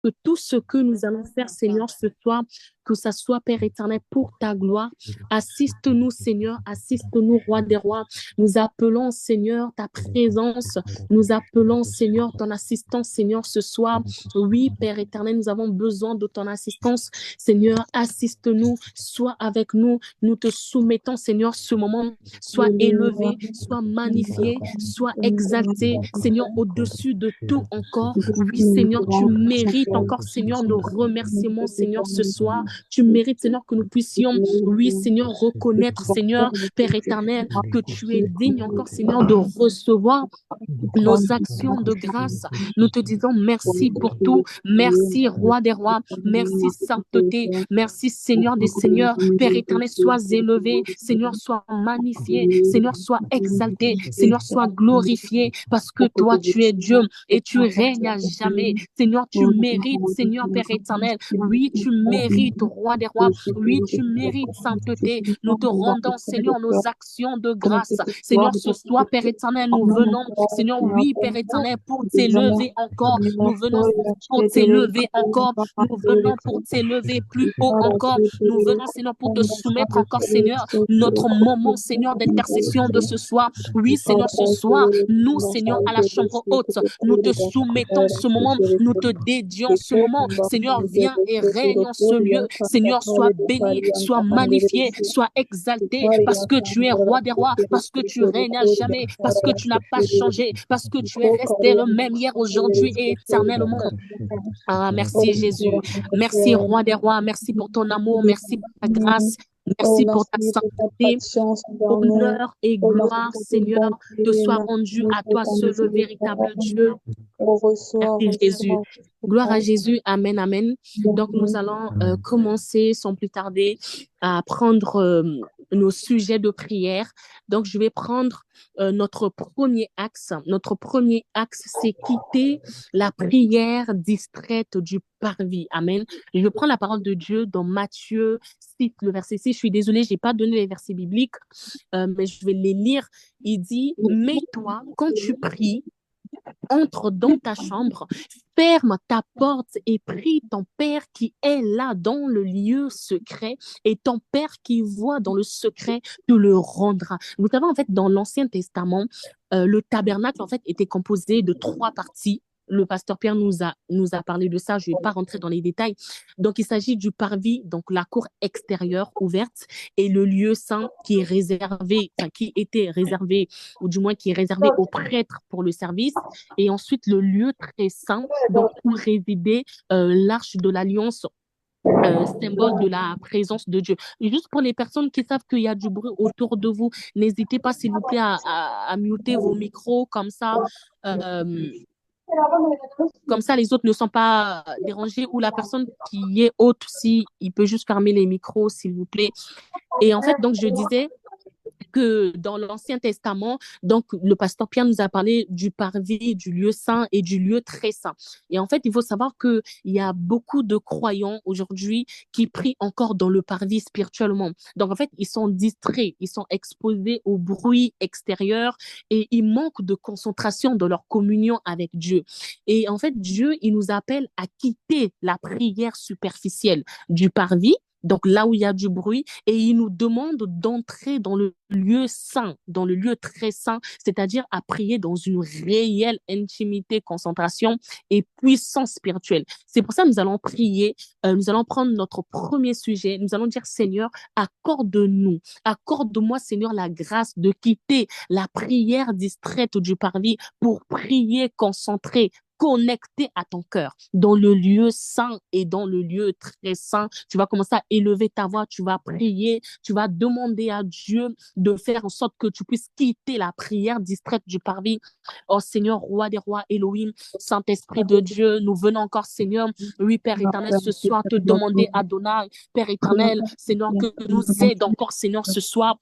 que tout ce que nous allons faire, Seigneur, ce soir, que ça soit, Père éternel, pour ta gloire. Assiste-nous, Seigneur, assiste-nous, Roi des rois. Nous appelons, Seigneur, ta présence. Nous appelons, Seigneur, ton assistance, Seigneur, ce soir. Oui, Père éternel, nous avons besoin de ton assistance. Seigneur, assiste-nous, sois avec nous. Nous te soumettons, Seigneur, ce moment. Sois élevé, sois magnifié, sois exalté, Seigneur, au-dessus de tout encore. Oui, Seigneur, tu mérites encore, Seigneur, nos remerciements, Seigneur, ce soir. Tu mérites, Seigneur, que nous puissions, oui, Seigneur, reconnaître, Seigneur, Père éternel, que tu es digne encore, Seigneur, de recevoir nos actions de grâce. Nous te disons merci pour tout. Merci, Roi des rois. Merci, sainteté. Merci, Seigneur des seigneurs. Père éternel, sois élevé. Seigneur, sois magnifié. Seigneur, sois exalté. Seigneur, sois glorifié parce que toi, tu es Dieu et tu règnes à jamais. Seigneur, tu mérites, Seigneur, Père éternel. Oui, tu mérites, Roi des rois. Oui, tu mérites, sainteté. Nous te rendons, Seigneur, nos actions de grâce. Seigneur, ce soir, Père éternel, nous venons, Seigneur, oui, Père éternel, pour t'élever encore. Nous venons pour t'élever encore. Nous venons pour t'élever plus haut encore. Nous venons, Seigneur, pour te soumettre encore, Seigneur, notre moment, Seigneur, d'intercession de ce soir. Oui, Seigneur, ce soir, nous, Seigneur, à la chambre haute, nous te soumettons ce moment, nous te dédions ce moment. Seigneur, viens et règne en ce lieu. Seigneur, sois béni, sois magnifié, sois exalté, parce que tu es roi des rois, parce que tu règnes à jamais, parce que tu n'as pas changé, parce que tu es resté le même hier, aujourd'hui et éternellement. Ah, merci Jésus. Merci roi des rois. Merci pour ton amour. Merci pour ta grâce. Merci pour ta sainteté. Honneur et gloire, Seigneur, te soit rendu à toi seul, le véritable Dieu. Merci Jésus. Gloire à Jésus. Amen, amen. Donc, nous allons commencer sans plus tarder à prendre nos sujets de prière. Donc, je vais prendre notre premier axe. Notre premier axe, c'est quitter la prière distraite du parvis. Amen. Je prends la parole de Dieu dans Matthieu 6, le verset 6. Je suis désolée, je n'ai pas donné les versets bibliques, mais je vais les lire. Il dit, mets-toi quand tu pries, entre dans ta chambre, ferme ta porte et prie ton Père qui est là dans le lieu secret, et ton Père qui voit dans le secret te le rendra. Vous savez, en fait, dans l'Ancien Testament, le tabernacle, en fait, était composé de trois parties. Le pasteur Pierre nous a parlé de ça, je ne vais pas rentrer dans les détails. Donc, il s'agit du parvis, donc la cour extérieure ouverte, et le lieu saint qui est réservé, enfin, qui était réservé, ou du moins qui est réservé aux prêtres pour le service, et ensuite le lieu très saint, donc où résidait l'arche de l'alliance, symbole de la présence de Dieu. Et juste pour les personnes qui savent qu'il y a du bruit autour de vous, n'hésitez pas, s'il vous plaît, à muter vos micros, euh, comme ça, les autres ne sont pas dérangés, ou la personne qui est haute, si il peut juste fermer les micros, s'il vous plaît. Et en fait, donc, je disais que dans l'Ancien Testament, donc le pasteur Pierre nous a parlé du parvis, du lieu saint et du lieu très saint. Et en fait, il faut savoir qu'il y a beaucoup de croyants aujourd'hui qui prient encore dans le parvis spirituellement. Donc en fait, ils sont distraits, ils sont exposés au bruit extérieur et ils manquent de concentration dans leur communion avec Dieu. Et en fait, Dieu, il nous appelle à quitter la prière superficielle du parvis, donc là où il y a du bruit, et il nous demande d'entrer dans le lieu saint, dans le lieu très saint, c'est-à-dire à prier dans une réelle intimité, concentration et puissance spirituelle. C'est pour ça que nous allons prier, nous allons prendre notre premier sujet, nous allons dire, Seigneur, accorde-nous, accorde-moi, Seigneur, la grâce de quitter la prière distraite du parvis pour prier concentré, connecté à ton cœur, dans le lieu saint et dans le lieu très saint. Tu vas commencer à élever ta voix, tu vas prier, tu vas demander à Dieu de faire en sorte que tu puisses quitter la prière distraite du parvis. Oh Seigneur, roi des rois, Elohim, Saint-Esprit de Dieu, nous venons encore, Seigneur, oui, Père éternel, ce soir, te demander, Adonai, Père éternel, Seigneur, que nous aide encore, Seigneur, ce soir,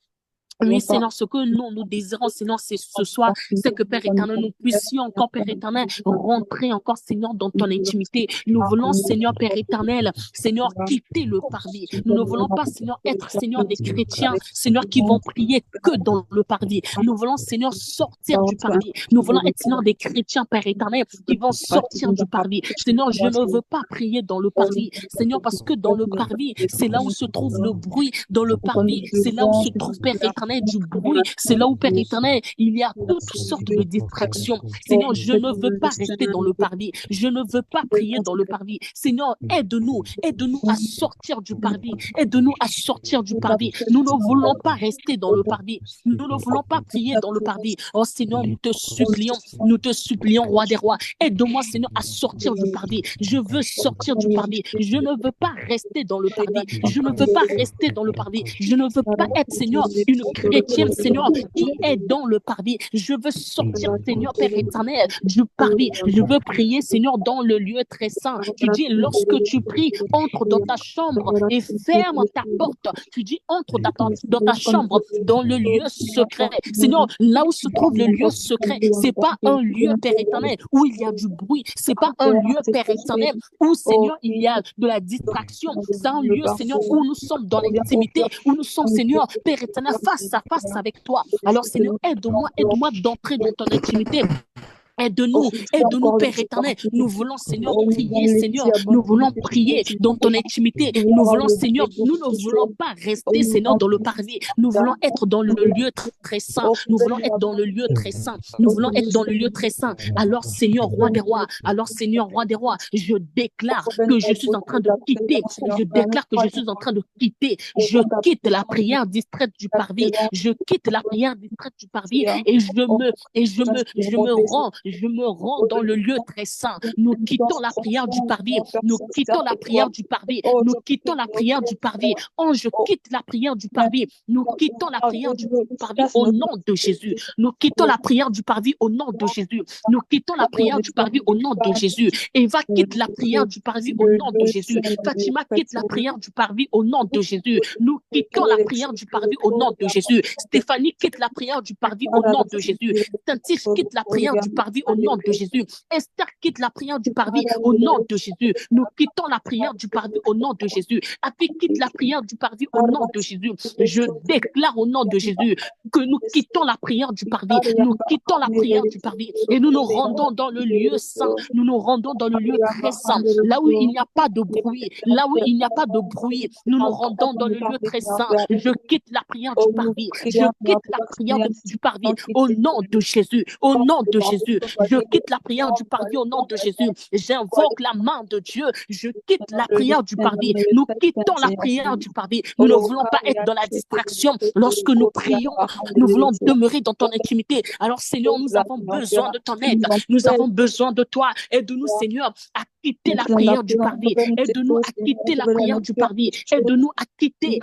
Oui, Seigneur, ce que nous désirons, Seigneur, c'est ce soir, c'est que, Père éternel, nous puissions encore, Père éternel, rentrer encore, Seigneur, dans ton intimité. Nous voulons, Seigneur, Père éternel, Seigneur, quitter le parvis. Nous ne voulons pas, Seigneur, être, Seigneur, des chrétiens, Seigneur, qui vont prier que dans le parvis. Nous voulons, Seigneur, sortir du parvis. Nous voulons être, Seigneur, des chrétiens, Père éternel, qui vont sortir du parvis. Seigneur, je ne veux pas prier dans le parvis, Seigneur, parce que dans le parvis, c'est là où se trouve le bruit. Dans le parvis, c'est là où se trouve, Père éternel, du bruit. C'est là où, Père éternel, il y a toutes sortes de distractions. Seigneur, je ne veux pas rester dans le parvis. Je ne veux pas prier dans le parvis. Seigneur, aide-nous à sortir du parvis. Aide-nous à sortir du parvis. Nous ne voulons pas rester dans le parvis. Nous ne voulons pas prier dans le parvis. Oh Seigneur, nous te supplions, roi des rois. Aide-moi, Seigneur, à sortir du parvis. Je veux sortir du parvis. Je ne veux pas rester dans le parvis. Je ne veux pas rester dans le parvis. Je ne veux pas être, Seigneur, une chrétienne, Seigneur, qui est dans le parvis. Je veux sortir, Seigneur, Père éternel, du parvis. Je veux prier, Seigneur, dans le lieu très saint. Tu dis, lorsque tu pries, entre dans ta chambre et ferme ta porte. Tu dis, entre dans ta chambre, dans le lieu secret. Seigneur, là où se trouve le lieu secret, c'est pas un lieu, Père éternel, où il y a du bruit. C'est pas un lieu, Père éternel, où, Seigneur, il y a de la distraction. C'est un lieu, Seigneur, où nous sommes dans l'intimité, où nous sommes, Seigneur, Père éternel, face à face avec toi. Alors, Seigneur, aide-moi d'entrer dans ton intimité. Aide-nous, Père éternel. Nous voulons, Seigneur, prier, Seigneur. Nous voulons prier dans ton intimité. Nous voulons, Seigneur, nous ne voulons pas rester, Seigneur, dans le parvis. Nous voulons être dans le lieu très saint. Nous voulons être dans le lieu très saint. Nous voulons être dans le lieu très saint. Alors, Seigneur, roi des rois, je déclare que je suis en train de quitter. Je déclare que je suis en train de quitter. Je quitte la prière distraite du parvis. Je quitte la prière distraite du parvis et je me rends dans le lieu très saint. Nous quittons la prière du parvis. Nous quittons la prière du parvis. Nous quittons la prière du parvis. Oh, je quitte la prière du parvis. Nous quittons la prière du parvis au nom de Jésus. Nous quittons la prière du parvis au nom de Jésus. Nous quittons la prière du parvis au nom de Jésus. Eva quitte la prière du parvis au nom de Jésus. Fatima quitte la prière du parvis au nom de Jésus. Nous quittons la prière du parvis au nom de Jésus. Stéphanie quitte la prière du parvis au nom de Jésus. Saint-Yves quitte la prière du parvis au nom de Jésus. Esther quitte la prière du parvis au nom de Jésus. Nous quittons la prière du parvis au nom de Jésus. Api quitte la prière du parvis au nom de Jésus. Je déclare au nom de Jésus que nous quittons la prière du parvis. Nous quittons la prière du parvis et nous nous rendons dans le lieu saint. Nous nous rendons dans le lieu très saint. Là où il n'y a pas de bruit. Là où il n'y a pas de bruit. Nous nous rendons dans le lieu très saint. Je quitte la prière du parvis. Je quitte la prière du parvis au nom de Jésus. Au nom de Jésus. Je quitte la prière du parvis au nom de Jésus. J'invoque la main de Dieu. Je quitte la prière du parvis. Nous quittons la prière du parvis. Nous ne voulons pas être dans la distraction. Lorsque nous prions, nous voulons demeurer dans ton intimité. Alors, Seigneur, nous avons besoin de ton aide. Nous avons besoin de toi. Aide-nous, Seigneur, à quitter la prière du parvis. Aide-nous à quitter la prière du parvis. Aide-nous à quitter.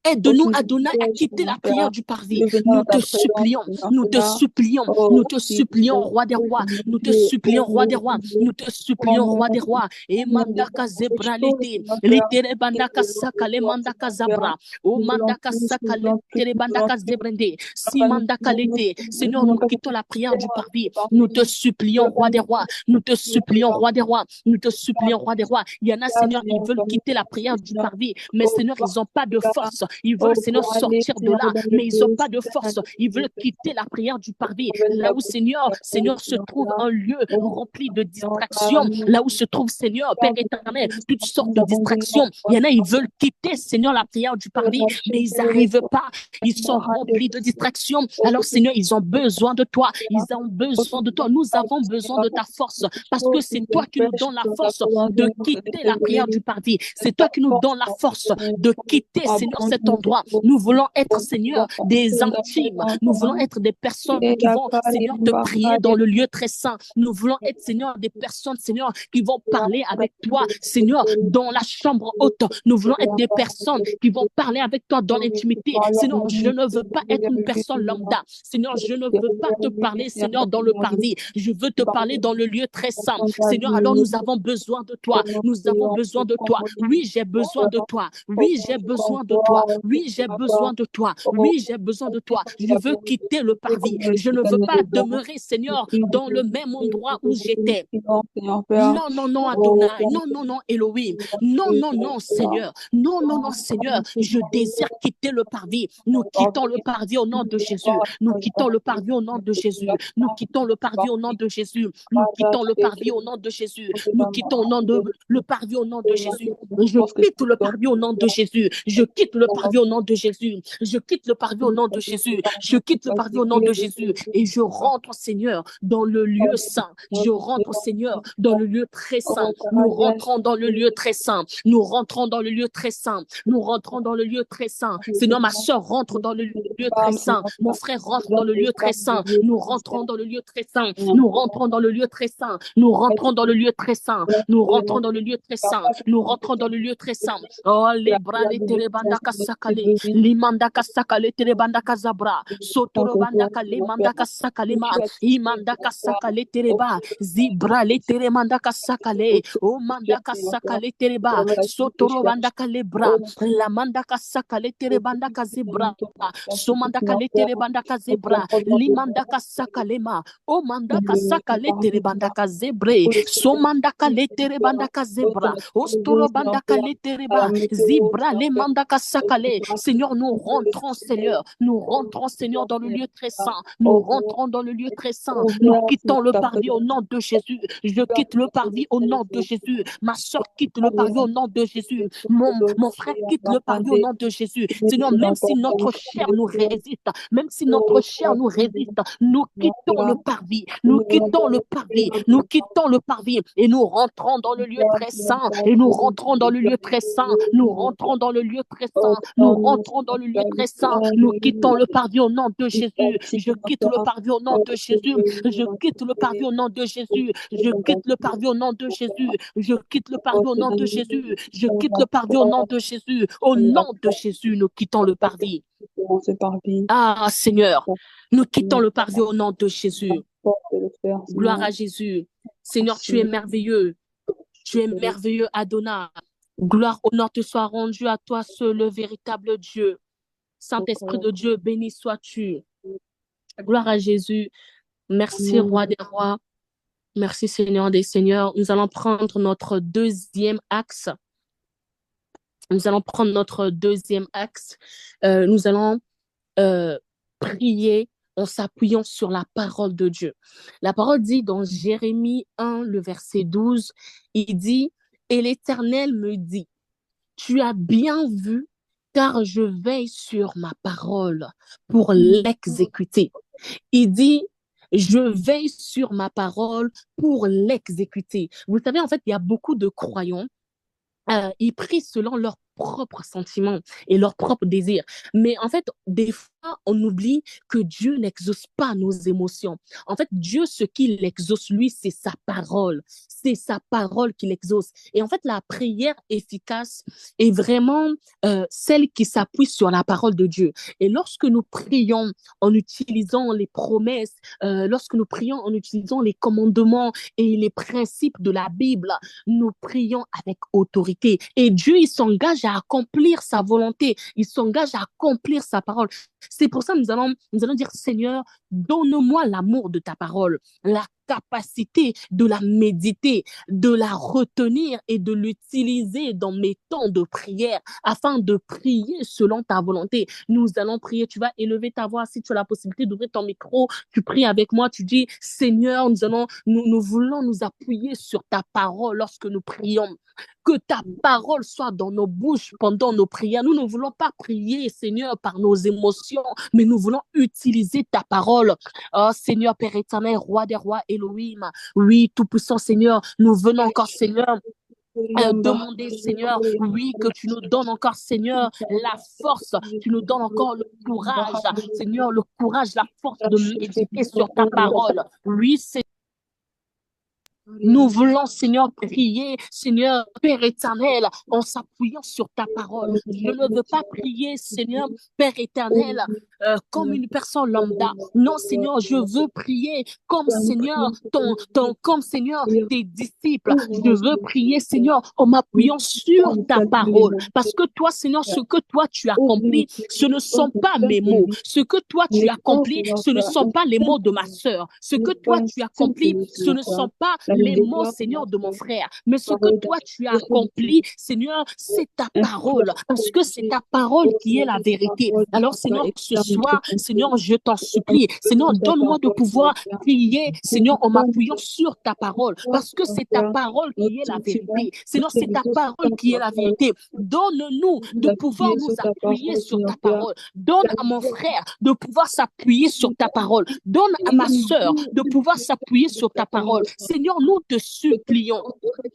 Aide-nous, Adonai, à quitter la prière du parvis. Nous te supplions, nous te supplions, nous te supplions, roi des rois. Nous te supplions, roi des rois. Nous te supplions, roi des rois. Et mandaka zebra l'été. L'été bandaka sakale mandaka zabra. O mandaka sakale tere bandaka zebrende. Si mandaka l'été. Seigneur, nous quittons la prière du parvis. Nous te supplions, roi des rois. Nous te supplions, roi des rois. Nous te supplions, roi des rois. Il y en a, Seigneur, ils veulent quitter la prière du parvis. Mais Seigneur, ils n'ont pas de force. Ils veulent, Seigneur, sortir de là, mais ils n'ont pas de force. Ils veulent quitter la prière du parvis. Là où, Seigneur, se trouve un lieu rempli de distractions. Là où se trouve, Seigneur, Père éternel, toutes sortes de distractions. Il y en a, ils veulent quitter, Seigneur, la prière du parvis, mais ils n'arrivent pas. Ils sont remplis de distractions. Alors, Seigneur, ils ont besoin de toi. Ils ont besoin de toi. Nous avons besoin de ta force parce que c'est toi qui nous donnes la force de quitter la prière du parvis. C'est toi qui nous donnes la force de quitter, Seigneur, cet endroit. Nous voulons être, Seigneur, des intimes. Nous voulons être des personnes qui vont, Seigneur, te prier dans le lieu très saint. Nous voulons être, Seigneur, des personnes, Seigneur, qui vont parler avec toi, Seigneur, dans la chambre haute. Nous voulons être des personnes qui vont parler avec toi dans l'intimité. Seigneur, je ne veux pas être une personne lambda. Seigneur, je ne veux pas te parler, Seigneur, dans le parvis. Je veux te parler dans le lieu très saint. Seigneur, alors nous avons besoin de toi. Nous avons besoin de toi. Oui, j'ai besoin de toi. Oui, j'ai besoin de toi. Oui, j'ai besoin de toi. Oui, j'ai besoin de toi. Je veux quitter le parvis. Je ne veux pas demeurer, Seigneur, dans le même endroit où j'étais. Non, non, non, Adonai. Non, non, non, Elohim. Non, non, non, Seigneur. Non, non, non, Seigneur. Je désire quitter le parvis. Nous quittons le parvis au nom de Jésus. Nous quittons le parvis au nom de Jésus. Nous quittons le parvis au nom de Jésus. Nous quittons le parvis au nom de Jésus. Nous quittons le parvis au nom de Jésus. Je quitte le parvis au nom de Jésus. Je quitte le parvis au nom de Jésus. Je quitte le parvis au nom de Jésus. Je quitte le parvis au nom de Jésus. Et je rentre, Seigneur, dans le lieu saint. Je rentre, Seigneur, dans le lieu très saint. Nous rentrons dans le lieu très saint. Nous rentrons dans le lieu très saint. Nous rentrons dans le lieu très saint. Seigneur, ma soeur rentre dans le lieu très saint. Mon frère rentre dans le lieu très saint. Nous rentrons dans le lieu très saint. Nous rentrons dans le lieu très saint. Nous rentrons dans le lieu très saint. Nous rentrons dans le lieu très saint. Nous rentrons dans le lieu très saint. Oh, les bras, les télébandas kasakale, limanda kasakale, télébandas kasabra, sotoro bandaka, limanda kasakalema, imanda kasakale, téléba, zibra, les télémanda kasakale, oh manda kasakale, téléba, sotoro bandaka, les bras, la manda kasakale, télébanda kazibra, somanda kale, télébanda kazibra, limanda kasakalema, oh manda kasakale, télébanda kazebre, somanda kale, télébanda kazebra, ostoro bandaka, les téléba, zibra, les manda kasakale. Seigneur, nous rentrons, Seigneur, nous rentrons, Seigneur, dans le lieu très saint, nous rentrons dans le lieu très saint, nous quittons le parvis au nom de Jésus. Je quitte le parvis au nom de Jésus. Ma soeur quitte le parvis au nom de Jésus. Mon frère quitte le parvis au nom de Jésus. Seigneur, même si notre chair nous résiste, même si notre chair nous résiste, nous quittons le parvis, nous quittons le parvis, nous quittons le parvis et nous rentrons dans le lieu très saint et nous rentrons dans le lieu très saint, nous rentrons dans le lieu très saint, nous rentrons dans le lieu très saint, nous quittons le parvis au nom de Jésus. Je quitte le parvis au nom de Jésus. Je quitte le parvis au nom de Jésus. Je quitte le parvis au nom de Jésus. Je quitte le parvis au nom de Jésus. Je quitte le parvis au nom de Jésus. Au nom de Jésus, nous quittons le parvis. Ah, Seigneur, nous quittons le parvis au nom de Jésus. Gloire à Jésus. Seigneur, tu es merveilleux. Tu es merveilleux, Adonai. Gloire, honneur te soit rendu à toi seul, le véritable Dieu. Saint-Esprit de Dieu, béni sois-tu. Gloire à Jésus. Merci, Roi des rois. Merci, Seigneur des seigneurs. Nous allons prendre notre deuxième axe. Nous allons prendre notre deuxième axe. Nous allons prier en s'appuyant sur la parole de Dieu. La parole dit dans Jérémie 1, le verset 12, il dit, « Et l'Éternel me dit, tu as bien vu, car je veille sur ma parole pour l'exécuter. » Il dit, je veille sur ma parole pour l'exécuter. Vous savez, en fait, il y a beaucoup de croyants, ils prient selon leurs propres sentiments et leurs propres désirs. Mais en fait, des fois, on oublie que Dieu n'exauce pas nos émotions. En fait, Dieu, ce qu'il exauce, lui, c'est sa parole. C'est sa parole qu'il exauce. Et en fait, la prière efficace est vraiment celle qui s'appuie sur la parole de Dieu. Et lorsque nous prions en utilisant les promesses, lorsque nous prions en utilisant les commandements et les principes de la Bible, nous prions avec autorité. Et Dieu, il s'engage à accomplir sa volonté. Il s'engage à accomplir sa parole. C'est pour ça que nous allons dire, Seigneur, donne-moi l'amour de ta parole, la capacité de la méditer, de la retenir et de l'utiliser dans mes temps de prière afin de prier selon ta volonté. Nous allons prier. Tu vas élever ta voix si tu as la possibilité d'ouvrir ton micro. Tu pries avec moi. Tu dis, Seigneur, nous voulons nous appuyer sur ta parole lorsque nous prions. Que ta parole soit dans nos bouches pendant nos prières. Nous ne voulons pas prier, Seigneur, par nos émotions, mais nous voulons utiliser ta parole. Oh, Seigneur, Père éternel, Roi des rois, Elohim. Oui, tout-puissant, Seigneur, nous venons encore, Seigneur, demander, Seigneur, oui, que tu nous donnes encore, Seigneur, la force, tu nous donnes encore le courage, Seigneur, le courage, la force de méditer sur ta parole. Oui, Seigneur. Nous voulons, Seigneur, prier, Seigneur, Père éternel, en s'appuyant sur ta parole. Je ne veux pas prier, Seigneur, Père éternel, comme une personne lambda. Non, Seigneur, je veux prier comme Seigneur, comme Seigneur, tes disciples. Je veux prier, Seigneur, en m'appuyant sur ta parole. Parce que toi, Seigneur, ce que toi tu as accompli, ce ne sont pas mes mots. Ce que toi tu as accompli, ce ne sont pas les mots de ma sœur. Ce que toi tu as accompli, ce ne sont pas les mots, Seigneur, de mon frère. Mais ce que toi tu as accompli, Seigneur, c'est ta parole. Parce que c'est ta parole qui est la vérité. Alors, Seigneur, ce soir, Seigneur, je t'en supplie. Seigneur, donne-moi de pouvoir prier, Seigneur, en m'appuyant sur ta parole. Parce que c'est ta parole qui est la vérité. Seigneur, c'est ta parole qui est la vérité. Donne-nous de pouvoir nous appuyer sur ta parole. Donne à mon frère de pouvoir s'appuyer sur ta parole. Donne à ma sœur de pouvoir s'appuyer sur ta parole. Seigneur, nous te supplions.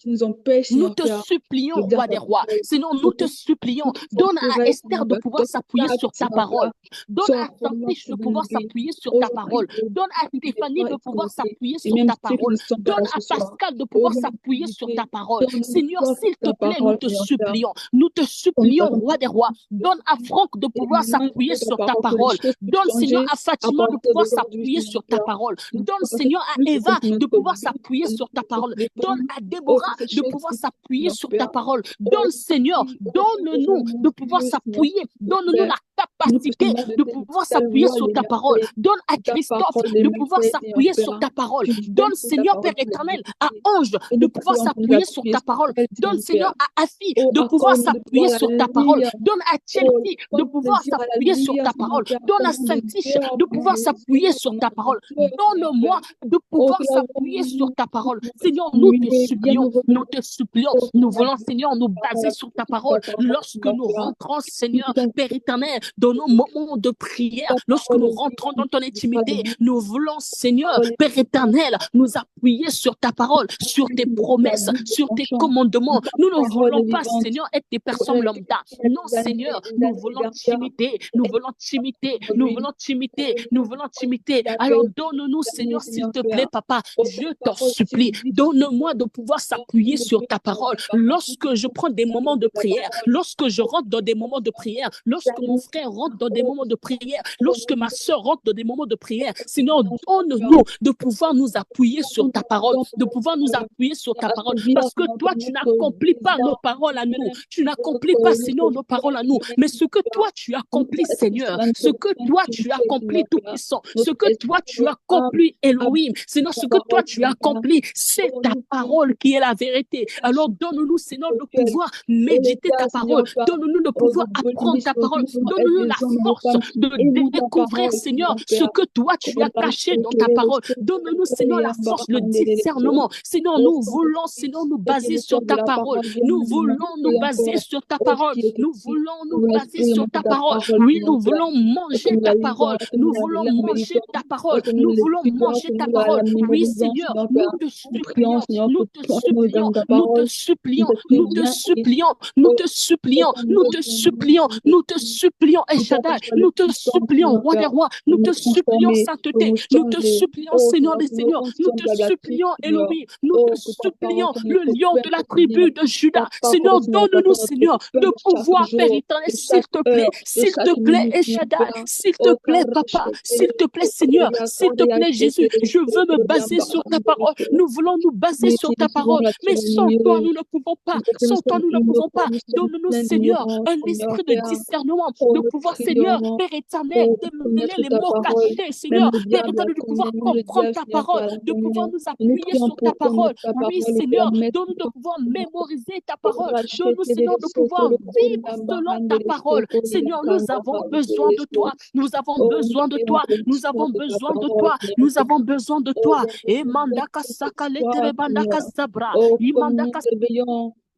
Nous te supplions, roi des rois. Seigneur, nous te supplions. Donne à Esther de pouvoir s'appuyer sur ta parole. Donne à Santiche de pouvoir s'appuyer sur ta parole. Donne à Stéphanie de pouvoir s'appuyer sur ta parole. Donne à Pascal de pouvoir s'appuyer sur ta parole. Seigneur, s'il te plaît, nous te supplions. Nous te supplions, roi des rois. Donne à Franck de pouvoir s'appuyer sur ta parole. Donne, Seigneur, à Fatima de pouvoir s'appuyer sur ta parole. Donne, Seigneur, à Eva de pouvoir s'appuyer sur ta parole. Donne à Déborah de pouvoir s'appuyer sur ta parole. Donne, Seigneur, donne-nous de pouvoir s'appuyer. Donne-nous la capacité de pouvoir s'appuyer sur ta parole. Donne à Christophe de pouvoir s'appuyer sur ta parole. Donne, Seigneur, Père éternel, à Ange de pouvoir s'appuyer sur ta parole. Donne, Seigneur, à Afi de pouvoir s'appuyer sur ta parole. Donne à Chelsea de pouvoir s'appuyer sur ta parole. Donne à Saint-Tiche de pouvoir s'appuyer sur ta parole. Donne-moi de pouvoir s'appuyer sur ta parole. Seigneur, nous te supplions, nous te supplions. Nous voulons, Seigneur, nous baser sur ta parole. Lorsque nous rentrons, Seigneur, Père éternel, dans nos moments de prière, lorsque nous rentrons dans ton intimité, nous voulons, Seigneur, Père éternel, nous appuyer sur ta parole, sur tes promesses, sur tes commandements. Nous ne voulons pas, Seigneur, être des personnes lambda. Non, Seigneur, nous voulons t'imiter, nous voulons t'imiter, nous voulons t'imiter, nous voulons t'imiter. Alors donne-nous, Seigneur, s'il te plaît, Papa, je t'en supplie, donne-moi de pouvoir s'appuyer sur ta parole. Lorsque je prends des moments de prière, lorsque je rentre dans des moments de prière, lorsque mon frère rentre dans des moments de prière, lorsque ma soeur rentre dans des moments de prière, Seigneur, donne-nous de pouvoir nous appuyer sur ta parole, de pouvoir nous appuyer sur ta parole, parce que toi, tu n'accomplis pas nos paroles à nous, tu n'accomplis pas, Seigneur, nos paroles à nous, mais ce que toi, tu accomplis, Seigneur, ce que toi, tu accomplis, Tout-Puissant, ce que toi, tu accomplis, Elohim, Seigneur, ce que toi, tu accomplis, c'est ta parole qui est la vérité. Alors, donne-nous, Seigneur, de pouvoir méditer ta parole, donne-nous de pouvoir apprendre ta parole, donne-nous la force de découvrir, Seigneur, ce que toi, tu as caché dans ta parole. Donne-nous, Seigneur, la force, le discernement. Seigneur, nous voulons, Seigneur, nous baser sur ta parole. Nous voulons nous baser sur ta parole. Nous voulons nous baser sur ta parole. Oui, nous voulons manger ta parole. Nous voulons manger ta parole. Nous voulons manger ta parole. Oui, Seigneur, nous te supplions, nous te supplions, nous te supplions, nous te supplions, nous te supplions, nous te supplions, nous te supplions, El Shaddai, nous te supplions, Roi des rois, nous te supplions, sainteté, nous te supplions, Seigneur des seigneurs, nous te supplions, Elohim, nous te supplions, le lion de la tribu de Judas. Seigneur, donne-nous, Seigneur, de pouvoir, Père éternel, s'il te plaît, El Shaddai, s'il te plaît, Papa, s'il te plaît, Seigneur, s'il te plaît, Jésus, je veux me baser sur ta parole. Nous voulons nous baser sur ta parole, mais sans toi, nous ne pouvons pas. Sans toi, nous ne pouvons pas. Donne-nous, Seigneur, un esprit de discernement, de pouvoir, Seigneur, Père éternel, démêler les mots cachés, Seigneur, Père éternel, de pouvoir comprendre ta parole, de pouvoir nous appuyer sur ta parole. Oui, Seigneur, donne-nous de pouvoir mémoriser ta parole. Donne-nous, Seigneur, de pouvoir vivre selon ta parole. Seigneur, nous avons besoin de toi. Nous avons besoin de toi. Nous avons besoin de toi. Nous avons besoin de toi. Et mandaka saka letere bandaka sabra.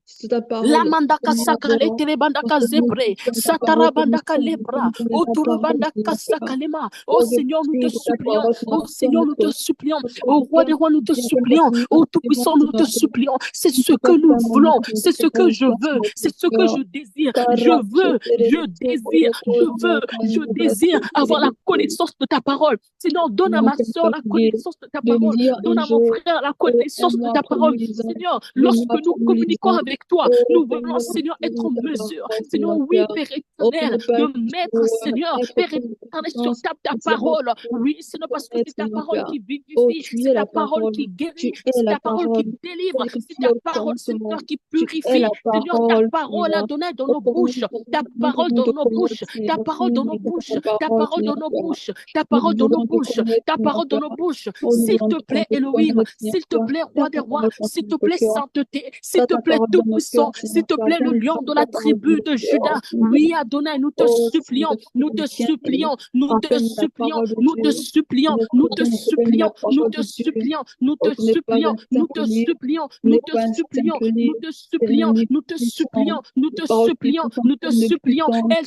C'est ta La parole. mandaka Seigneur, sakale adorant. tere bandaka Parce que nous zebre, croyons ta satara parole, que nous bandaka sommes lebra, dans ta autour parole, bandaka Seigneur Père. sakalema. Oh Oh, je Seigneur, nous te prie que ta supplions. parole, Oh Seigneur, soit Seigneur, nous te notre supplions. notre Au roi des cœur, rois, nous te Seigneur Père, supplions. que nous Au recevons, Tout-Puissant, nous te Seigneur Père. supplions. C'est Tu ce peux que pas nous faire mon voulons. mission, C'est tu ce peux pas que le je faire sur veux. notre C'est ce que cœur. je désire. Je Karache, veux, je désire, je veux, je désire avoir la connaissance de ta parole. Seigneur, donne à Nous ma sommes soeur la fatigués connaissance de ta de parole. lire Donne un à mon jour, frère la un connaissance de mois ta après nous parole. lisons, Seigneur, 2 mois lorsque nous après nous communiquons lisons. avec toi, Oh nous voulons, Seigneur, Seigneur, être donne-nous en ta mesure. parole, Seigneur, Seigneur oui, Père. Père Oh, pour éternel, ne pas de être mettre, pour Seigneur, être Père plein de éternel, sur puissance, ta nous avons parole. tout Oui, Seigneur, parce que connaître, c'est ta Seigneur parole Père. qui Oh, vivifie, tu c'est es ta la parole parole, qui tu guérit, es c'est la ta parole qui parole. délivre, Tel que c'est tu es ta au parole, Seigneur, commencement, qui tu es purifie. la Seigneur, ta parole, parole a Seigneur. donné dans Oh, nos comment bouches, nous ta nous parole devons dans te nos bouches, connaître, ta Seigneur. parole Nous dans nos méditons bouches, ta ta parole, parole dans Seigneur nos Père. bouches, ta Nous parole dans nos voulons te bouches, connaître, ta Seigneur parole dans Père. nos bouches. Oh, nous S'il voulons te plaît, te Elohim, connaître, Seigneur s'il te Père. plaît, Ta roi des rois, parole dans s'il te notre plaît, cœur. sainteté, s'il Pas te ta plaît, parole dans nos tout-puissant, cœurs, s'il Seigneur te Père. plaît, le lion Donne-nous de ta la parole dans tribu nos de cœurs, Judas. Seigneur. Oui, Adonai, nous te Oh, supplions, Seigneur, nous Seigneur, te bien-aimé, supplions, nous te enseigne la supplions, parole de nous te Dieu. supplions, Seigneur, nous te nous enseigne la supplions, nous parole te de Dieu. supplions, nous Oh, te ce n'est pas supplions, un nous te simple livre, supplions, ce nous n'est te pas un supplions, simple nous livre, te c'est un supplions, livre nous te puissant, supplions, nous une te parole qui est supplions, puissante, nous te pleine de supplions. puissance. El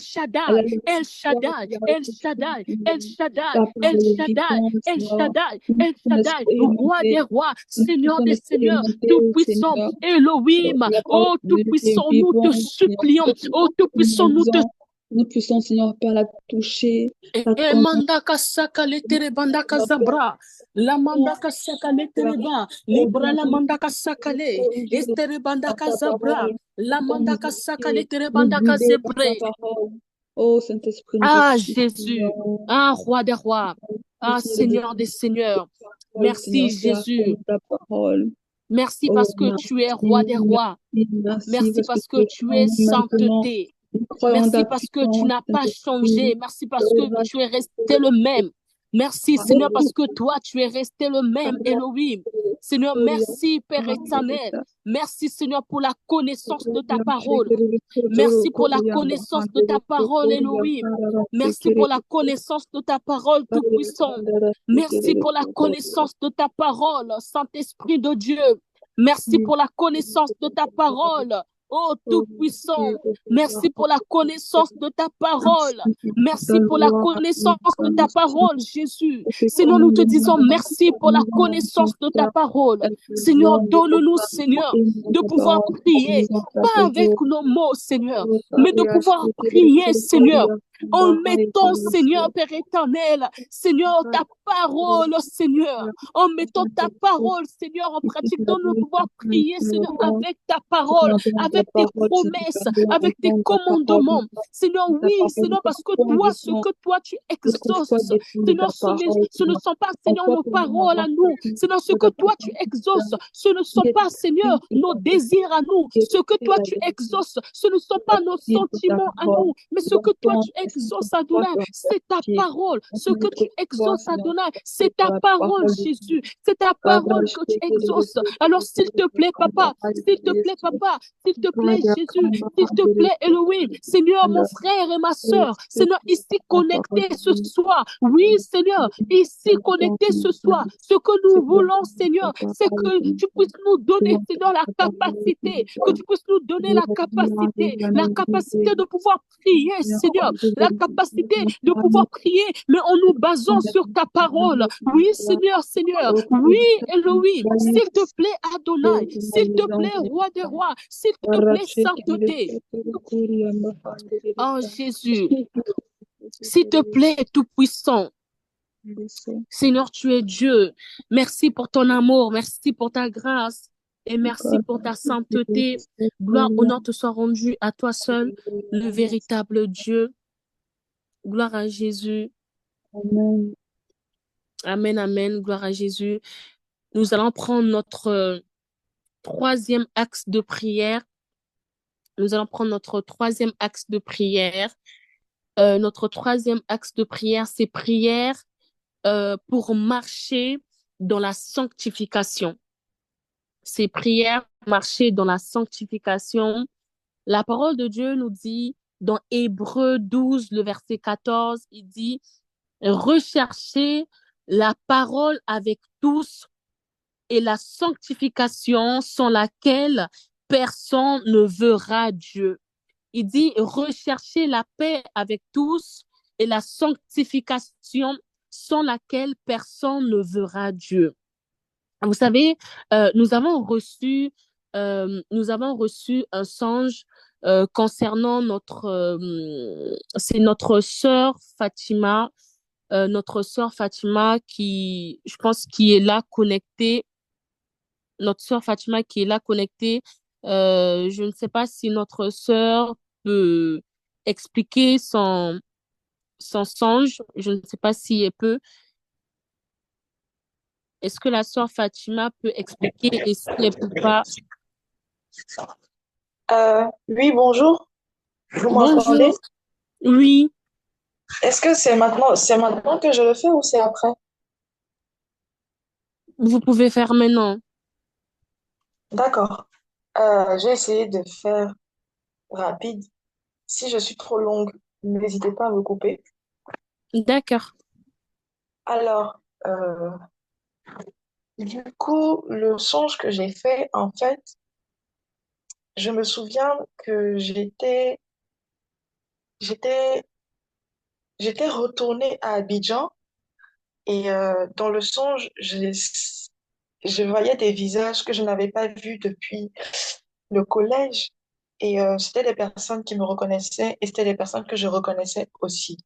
Elle a Shaddai, le El pouvoir Shaddai, de la El ressusciter. Shaddai, El Shaddai, La El parole est Shaddai, vivante, El Seigneur. Shaddai, Nous El sommes Shaddai, roi des expérimentés. rois, Nous Seigneur sommes des seigneurs, expérimentés, tout-puissant, Seigneur. Elohim, La parole oh de Dieu est tout-puissant, nous te vivante, Seigneur. supplions, oh tout-puissant, nous te Nous puissons, Seigneur Père, la toucher, la e connaître, mandaka saka letere bandaka Seigneur Père. zabra. La Seigneur, mandaka saka letere Père. ba. Oh, Libra la bienvenue, mandaka saka le. corriger Estere par bandaka ta zabra. parole, La comme nous mandaka saka éduquer, letere nous bandaka guider par ta zebre. parole. Oh, Saint-Esprit, nous te Ah, supplions. Jésus. Ah, roi des rois. Ah, Seigneur, de Seigneur des ta seigneurs. parole, Seigneur Merci, Père, Jésus. comme ta parole. Merci Oh, parce que tu es roi merci, des rois. merci, Merci parce que parce tu que es tu en es nous maintenant. sainteté. Nous croyons en Merci ta parce que tu puissance, n'as pas Saint-Esprit. changé. Merci parce que tu es resté le même. Merci Seigneur parce que toi, tu es resté le même, Elohim. Seigneur, merci Père éternel. Merci Seigneur pour la connaissance de ta parole. Merci pour la connaissance de ta parole, Elohim. Merci pour la connaissance de ta parole, Tout-Puissant. Merci pour la connaissance de ta parole, Saint-Esprit de Dieu. Merci pour la connaissance de ta parole, oh Tout-Puissant. Merci pour la connaissance de ta parole. Merci pour la connaissance de ta parole, Jésus. Seigneur, nous te disons merci pour la connaissance de ta parole. Seigneur, donne-nous, Seigneur, de pouvoir prier, pas avec nos mots, Seigneur, mais de pouvoir prier, Seigneur, en mettant, Seigneur, Père éternel, Seigneur, ta parole, Seigneur, en mettant ta parole, Seigneur, en pratique, donne-nous pouvoir prier, Seigneur, avec ta parole, avec tes promesses, avec tes commandements. Seigneur, oui, Seigneur, parce que toi, ce que toi tu exauces, Seigneur, ce ne sont pas, Seigneur, nos paroles à nous. Seigneur, ce que toi tu exauces, ce ne sont pas, Seigneur, nos désirs à nous. Ce que toi tu exauces, ce ne sont pas nos sentiments à nous, mais ce que toi tu exauces, Adonai, c'est ta parole. Ce que tu exauces, Adonai, c'est ta parole, Jésus. C'est ta parole que tu exauces. Alors, s'il te plaît, Papa, s'il te plaît, Papa, s'il te plaît, Jésus, s'il te plaît, Elohim, Seigneur, mon frère et ma soeur, Seigneur, ici connectés ce soir. Oui, Seigneur, ici connectés ce soir. Ce que nous voulons, Seigneur, c'est que tu puisses nous donner, Seigneur, la capacité, que tu puisses nous donner la capacité de pouvoir prier, Seigneur, la capacité de pouvoir prier, mais en nous basant sur ta parole. Oui, Seigneur, Seigneur. Oui, Elohim, s'il te plaît, Adonai, s'il te plaît, roi des rois, s'il te plaît, sainteté. Oh, Jésus, s'il te plaît, tout-puissant. Seigneur, tu es Dieu. Merci pour ton amour, merci pour ta grâce et merci pour ta sainteté. Gloire, honneur te soit rendu à toi seul, le véritable Dieu. Gloire à Jésus. Amen. Amen, amen. Gloire à Jésus. Nous allons prendre notre troisième axe de prière. Notre troisième axe de prière, c'est prière pour marcher dans la sanctification. C'est prière, marcher dans la sanctification. La parole de Dieu nous dit dans Hébreux 12, le verset 14, il dit « Recherchez la parole avec tous et la sanctification sans laquelle personne ne verra Dieu. Il dit rechercher la paix avec tous et la sanctification sans laquelle personne ne verra Dieu. Vous savez, nous avons reçu un songe concernant c'est notre sœur Fatima qui, je pense, qui est là connectée, notre sœur Fatima qui est là connectée. Je ne sais pas si notre sœur peut expliquer son songe. Je ne sais pas si elle peut. Est-ce que la sœur Fatima peut expliquer et si elle peut pas? Oui, bonjour, vous m'entendez? Bonjour. Oui, Est-ce que c'est maintenant que je le fais ou c'est après? vous pouvez faire maintenant. D'accord. J'ai essayé de faire rapide. Si je suis trop longue, n'hésitez pas à me couper. D'accord. Alors, du coup, le songe que j'ai fait, en fait, je me souviens que j'étais, j'étais retournée à Abidjan et dans le songe, je voyais des visages que je n'avais pas vus depuis le collège. Et c'était des personnes qui me reconnaissaient et c'était des personnes que je reconnaissais aussi.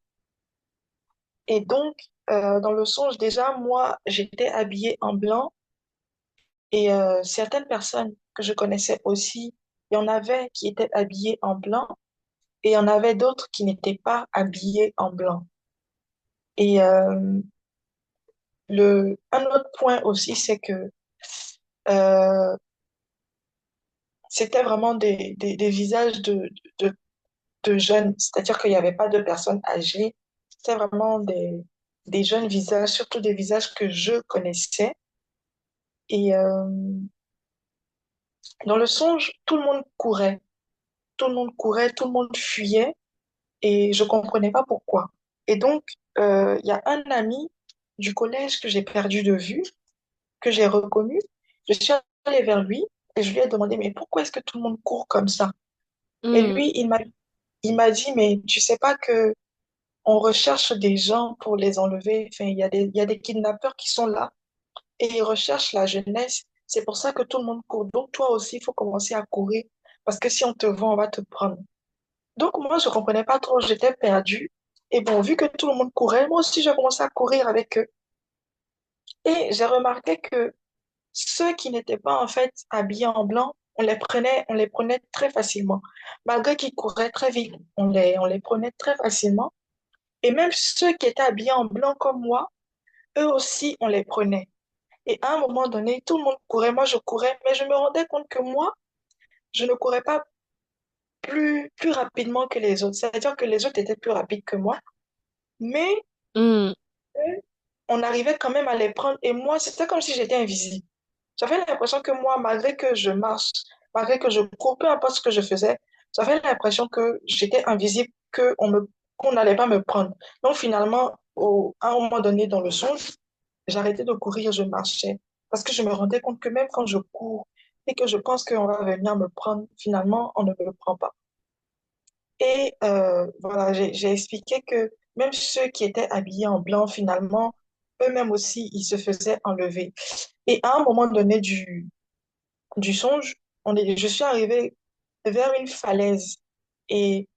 Et donc, dans le songe, déjà, moi, j'étais habillée en blanc et certaines personnes que je connaissais aussi, il y en avait qui étaient habillées en blanc et il y en avait d'autres qui n'étaient pas habillées en blanc. Et un autre point aussi, c'est que euh, c'était vraiment des visages de, de jeunes, c'est-à-dire qu'il n'y avait pas de personnes âgées, c'était vraiment des jeunes visages, surtout des visages que je connaissais. Et dans le songe, tout le monde courait, tout le monde courait, tout le monde fuyait, et je comprenais pas pourquoi. Et donc, il y a un ami du collège que j'ai perdu de vue, que j'ai reconnu. Je suis allée vers lui et je lui ai demandé, mais pourquoi est-ce que tout le monde court comme ça? Et Hmm, lui, il m'a dit, mais tu sais pas que on recherche des gens pour les enlever. Enfin, il y a des kidnappeurs qui sont là et ils recherchent la jeunesse. C'est pour ça que tout le monde court. Donc, toi aussi, il faut commencer à courir parce que si on te voit, on va te prendre. Donc, moi, je comprenais pas trop. J'étais perdue. Et bon, vu que tout le monde courait, moi aussi, j'ai commencé à courir avec eux. Et j'ai remarqué que ceux qui n'étaient pas, en fait, habillés en blanc, on les prenait très facilement. Malgré qu'ils couraient très vite, on les prenait très facilement. Et même ceux qui étaient habillés en blanc comme moi, eux aussi, on les prenait. Et à un moment donné, tout le monde courait, moi je courais, mais je me rendais compte que moi, je ne courais pas plus rapidement que les autres. C'est-à-dire que les autres étaient plus rapides que moi, mais hmm, eux, on arrivait quand même à les prendre. Et moi, c'était comme si j'étais invisible. J'avais l'impression que moi, malgré que je marche, malgré que je cours, peu importe ce que je faisais, j'avais l'impression que j'étais invisible, qu'on n'allait pas me prendre. Donc finalement, à un moment donné dans le songe, j'arrêtais de courir, je marchais. Parce que je me rendais compte que même quand je cours et que je pense qu'on va venir me prendre, finalement, on ne me prend pas. Et voilà, j'ai expliqué que même ceux qui étaient habillés en blanc, finalement, eux-mêmes aussi, ils se faisaient enlever. Et à un moment donné du songe, je suis arrivée vers une falaise. Et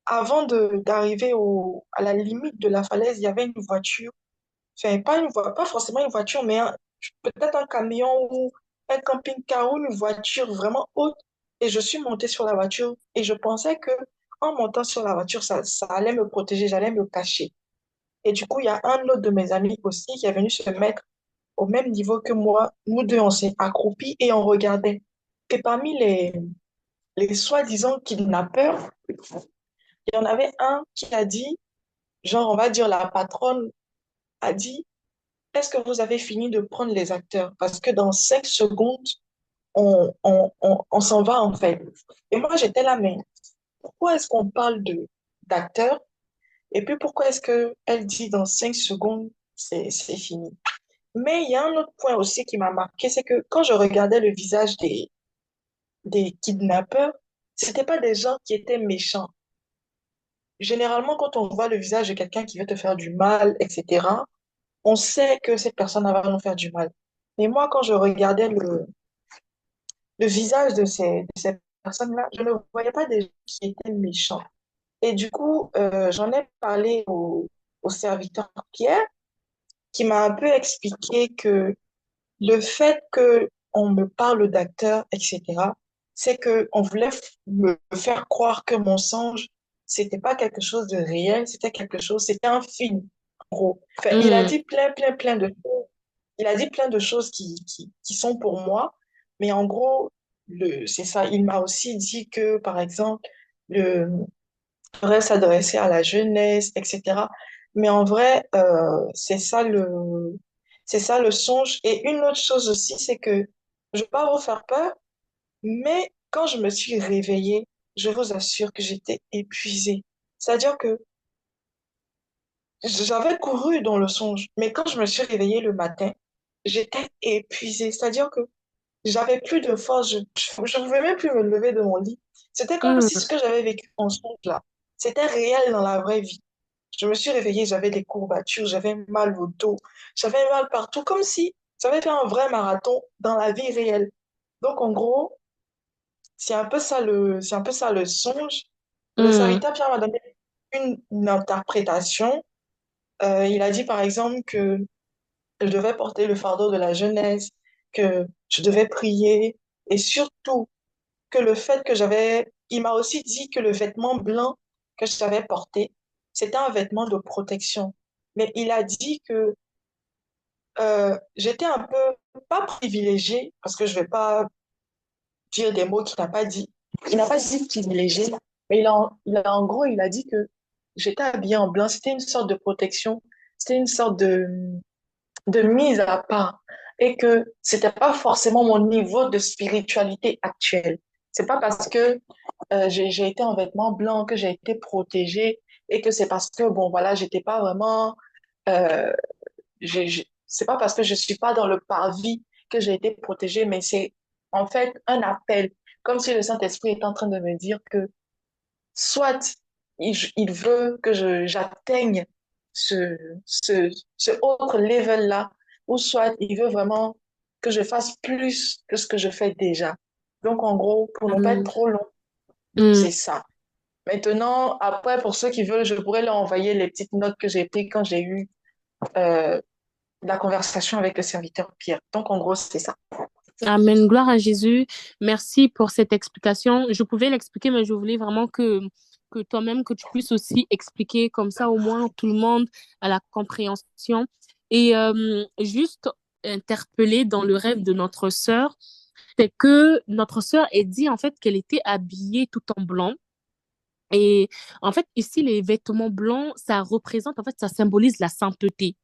avant d'arriver à la limite de la falaise, il y avait une voiture. Enfin, pas forcément une voiture, mais peut-être un camion ou un camping-car ou une voiture vraiment haute. Et je suis montée sur la voiture et je pensais que en montant sur la voiture, ça allait me protéger, j'allais me cacher. Et du coup, il y a un autre de mes amis aussi qui est venu se mettre au même niveau que moi. Nous deux, on s'est accroupis et on regardait. Et parmi les soi-disant kidnappeurs, il y en avait un qui a dit, genre, on va dire la patronne a dit, est-ce que vous avez fini de prendre les acteurs? Parce que dans 5 secondes, on s'en va en fait. Et moi, j'étais là, mais pourquoi est-ce qu'on parle d'acteurs? Et puis pourquoi est-ce qu'elle dit dans 5 secondes, c'est fini? Mais il y a un autre point aussi qui m'a marqué, c'est que quand je regardais le visage des kidnappeurs, c'était pas des gens qui étaient méchants. Généralement, quand on voit le visage de quelqu'un qui veut te faire du mal, etc., on sait que cette personne va nous faire du mal. Mais moi, quand je regardais le visage de ces personnes-là, je ne voyais pas des gens qui étaient méchants. Et du coup, j'en ai parlé au serviteur Pierre, qui m'a un peu expliqué que le fait que on me parle d'acteur, etc., c'est que on voulait me faire croire que mon songe, c'était pas quelque chose de réel, c'était un film, en gros. Enfin, il a Mm, dit plein, plein, plein de choses. Il a dit plein de choses qui sont pour moi, mais en gros, c'est ça. Il m'a aussi dit que, par exemple, le faudrait s'adresser à la jeunesse, etc. Mais en vrai, c'est ça le songe. Et une autre chose aussi, c'est que je ne vais pas vous faire peur, mais quand je me suis réveillée, je vous assure que j'étais épuisée. C'est-à-dire que j'avais couru dans le songe, mais quand je me suis réveillée le matin, j'étais épuisée. C'est-à-dire que j'avais plus de force, je ne pouvais même plus me lever de mon lit. C'était comme si mm, ce que j'avais vécu en songe là, c'était réel dans la vraie vie. Je me suis réveillée, j'avais des courbatures, j'avais mal au dos, j'avais mal partout, comme si j'avais fait un vrai marathon dans la vie réelle. Donc, en gros, c'est un peu ça le songe. Le mm, serviteur Pierre m'a donné une interprétation. Il a dit, par exemple, que je devais porter le fardeau de la jeunesse, que je devais prier, et surtout que le fait que il m'a aussi dit que le vêtement blanc que j'avais porté, c'était un vêtement de protection. Mais il a dit que j'étais un peu, pas privilégiée, parce que je vais pas dire des mots qu'il n'a pas dit. Il n'a pas dit privilégiée, mais en gros, il a dit que j'étais habillée en blanc. C'était une sorte de protection, c'était une sorte de mise à part et que c'était pas forcément mon niveau de spiritualité actuel. C'est pas parce que j'ai été en vêtements blancs que j'ai été protégée et que c'est parce que bon voilà j'étais pas vraiment euh, c'est pas parce que je suis pas dans le parvis que j'ai été protégée, mais c'est en fait un appel, comme si le Saint-Esprit est en train de me dire que soit il veut que j'atteigne ce, ce autre level-là, ou soit il veut vraiment que je fasse plus que ce que je fais déjà. Donc, en gros, pour ne pas être mm, trop long, mm. c'est ça. Maintenant, après, pour ceux qui veulent, je pourrais leur envoyer les petites notes que j'ai prises quand j'ai eu euh, la conversation avec le serviteur Pierre. Donc, en gros, c'est ça. Amen. Gloire à Jésus. Merci pour cette explication. Je pouvais l'expliquer, mais je voulais vraiment que toi-même, que tu puisses aussi expliquer comme ça, au moins tout le monde a la compréhension. Et juste interpeller dans le rêve de notre sœur, c'est que notre sœur est dit en fait qu'elle était habillée tout en blanc. Et en fait, ici, les vêtements blancs, ça représente, en fait, ça symbolise la sainteté.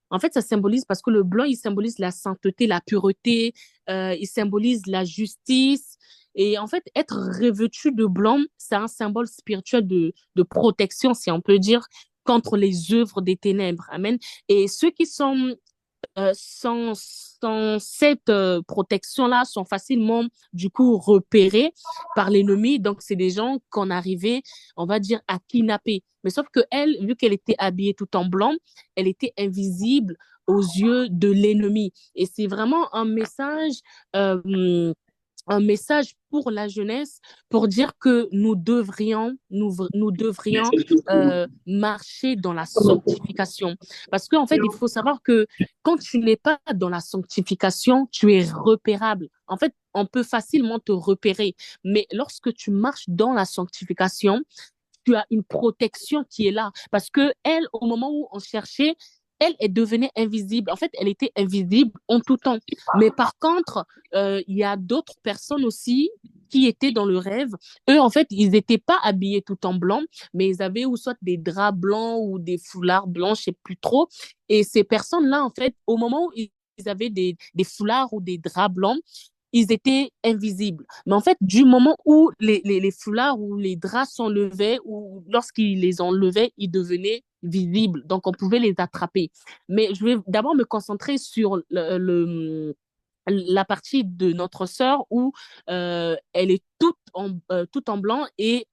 En fait, ça symbolise parce que le blanc, il symbolise la sainteté, la pureté, il symbolise la justice. Et en fait, être revêtu de blanc, c'est un symbole spirituel de protection, si on peut dire, contre les œuvres des ténèbres. Amen. Et ceux qui sont sans cette protection-là, sont facilement, du coup, repérés par l'ennemi. Donc, c'est des gens qu'on arrivait, on va dire, à kidnapper. Mais sauf que elle, vu qu'elle était habillée tout en blanc, elle était invisible aux yeux de l'ennemi. Et c'est vraiment un message pour la jeunesse pour dire que nous devrions marcher dans la sanctification. Parce qu'en fait, il faut savoir que quand tu n'es pas dans la sanctification, tu es repérable. En fait, on peut facilement te repérer. Mais lorsque tu marches dans la sanctification, tu as une protection qui est là. Parce que elle, au moment où on cherchait, elle devenait invisible. En fait, elle était invisible en tout temps. Mais par contre, il y a d'autres personnes aussi qui étaient dans le rêve. Eux, en fait, ils n'étaient pas habillés tout en blanc, mais ils avaient ou soit des draps blancs ou des foulards blancs, je ne sais plus trop. Et ces personnes-là, en fait, au moment où ils avaient des foulards ou des draps blancs, ils étaient invisibles. Mais en fait, du moment où les foulards ou les draps s'enlevaient ou lorsqu'ils les enlevaient, ils devenaient visibles. Donc, on pouvait les attraper. Mais je vais d'abord me concentrer sur la partie de notre sœur où elle est toute en blanc et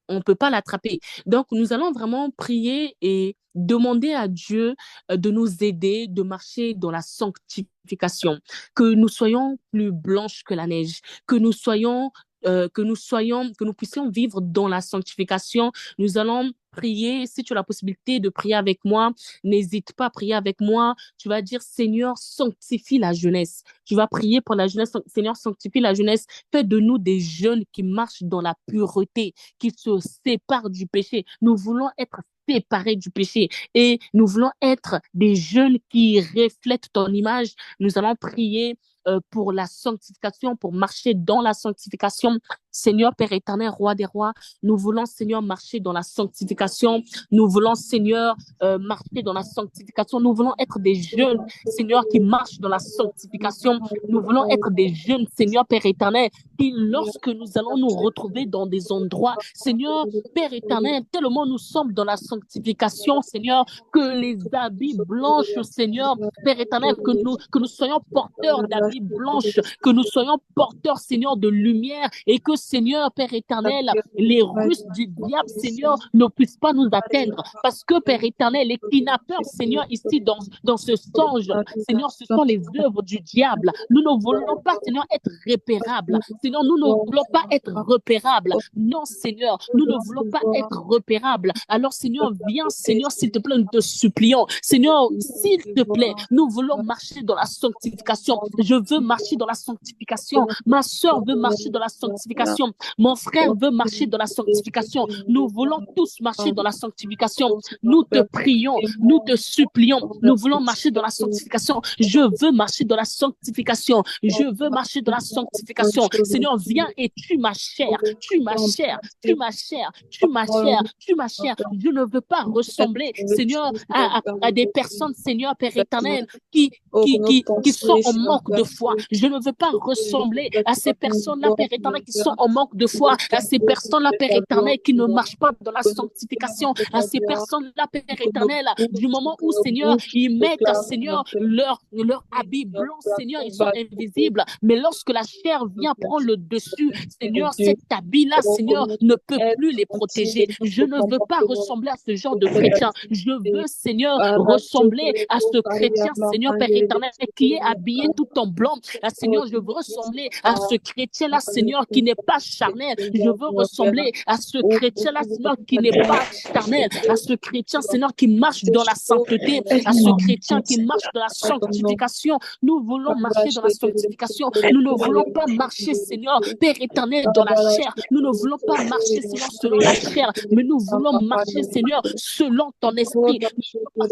on ne peut pas l'attraper. Donc, nous allons vraiment prier et demander à Dieu de nous aider, de marcher dans la sanctification, que nous soyons plus blanches que la neige, que nous puissions vivre dans la sanctification. Nous allons prier. Si tu as la possibilité de prier avec moi, n'hésite pas à prier avec moi. Tu vas dire, Seigneur, sanctifie la jeunesse. Tu vas prier pour la jeunesse. Seigneur, sanctifie la jeunesse. Fais de nous des jeunes qui marchent dans la pureté, qui se séparent du péché. Nous voulons être séparés du péché et nous voulons être des jeunes qui reflètent ton image. Nous allons prier pour la sanctification, pour marcher dans la sanctification. Seigneur, Père éternel, Roi des rois, nous voulons, Seigneur, marcher dans la sanctification. Nous voulons, Seigneur, marcher dans la sanctification. Nous voulons être des jeunes, Seigneur, qui marchent dans la sanctification. Nous voulons être des jeunes, Seigneur, Père éternel, qui, lorsque nous allons nous retrouver dans des endroits, Seigneur, Père éternel, tellement nous sommes dans la sanctification, Seigneur, que les habits blanches, Seigneur, Père éternel, que nous soyons porteurs d'habits blanches, que nous soyons porteurs, Seigneur, de lumière et que, Seigneur, Père éternel, les russes du diable, Seigneur, ne puissent pas nous atteindre. Parce que, Père éternel, les kidnappeurs, Seigneur, ici dans ce songe, Seigneur, ce sont les œuvres du diable. Nous ne voulons pas, Seigneur, être repérables. Seigneur, nous ne voulons pas être repérables. Non, Seigneur, nous ne voulons pas être repérables. Alors, Seigneur, viens, Seigneur, s'il te plaît, nous te supplions. Seigneur, s'il te plaît, nous voulons marcher dans la sanctification. Je veux marcher dans la sanctification. Ma soeur veut marcher dans la sanctification. Mon frère veut marcher dans la sanctification. Nous voulons tous marcher dans la sanctification. Nous te prions, nous te supplions. Nous voulons marcher dans la sanctification. Je veux marcher dans la sanctification. Je veux marcher dans la sanctification. Seigneur, viens et tue ma chair. Tue ma chair. Tue ma chair. Tue ma chair. Tue ma chair. Je ne veux pas ressembler, Seigneur, à des personnes, Seigneur, Père éternel, qui sont en manque de foi. Je ne veux pas ressembler à ces personnes-là, Père éternel, qui sont en manque de foi, à ces personnes-là, Père éternel, qui ne marchent pas dans la sanctification, à ces personnes-là, Père éternel, du moment où, Seigneur, ils mettent, Seigneur, leur habit blanc, Seigneur, ils sont invisibles, mais lorsque la chair vient prendre le dessus, Seigneur, cet habit-là, Seigneur, ne peut plus les protéger. Je ne veux pas ressembler à ce genre de chrétien. Je veux, Seigneur, ressembler à ce chrétien, Seigneur, Père éternel, qui est habillé tout en blanc. Seigneur, je veux ressembler à ce chrétien-là, Seigneur, qui n'est pas charnel. Je veux ressembler à ce chrétien-là, Seigneur, qui n'est pas charnel. À ce chrétien, Seigneur, qui marche dans la sainteté. À ce chrétien qui marche dans la sanctification. Nous voulons marcher dans la sanctification. Nous ne voulons pas marcher, Seigneur, Père éternel, dans la chair. Nous ne voulons pas marcher, Seigneur, selon la chair, mais nous voulons marcher, Seigneur, selon ton esprit. Ma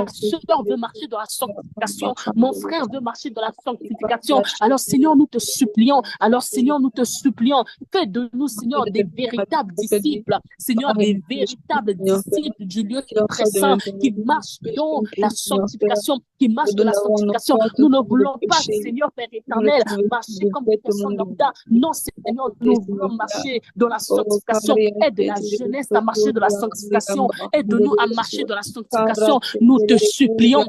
soeur veut marcher dans la sanctification. Mon frère veut marcher dans la sanctification. Alors, Seigneur, nous te supplions. Alors, Seigneur, nous te supplions. Fais de nous, Seigneur, des véritables disciples. Seigneur, des véritables disciples du lieu très saint qui marchent dans la sanctification, qui marchent dans la sanctification. Nous ne voulons pas, Seigneur, Père éternel, marcher comme des personnes lambda. Non, Seigneur, nous voulons marcher dans la sanctification. Aide la jeunesse à marcher dans la sanctification. Aide-nous à marcher dans la sanctification. Nous te supplions,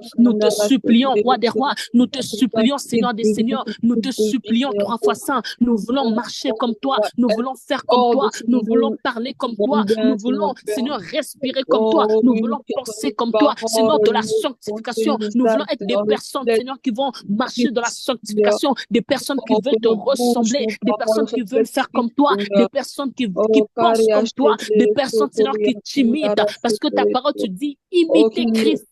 Roi des rois. Nous te supplions, Seigneur des seigneurs. Nous te supplions, 3 fois saint. Nous voulons marcher comme toi. Nous voulons faire comme toi. Nous voulons parler comme toi. Nous voulons, Seigneur, respirer comme toi. Nous voulons penser comme toi. Seigneur, de la sanctification. Nous voulons être des personnes, Seigneur, qui vont marcher dans la sanctification. Des personnes qui veulent te ressembler. Des personnes qui veulent faire comme toi. Des personnes qui pensent comme toi. Des personnes, Seigneur, qui t'imitent. Parce que ta parole te dit, imiter Christ.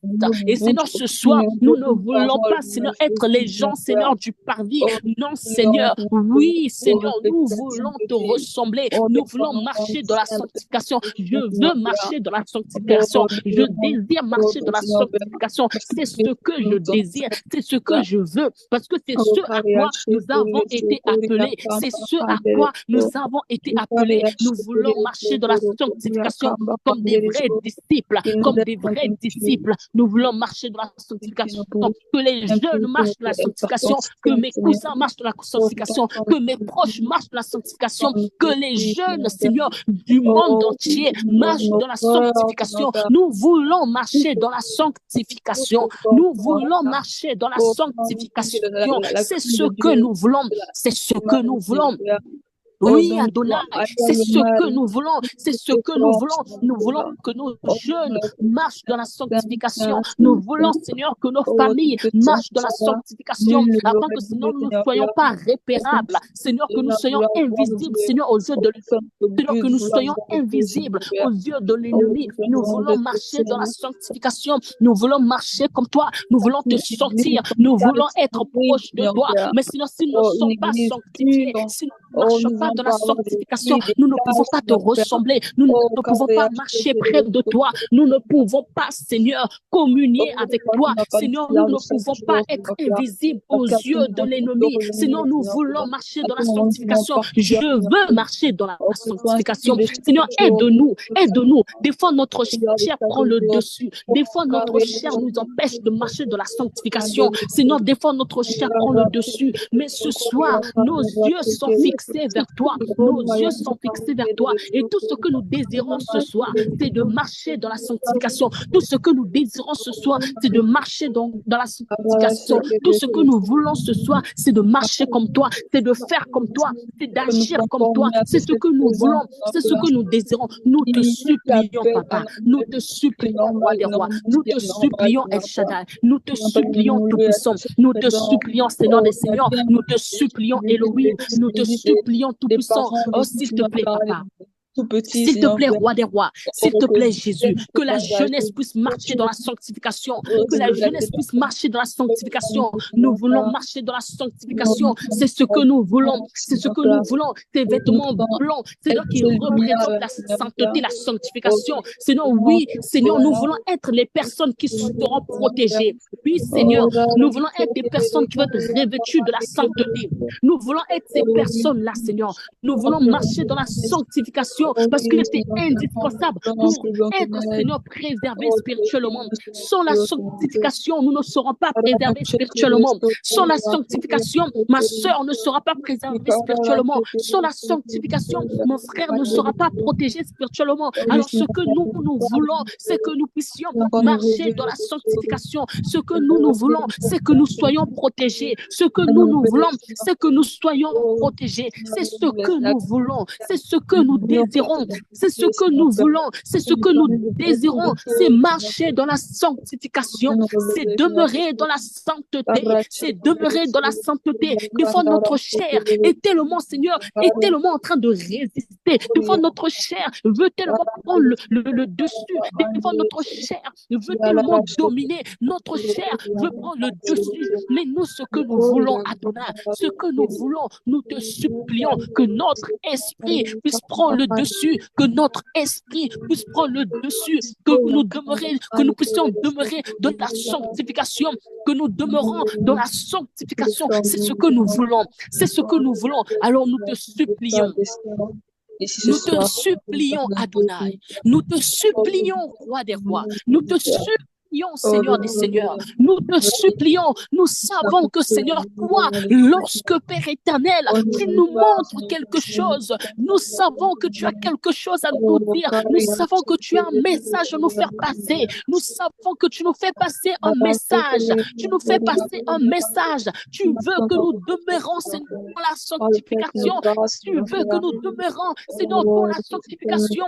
Et Seigneur, ce soir, nous ne voulons pas, Seigneur, être les gens, Seigneur, du parvis. Non, Seigneur. Oui, Seigneur, nous voulons te ressembler. Nous voulons marcher dans la sanctification. Je veux marcher dans la sanctification. Je désire marcher dans la sanctification. C'est ce que je désire. C'est ce que je veux. Parce que c'est ce à quoi nous avons été appelés. C'est ce à quoi nous avons été appelés. Nous voulons marcher dans la sanctification comme des vrais disciples. Comme des vrais disciples. Nous voulons marcher dans la sanctification. Que les jeunes jeunes marchent dans la sanctification, que mes cousins marchent dans la sanctification, que mes proches marchent dans la sanctification, que les jeunes, Seigneur, du monde entier marchent dans la sanctification. Nous voulons marcher dans la sanctification. Nous voulons marcher dans la sanctification. C'est ce que nous voulons. C'est ce que nous voulons. Oui, Adonai, c'est ce que nous voulons, c'est ce que nous voulons. Nous voulons que nos jeunes marchent dans la sanctification. Nous voulons, Seigneur, que nos familles marchent dans la sanctification, afin que, Seigneur, nous ne soyons pas répérables. Seigneur, que nous soyons invisibles, Seigneur, aux yeux de l'ennemi. Seigneur, que nous soyons invisibles aux yeux de l'ennemi. Nous voulons marcher dans la sanctification. Nous voulons marcher comme toi. Nous voulons te sortir. Nous voulons être proches de toi. Mais Seigneur, si nous ne sommes pas sanctifiés, si nous ne marchons pas dans la sanctification, nous ne pouvons pas te ressembler, nous ne pouvons pas marcher près de toi, nous ne pouvons pas, Seigneur, communier avec toi, Seigneur, nous ne pouvons pas être invisibles aux yeux de l'ennemi, Seigneur, nous voulons marcher dans la sanctification, je veux marcher dans la sanctification, Seigneur, aide-nous, aide-nous, des fois notre chair prend le dessus, des fois notre chair nous empêche de marcher dans la sanctification, Seigneur, des fois notre chair prend le dessus, mais ce soir, nos yeux sont fixés vers toi, nos yeux sont fixés vers toi et tout ce que nous désirons ce soir, c'est de marcher dans la sanctification. Tout ce que nous désirons ce soir, c'est de marcher dans la sanctification. Tout ce que nous voulons ce soir, c'est de marcher comme toi, c'est de faire comme toi, c'est d'agir comme toi. C'est ce que nous voulons, c'est ce que nous désirons. Nous te supplions, Papa. Nous te supplions, Roi des Rois. Nous te supplions, El Shaddai. Nous te supplions, Tout-Puissant. Nous te supplions, Seigneur des Seigneurs. Nous te supplions, Elohim. Nous te supplions, Tout-Puissant. Oh, s'il te plaît, Papa. S'il te plaît, Roi des Rois, s'il te plaît, Jésus, que la jeunesse puisse marcher dans la sanctification, que la jeunesse puisse marcher dans la sanctification. Nous voulons marcher dans la sanctification. C'est ce que nous voulons. C'est ce que nous voulons. Tes vêtements blancs, c'est là qui représentent la sainteté, la sanctification. Seigneur, oui, Seigneur, nous voulons être les personnes qui seront protégées. Oui, Seigneur, nous voulons être des personnes qui vont être revêtues de la sainteté. Nous voulons être ces personnes-là, Seigneur. Nous voulons marcher dans la sanctification parce que c'est indispensable pour être, Seigneur, préservé spirituellement. Sans la sanctification, nous ne serons pas préservés spirituellement. Sans la sanctification, ma sœur ne sera pas préservée spirituellement. Sans la sanctification, mon frère ne sera pas protégé spirituellement. Alors ce que nous voulons, c'est que nous puissions marcher dans la sanctification. Ce que nous voulons, c'est que nous soyons protégés. Ce que nous voulons, c'est que nous soyons protégés. C'est ce que nous voulons. C'est ce que nous désirons. C'est ce que nous voulons, c'est ce que nous désirons, c'est marcher dans la sanctification, c'est demeurer dans la sainteté, c'est demeurer dans la sainteté. Des fois, notre chair est tellement, Seigneur, est tellement en train de résister. Des fois, notre chair veut tellement prendre le dessus. Des fois, notre chair veut tellement dominer. Notre chair veut prendre le dessus. Mais nous, ce que nous voulons, Adonai, ce que nous voulons, nous te supplions que notre esprit puisse prendre le dessus, que notre esprit puisse prendre le dessus, que nous puissions demeurer dans la sanctification, que nous demeurons dans la sanctification. C'est ce que nous voulons. C'est ce que nous voulons. Alors nous te supplions. Nous te supplions, Adonai. Nous te supplions, Roi des Rois. Nous te supplions, Seigneur des Seigneurs, nous te supplions, nous savons que, Seigneur, toi, lorsque, Père éternel, tu nous montres quelque chose, nous savons que tu as quelque chose à nous dire, nous savons que tu as un message à nous faire passer, nous savons que tu nous fais passer un message, tu nous fais passer un message, tu veux que nous demeurons, Seigneur, dans la sanctification, tu veux que nous demeurons, Seigneur, dans la sanctification,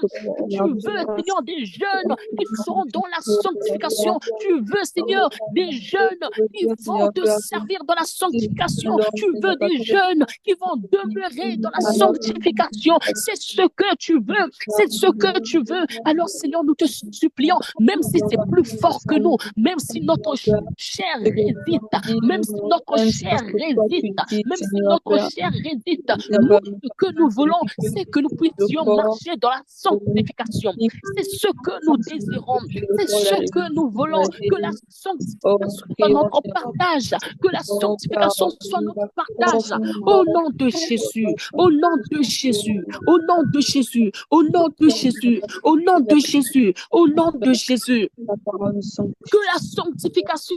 tu veux, Seigneur, des jeunes qui seront dans la sanctification. Tu veux, Seigneur, des jeunes qui vont te servir dans la sanctification. Tu veux des jeunes qui vont demeurer dans la sanctification. C'est ce que tu veux. C'est ce que tu veux. Alors, Seigneur, nous te supplions, même si c'est plus fort que nous, même si notre chair résiste, même si notre chair résiste, même si notre chair résiste, nous, ce que nous voulons, c'est que nous puissions marcher dans la sanctification. C'est ce que nous désirons. C'est ce que nous voulons. voulons que la sanctification soit notre partage, que la sanctification soit notre partage. Au nom de Jésus, au nom de Jésus, au nom de Jésus, au nom de Jésus, au nom de Jésus, au nom de Jésus. Que la sanctification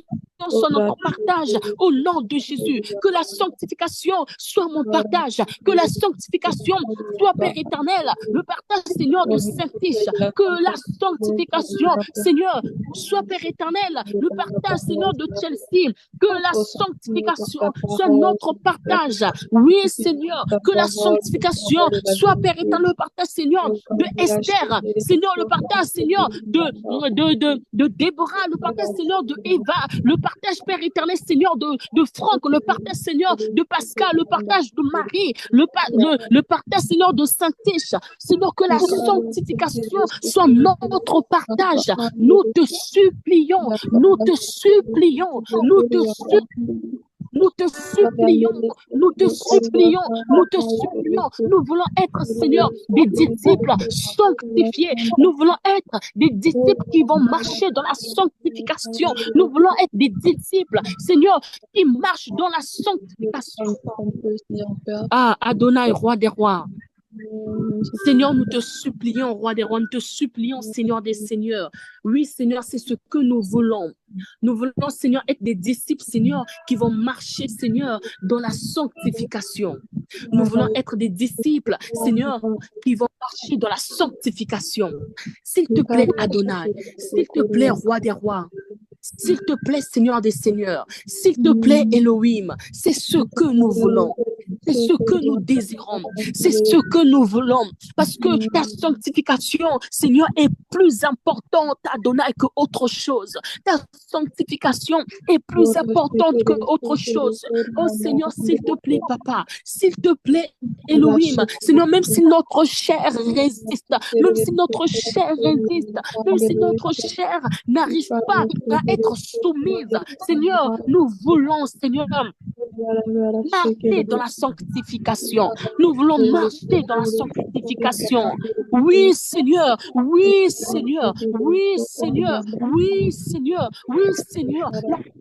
soit notre partage au nom de Jésus. Que la sanctification soit mon partage. Que la sanctification soit, Père éternel, le partage, Seigneur, de Saint-Fiche. Que la sanctification, Seigneur, soit, Père éternel, le partage, Seigneur, de Chelsea. Que la sanctification soit notre partage. Oui, Seigneur, que la sanctification soit, Père éternel, le partage, Seigneur, de Esther. Seigneur, le partage, Seigneur, de Déborah, le partage, Seigneur, de Eva, le partage, Père éternel, Seigneur, de Franck, le partage, Seigneur, de Pascal, le partage de Marie, le partage, Seigneur, de Saint-Tiche. Seigneur, que la sanctification soit notre partage. Nous te supplions, nous te supplions, nous te supplions. Nous te supplions, nous te supplions, nous te supplions. Nous voulons être, Seigneur, des disciples sanctifiés. Nous voulons être des disciples qui vont marcher dans la sanctification. Nous voulons être des disciples, Seigneur, qui marchent dans la sanctification. Ah, Adonai, roi des rois. Seigneur, nous te supplions, roi des rois, nous te supplions, Seigneur des seigneurs. Oui, Seigneur, c'est ce que nous voulons. Nous voulons, Seigneur, être des disciples, Seigneur, qui vont marcher, Seigneur, dans la sanctification. Nous voulons être des disciples, Seigneur, qui vont marcher dans la sanctification. S'il te plaît, Adonai, s'il te plaît, roi des rois, s'il te plaît, Seigneur des seigneurs, s'il te plaît, Elohim, c'est ce que nous voulons. C'est ce que nous désirons. C'est ce que nous voulons. Parce que ta sanctification, Seigneur, est plus importante, Adonai, que autre chose. Ta sanctification est plus importante que autre chose. Oh Seigneur, s'il te plaît, Papa, s'il te plaît, Elohim, Seigneur, même si notre chair résiste, même si notre chair résiste, même si notre chair n'arrive pas à être soumise, Seigneur, nous voulons, Seigneur, marcher dans la sanctification. Nous voulons marcher dans la sanctification. Oui, Seigneur. Oui, Seigneur. Oui, Seigneur. Oui, Seigneur. Oui, Seigneur.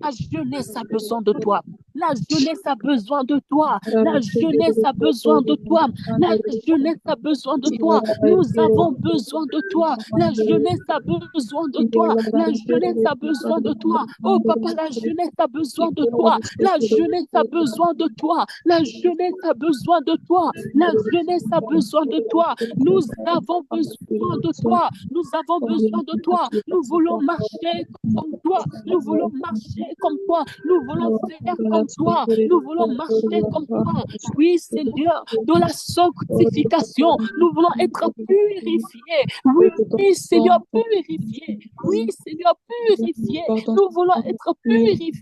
La jeunesse a besoin de toi. La jeunesse a besoin de toi. La jeunesse a besoin de toi. La jeunesse a besoin de toi. Nous avons besoin de toi. La jeunesse a besoin de toi. La jeunesse a besoin de toi. Oh papa, la jeunesse a besoin de toi. La jeunesse a besoin de toi. La jeunesse a besoin de toi. La jeunesse a besoin de toi. Nous avons besoin de toi. Nous avons besoin de toi. Nous voulons marcher comme toi. Nous voulons marcher comme toi. Nous voulons faire comme toi. Nous voulons marcher comme toi. Oui, Seigneur, dans la sanctification, nous voulons être purifiés. Oui, Seigneur, purifiés. Oui, Seigneur, purifiés. Nous voulons être purifiés.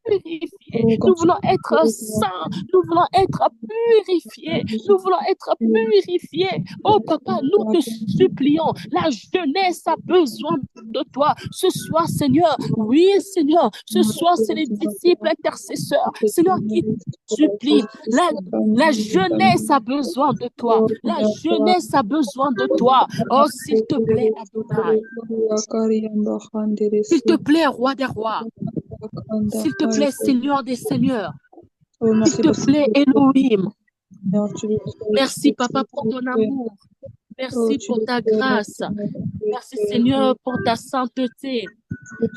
Purifiés. Nous voulons être saints. Nous voulons être purifiés. Nous voulons être purifiés. Oh, Papa, nous te supplions. La jeunesse a besoin de toi. Ce soir, Seigneur, oui, Seigneur, ce soir, c'est les disciples intercesseurs, Seigneur, qui supplient. La jeunesse a besoin de toi. La jeunesse a besoin de toi. Oh, s'il te plaît, Adonai. S'il te plaît, roi des rois. S'il te plaît, Seigneur des seigneurs. S'il te plaît, Elohim. Merci, Papa, pour ton amour. Merci pour ta grâce. Merci, Seigneur, pour ta sainteté.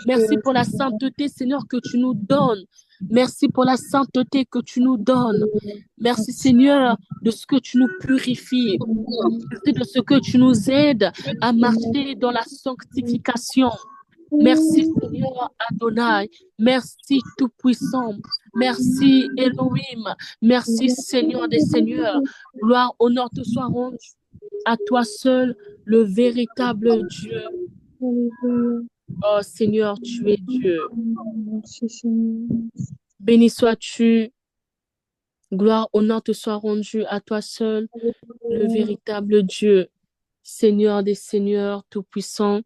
Merci pour la sainteté, Seigneur, que tu nous donnes. Merci pour la sainteté que tu nous donnes. Merci, Seigneur, de ce que tu nous purifies. Merci de ce que tu nous aides à marcher dans la sanctification. Merci, Seigneur Adonai. Merci, Tout-Puissant. Merci, Elohim. Merci, Seigneur des Seigneurs. Gloire, honneur te soit rendu à toi seul, le véritable Dieu. Oh, Seigneur, tu es Dieu. Béni sois-tu. Gloire, honneur te soit rendu à toi seul, le véritable Dieu. Seigneur des Seigneurs, Tout-Puissant.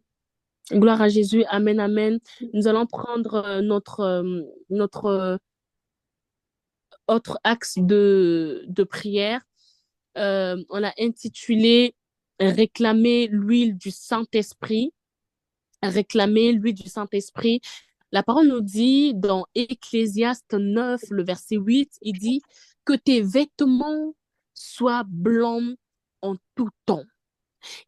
Gloire à Jésus. Amen, amen. Nous allons prendre notre autre axe de prière. On l'a intitulé « Réclamer l'huile du Saint-Esprit ». réclamer l'huile du Saint-Esprit. La parole nous dit dans Ecclésiaste 9, le verset 8, il dit que tes vêtements soient blancs en tout temps.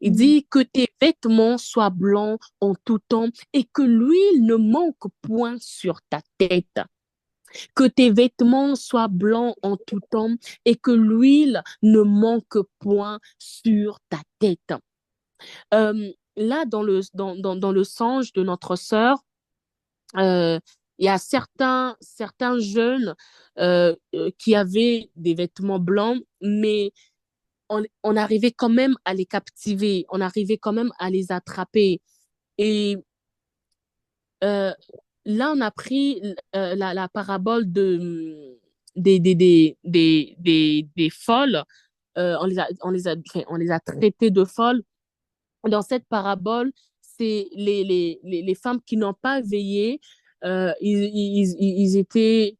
Il dit que tes vêtements soient blancs en tout temps et que l'huile ne manque point sur ta tête. Que tes vêtements soient blancs en tout temps et que l'huile ne manque point sur ta tête. Là, dans le songe de notre sœur, il y a certains jeunes qui avaient des vêtements blancs, mais on arrivait quand même à les captiver, on arrivait quand même à les attraper. Et euh, là, on a pris la parabole des folles. On les a traitées de folles. Dans cette parabole, c'est les femmes qui n'ont pas veillé, ils étaient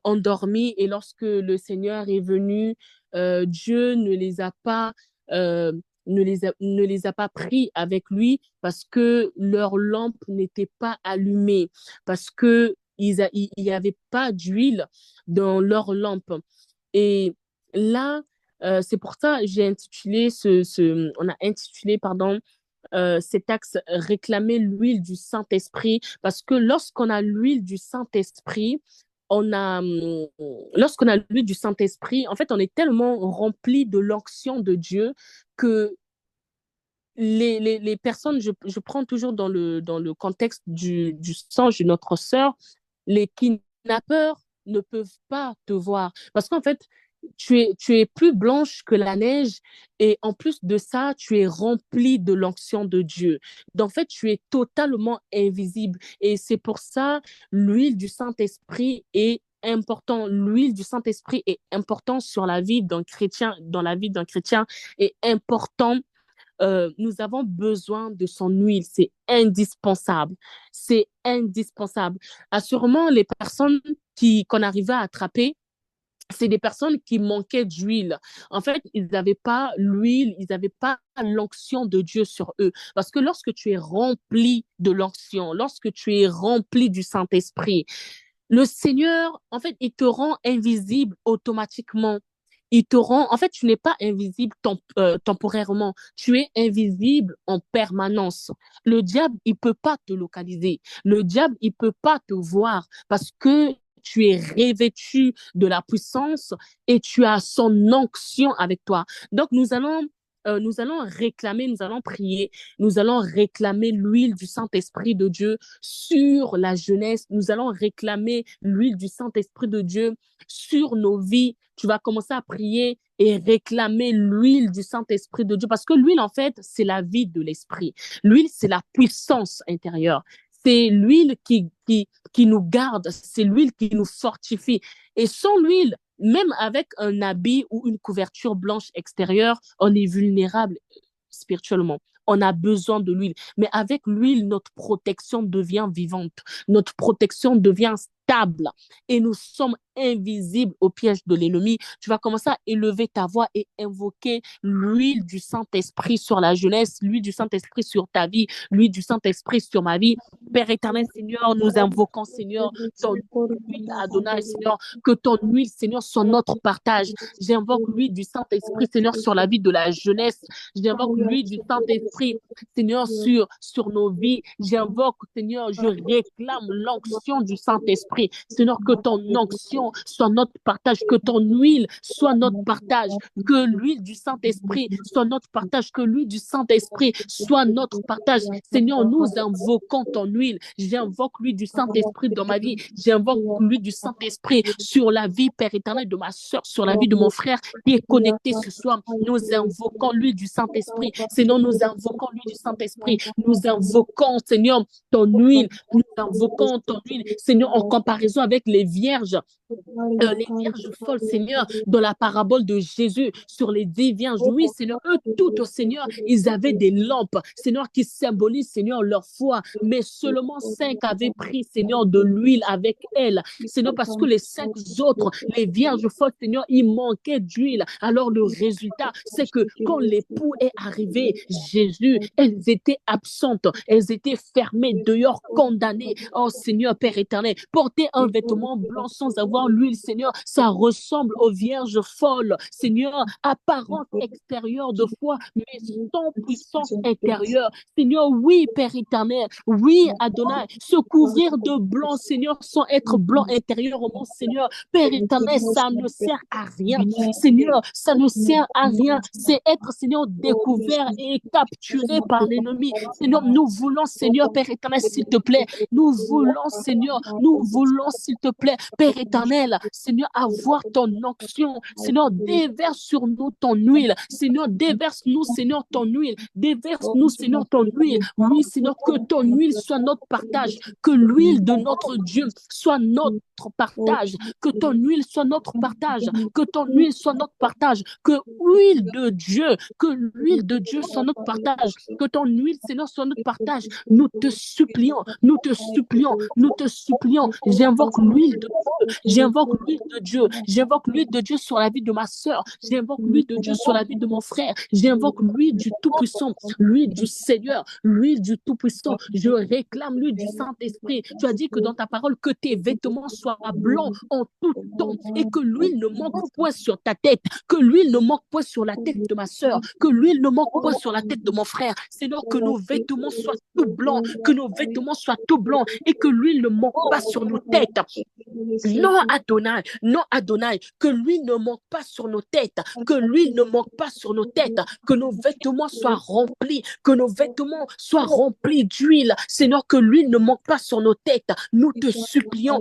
endormis et lorsque le Seigneur est venu, Dieu ne les a pas, ne les a pas pris avec lui parce que leur lampe n'était pas allumée, parce que il y avait pas d'huile dans leur lampe. Et là, c'est pour ça que on a intitulé, pardon, cet axe réclamer l'huile du Saint-Esprit, parce que lorsqu'on a l'huile du Saint-Esprit, lorsqu'on a l'huile du Saint-Esprit, en fait, on est tellement rempli de l'onction de Dieu que les personnes, je prends toujours dans le contexte du songe de notre sœur, les kidnappeurs ne peuvent pas te voir. Parce qu'en fait, tu es plus blanche que la neige et en plus de ça, tu es remplie de l'onction de Dieu. Donc, en fait, tu es totalement invisible. Et c'est pour ça, l'huile du Saint-Esprit est important. L'huile du Saint-Esprit est important sur la vie d'un chrétien, dans la vie d'un chrétien, est important. Nous avons besoin de son huile, c'est indispensable. C'est indispensable. Assurément, les personnes qu'on arrivait à attraper, c'est des personnes qui manquaient d'huile. En fait, ils n'avaient pas l'huile, ils n'avaient pas l'onction de Dieu sur eux. Parce que lorsque tu es rempli de l'onction, lorsque tu es rempli du Saint-Esprit, le Seigneur, en fait, il te rend invisible automatiquement. En fait, tu n'es pas invisible temporairement, tu es invisible en permanence. Le diable, il peut pas te localiser. Le diable, il peut pas te voir parce que tu es revêtu de la puissance et tu as son onction avec toi. Donc, nous allons réclamer, nous allons prier, nous allons réclamer l'huile du Saint-Esprit de Dieu sur la jeunesse. Nous allons réclamer l'huile du Saint-Esprit de Dieu sur nos vies. Tu vas commencer à prier et réclamer l'huile du Saint-Esprit de Dieu parce que l'huile, en fait, c'est la vie de l'esprit. L'huile, c'est la puissance intérieure. C'est l'huile qui nous garde, c'est l'huile qui nous fortifie. Et sans l'huile, même avec un habit ou une couverture blanche extérieure, on est vulnérable spirituellement. On a besoin de l'huile. Mais avec l'huile, notre protection devient vivante. Notre protection devient stable. Et nous sommes invisibles au piège de l'ennemi. Tu vas commencer à élever ta voix et invoquer l'huile du Saint-Esprit sur la jeunesse, l'huile du Saint-Esprit sur ta vie, l'huile du Saint-Esprit sur ma vie. Père éternel, Seigneur, nous invoquons, Seigneur, ton huile, Adonai, Seigneur, que ton huile, Seigneur, soit notre partage. J'invoque l'huile du Saint-Esprit, Seigneur, sur la vie de la jeunesse. J'invoque l'huile du Saint-Esprit, Seigneur, sur nos vies. J'invoque, Seigneur, je réclame l'onction du Saint-Esprit. Seigneur, que ton onction soit notre partage, que ton huile soit notre partage, que l'huile du Saint-Esprit soit notre partage, que l'huile du Saint-Esprit soit notre partage. Seigneur, nous invoquons ton huile. J'invoque l'huile du Saint-Esprit dans ma vie. J'invoque l'huile du Saint-Esprit sur la vie, Père éternel, de ma soeur, sur la vie de mon frère qui est connecté ce soir. Nous invoquons l'huile du Saint-Esprit. Seigneur, nous invoquons l'huile du Saint-Esprit. Nous invoquons, Seigneur, ton huile. Nous invoquons ton huile, Seigneur, en comparaison avec les vierges les vierges folles, Seigneur, dans la parabole de Jésus sur les 10 vierges. Oui, Seigneur, eux toutes, Seigneur, ils avaient des lampes, Seigneur, qui symbolisent, Seigneur, leur foi. Mais seulement 5 avaient pris, Seigneur, de l'huile avec elles. Seigneur, parce que les 5 autres, les vierges folles, Seigneur, il manquait d'huile. Alors le résultat, c'est que quand l'époux est arrivé, Jésus, elles étaient absentes, elles étaient fermées, dehors, condamnées. Oh Seigneur, Père éternel, porter un vêtement blanc sans avoir l'huile, Seigneur, ça ressemble aux vierges folles, Seigneur, apparence extérieure de foi, mais sans puissance intérieure. Seigneur, oui, Père éternel, oui, Adonai, se couvrir de blanc, Seigneur, sans être blanc intérieurement, Seigneur, Père éternel, ça ne sert à rien. Seigneur, ça ne sert à rien. C'est être, Seigneur, découvert et capturé par l'ennemi. Seigneur, nous voulons, Seigneur, Père éternel, s'il te plaît, nous voulons, Seigneur, nous voulons, s'il te plaît, Père éternel, Seigneur, avoir ton onction. Seigneur, déverse sur nous ton huile. Seigneur, déverse-nous, Seigneur, ton huile. Déverse-nous, Seigneur, ton huile. Oui, Seigneur, que ton huile soit notre partage. Que l'huile de notre Dieu soit notre partage. Que ton huile soit notre partage. Que ton huile soit notre partage. Que l'huile de Dieu, que l'huile de Dieu soit notre partage. Que ton huile, Seigneur, soit notre partage. Nous te supplions, nous te supplions, nous te supplions. J'invoque l'huile de Dieu, j'invoque l'huile de Dieu, j'invoque l'huile de Dieu sur la vie de ma sœur, j'invoque l'huile de Dieu sur la vie de mon frère, j'invoque l'huile du Tout-Puissant, l'huile du Seigneur, l'huile du Tout-Puissant. Je réclame l'huile du Saint-Esprit. Tu as dit que dans ta parole, que tes vêtements soient blancs en tout temps et que l'huile ne manque point sur ta tête, que l'huile ne manque point sur la tête de ma sœur, que l'huile ne manque point sur la tête de mon frère. Seigneur, que nos vêtements soient tout blancs, que nos vêtements soient tout blancs et que l'huile ne manque pas sur nos têtes. Non, Adonai, non, Adonai, que l'huile ne manque pas sur nos têtes, que l'huile ne manque pas sur nos têtes, que nos vêtements soient remplis, que nos vêtements soient remplis d'huile. Seigneur, que l'huile ne manque pas sur nos têtes. Nous te supplions,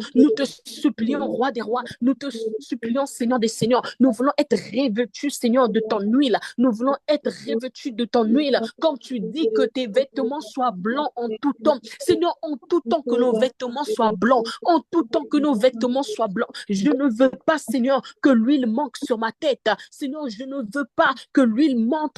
roi des rois, nous te supplions, Seigneur des seigneurs. Nous voulons être revêtus, Seigneur, de ton huile. Nous voulons être revêtus de ton huile, comme tu dis que tes vêtements soient blancs en tout temps. Seigneur, en tout temps que nos vêtements soient blancs, en tout temps que nos vêtements soient blancs. Je ne veux pas, Seigneur, que l'huile manque sur ma tête. Seigneur, je ne veux pas que l'huile manque,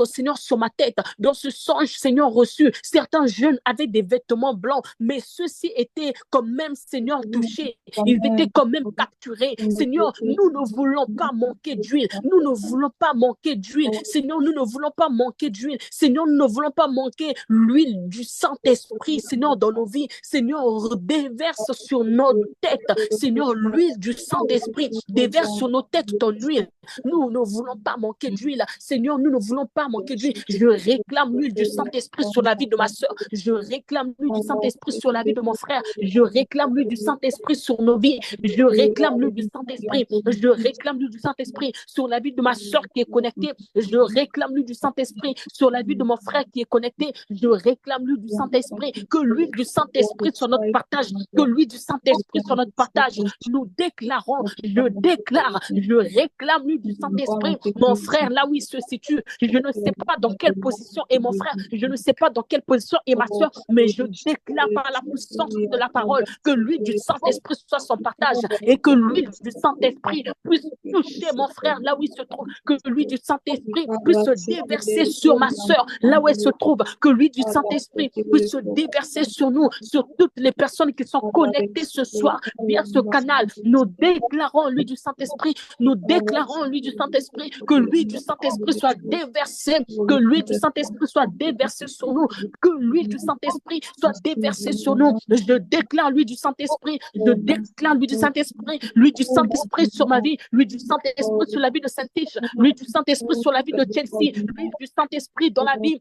Seigneur, sur ma tête. Dans ce songe, Seigneur, reçu, certains jeunes avaient des vêtements blancs, mais ceux-ci étaient quand même, Seigneur, touchés. Ils étaient quand même capturés. Seigneur, nous ne voulons pas manquer d'huile. Nous ne voulons pas manquer d'huile. Seigneur, nous ne voulons pas manquer d'huile. Seigneur, nous ne voulons pas manquer l'huile du Saint-Esprit, Seigneur, dans nos vies. Seigneur, déverse sur nos têtes, Seigneur, l'huile du Saint-Esprit. Déverse sur nos têtes ton huile. Nous ne voulons pas manquer d'huile. Seigneur, nous ne voulons pas manquer d'huile. Je réclame l'huile du Saint-Esprit sur la vie de ma soeur. Je réclame l'huile du Saint-Esprit sur la vie de mon frère. Je réclame l'huile du Saint-Esprit sur nos vies. Je réclame l'huile du Saint-Esprit. Je réclame l'huile du Saint-Esprit sur la vie de ma soeur qui est connectée. Je réclame l'huile du Saint-Esprit sur la vie de mon frère qui est connecté. Je réclame l'huile du Saint-Esprit. Que l'huile du Saint-Esprit soit notre partage. Que l'huile du Saint-Esprit soit notre partage. Nous déclarons, je déclare, je réclame l'huile du Saint-Esprit. Mon frère, là où il se situe, je ne sais pas dans quelle position est mon frère. Je ne sais pas dans quelle position est ma soeur, mais je déclare par la puissance de la parole que l'huile du Saint-Esprit soit son partage et que l'huile du Saint-Esprit puisse toucher mon frère là où il se trouve, que l'huile du Saint-Esprit puisse se déverser sur ma soeur là où elle se trouve, que l'huile du Saint-Esprit puisse se déverser sur nous, sur toutes les personnes qui sont connectées ce soir via ce canal. Nous déclarons l'huile du Saint-Esprit, nous déclarons l'huile du Saint-Esprit, que l'huile du Saint-Esprit soit déversée, que l'huile du Saint-Esprit soit déversée sur nous, que l'huile du Saint-Esprit soit déversée sur nous. Je déclare l'huile du Saint-Esprit, je déclare l'huile du Saint-Esprit sur ma vie, l'huile du Saint-Esprit sur la vie de Saint-Tiche, l'huile du Saint-Esprit sur la vie de Chelsea, l'huile du Saint-Esprit dans la vie,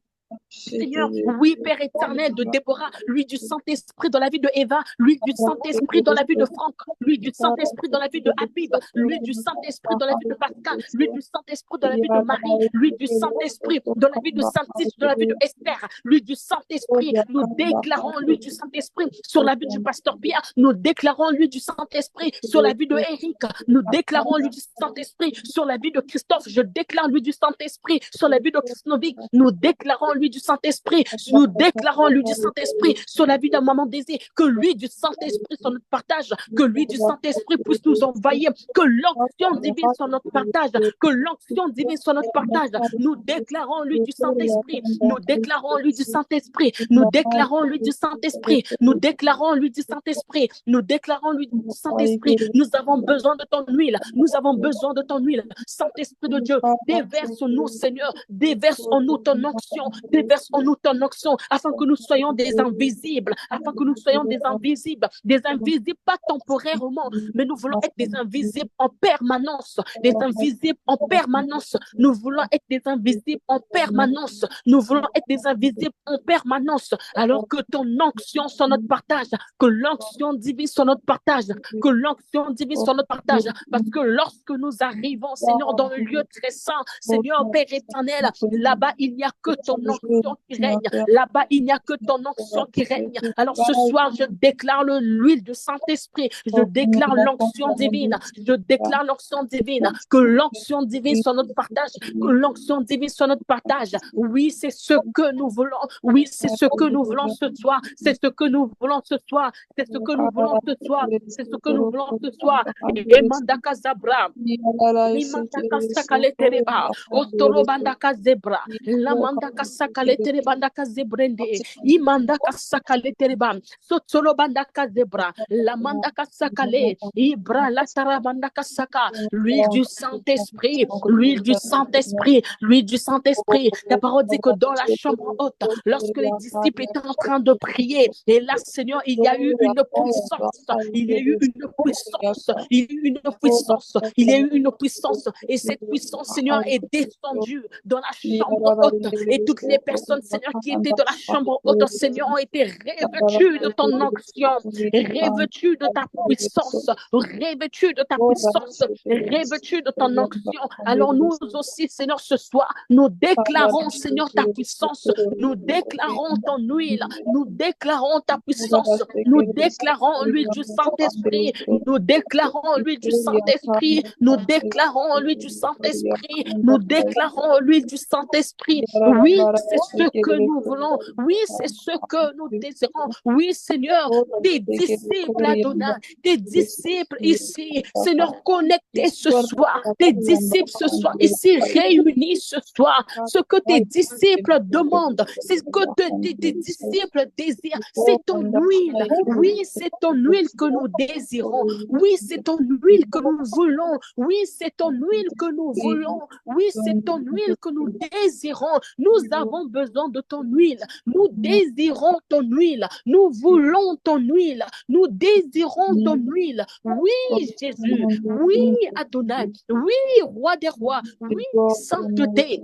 Seigneur, oui, Père éternel de Déborah, l'huile du Saint-Esprit dans la vie de Eva, l'huile du Saint-Esprit dans la vie de Franck, l'huile du Saint-Esprit dans la vie de Habib, l'huile du Saint-Esprit dans la vie de Pascal, l'huile du Saint-Esprit dans la vie de Marie, l'huile du Saint-Esprit dans la vie de Saint-Tiche, dans la vie de Esther, l'huile du Saint-Esprit. Nous déclarons l'huile du Saint-Esprit sur la vie du pasteur Pierre, nous déclarons l'huile du Saint-Esprit sur la vie de Eric, nous déclarons l'huile du Saint-Esprit sur la vie de Christophe, je déclare l'huile du Saint-Esprit sur la vie de Christnovic, nous déclarons l'huile l'huile du Saint-Esprit. Nous déclarons l'huile du Saint-Esprit sur la vie d'un maman Désir. Que l'huile du Saint-Esprit soit notre partage. Que l'huile du Saint-Esprit puisse nous envahir. Que l'onction divine soit notre partage. Que l'onction divine soit notre partage. Nous déclarons l'huile du Saint-Esprit. Nous déclarons l'huile du Saint-Esprit. Nous déclarons l'huile du Saint-Esprit. Nous déclarons l'huile du Saint-Esprit. Nous déclarons l'huile du Saint-Esprit. Nous avons besoin de ton huile. Nous avons besoin de ton huile. Saint-Esprit de Dieu, déverse en nous, Seigneur. Déverse en nous ton onction. Déverse en nous ton onction afin que nous soyons des invisibles. Afin que nous soyons des invisibles. Des invisibles, pas temporairement, mais nous voulons être des invisibles en permanence. Des invisibles en permanence. Nous voulons être des invisibles en permanence. Nous voulons être des invisibles en permanence. Alors que ton onction soit notre partage. Que l'onction divine soit notre partage. Que l'onction divine soit notre partage. Parce que lorsque nous arrivons, Seigneur, dans le lieu très saint, Seigneur Père éternel, là-bas, il n'y a que ton onction qui règne. Là-bas, il n'y a que ton onction qui règne. Alors ce soir, je déclare l'huile du Saint-Esprit. Je déclare l'onction divine. Je déclare l'onction divine. Que l'onction divine soit notre partage. Que l'onction divine soit notre partage. Oui, c'est ce que nous voulons. Oui, c'est ce que nous voulons ce soir. C'est ce que nous voulons ce soir. C'est ce que nous voulons ce soir. C'est ce que nous voulons ce soir. Et mandaka zabra. Imandaka sakale tereba. Otoro bandaka zebra. La mandaka sakale terebandaka zebrende. Imandaka sakale tereba. Sotoro bandaka zebra. La mandaka sakale. Ibra la tarabandaka saka. L'huile du Saint-Esprit. L'huile du Saint-Esprit. L'huile du Saint-Esprit. La parole dit que dans la chambre haute, lorsque les disciples étaient en train de prier, et là, Seigneur, il y a eu une puissance. Il y a eu une puissance. Il y a eu une puissance. Il y a eu une puissance. Et cette puissance, Seigneur, est descendue dans la chambre haute. Et toutes les personnes, Seigneur, qui étaient dans la chambre haute, Seigneur, ont été revêtues de ton onction, revêtues de ta puissance, revêtues de ta puissance, revêtues de ton onction. Alors nous aussi, Seigneur, ce soir, nous déclarons, Seigneur, ta puissance. Nous déclarons ton huile. Nous déclarons ta puissance. Nous déclarons l'huile du Saint-Esprit. Nous déclarons l'huile du Saint-Esprit. Nous déclarons l'huile du Saint-Esprit. Nous déclarons l'huile du Saint-Esprit. Oui, c'est ce que nous voulons. Oui, c'est ce que nous désirons. Oui, Seigneur, tes disciples, Adonai, tes disciples ici, Seigneur, connectés ce soir. Tes disciples ce soir ici réunis ce soir. Ce que tes disciples demandent, c'est ce que tes disciples désirent. C'est ton huile. Oui, c'est ton huile que nous désirons. Oui, c'est ton huile que nous voulons. Oui, c'est ton huile que nous voulons. Oui, c'est ton huile que nous désirons. Nous avons besoin de ton huile. Nous désirons ton huile. Nous voulons ton huile. Nous désirons ton huile. Oui, Jésus. Oui, Adonai. Oui, Roi des rois. Oui, sainteté.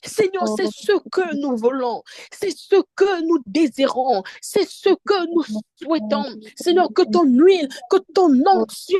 Seigneur, c'est ce que nous voulons, c'est ce que nous désirons, c'est ce que nous souhaitons. Seigneur, que ton huile, que ton onction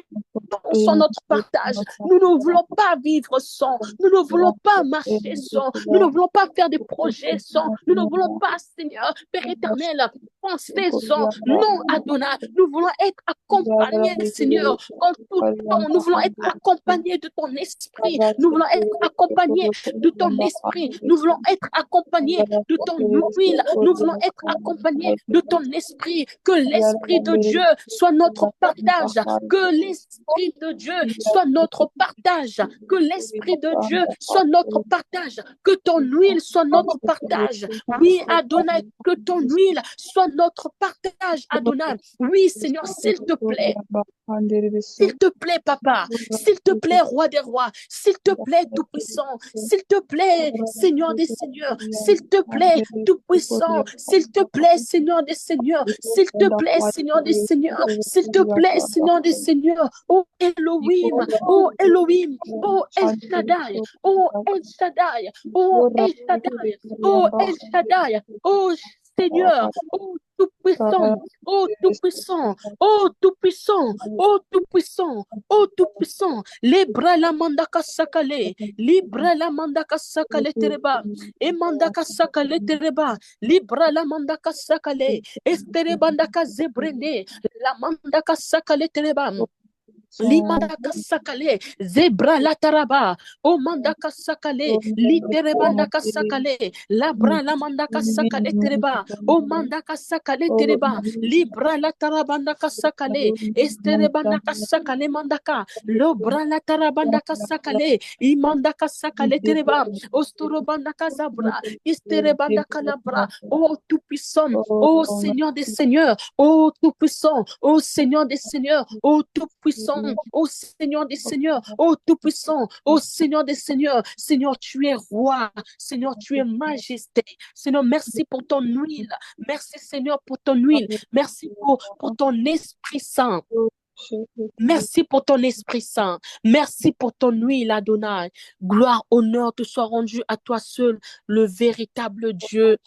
soit notre partage. Nous ne voulons pas vivre sans, nous ne voulons pas marcher sans, nous ne voulons pas faire des projets sans, nous ne voulons pas, Seigneur, Père éternel, penser sans. Non, Adonai, nous voulons être accompagnés, Seigneur, en tout temps. Nous voulons être accompagnés de ton esprit. Nous voulons être accompagnés de ton esprit. Nous voulons être accompagnés de ton huile. Nous voulons être accompagnés de ton esprit. Que l'esprit de Dieu soit notre partage. Que l'esprit de Dieu soit notre partage. Que l'esprit de Dieu soit notre partage. Que ton huile soit notre partage. Oui, Adonai, que ton huile soit notre partage, Adonai. Oui, Seigneur, s'il te plaît. S'il te plaît, Papa. S'il te plaît, Roi des rois. S'il te plaît, Tout-Puissant. S'il te plaît, Seigneur des seigneurs. S'il te plaît, Tout-Puissant. S'il te plaît, Seigneur des seigneurs. S'il te plaît, Seigneur des seigneurs. S'il te plaît, Seigneur des seigneurs. Oh Elohim. Oh Elohim. Oh El Shaddai. Oh El Shaddai. Oh El Shaddai. Oh El Shaddai. Oh Seigneur. Oh Tout-Puissant, oh Tout-Puissant, oh Tout-Puissant, oh Tout-Puissant, oh Tout-Puissant, Libra la mandaka sakale, Libra la mandaka sakale tereba, et mandaka sakale tereba, Libra la mandaka sakale, Estere bandaka zebrende, la mandaka sakale tereba. Limandaka sakale, zebra la taraba, o mandaka sakale, litere bandaka sakale, labra la mandaka sakale tereba, o mandaka sakale tereba, libra la tarabandaka sakale, estere bandaka sakale mandaka, lobra la tarabandaka sakale, imandaka sakale tereba, ostoro bandaka zabra, estere bandaka labra, oh tout-puissant, oh Seigneur des Seigneurs, ô Tout-Puissant, ô Seigneur des Seigneurs, ô Tout-Puissant, ô Seigneur des Seigneurs, ô Tout-Puissant, ô Seigneur des Seigneurs. Seigneur, tu es roi. Seigneur, tu es majesté. Seigneur, merci pour ton huile. Merci, Seigneur, pour ton huile. Merci pour ton Esprit Saint. Merci pour ton Esprit Saint. Merci pour ton huile, Adonai. Gloire, honneur te soit rendu à toi seul, le véritable Dieu.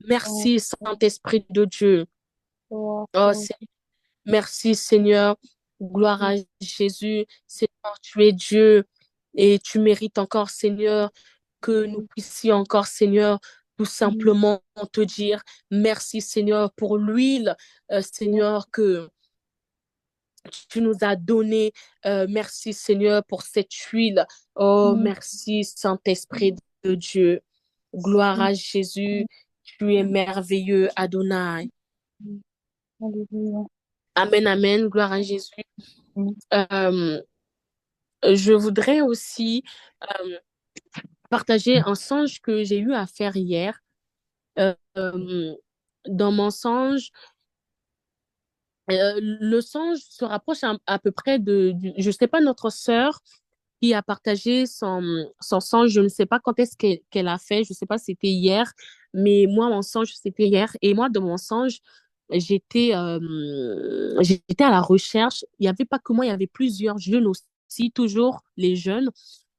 Merci, Saint-Esprit de Dieu. Oh, merci, Seigneur. Gloire à Jésus. Seigneur, tu es Dieu et tu mérites encore, Seigneur, que nous puissions encore, Seigneur, tout simplement te dire merci, Seigneur, pour l'huile, Seigneur, que tu nous as donné. Merci, Seigneur, pour cette huile. Oh, merci, Saint-Esprit de Dieu. Gloire à Jésus. Tu es merveilleux, Adonai. Amen, amen. Gloire à Jésus. Je voudrais aussi partager un songe que j'ai eu à faire hier. Dans mon songe, le songe se rapproche à peu près je ne sais pas, notre sœur qui a partagé son songe. Je ne sais pas quand est-ce qu'elle a fait. Je ne sais pas si c'était hier, mais moi, mon songe, c'était hier. Et moi, dans mon songe, j'étais à la recherche. Il n'y avait pas que moi, il y avait plusieurs jeunes aussi, toujours les jeunes.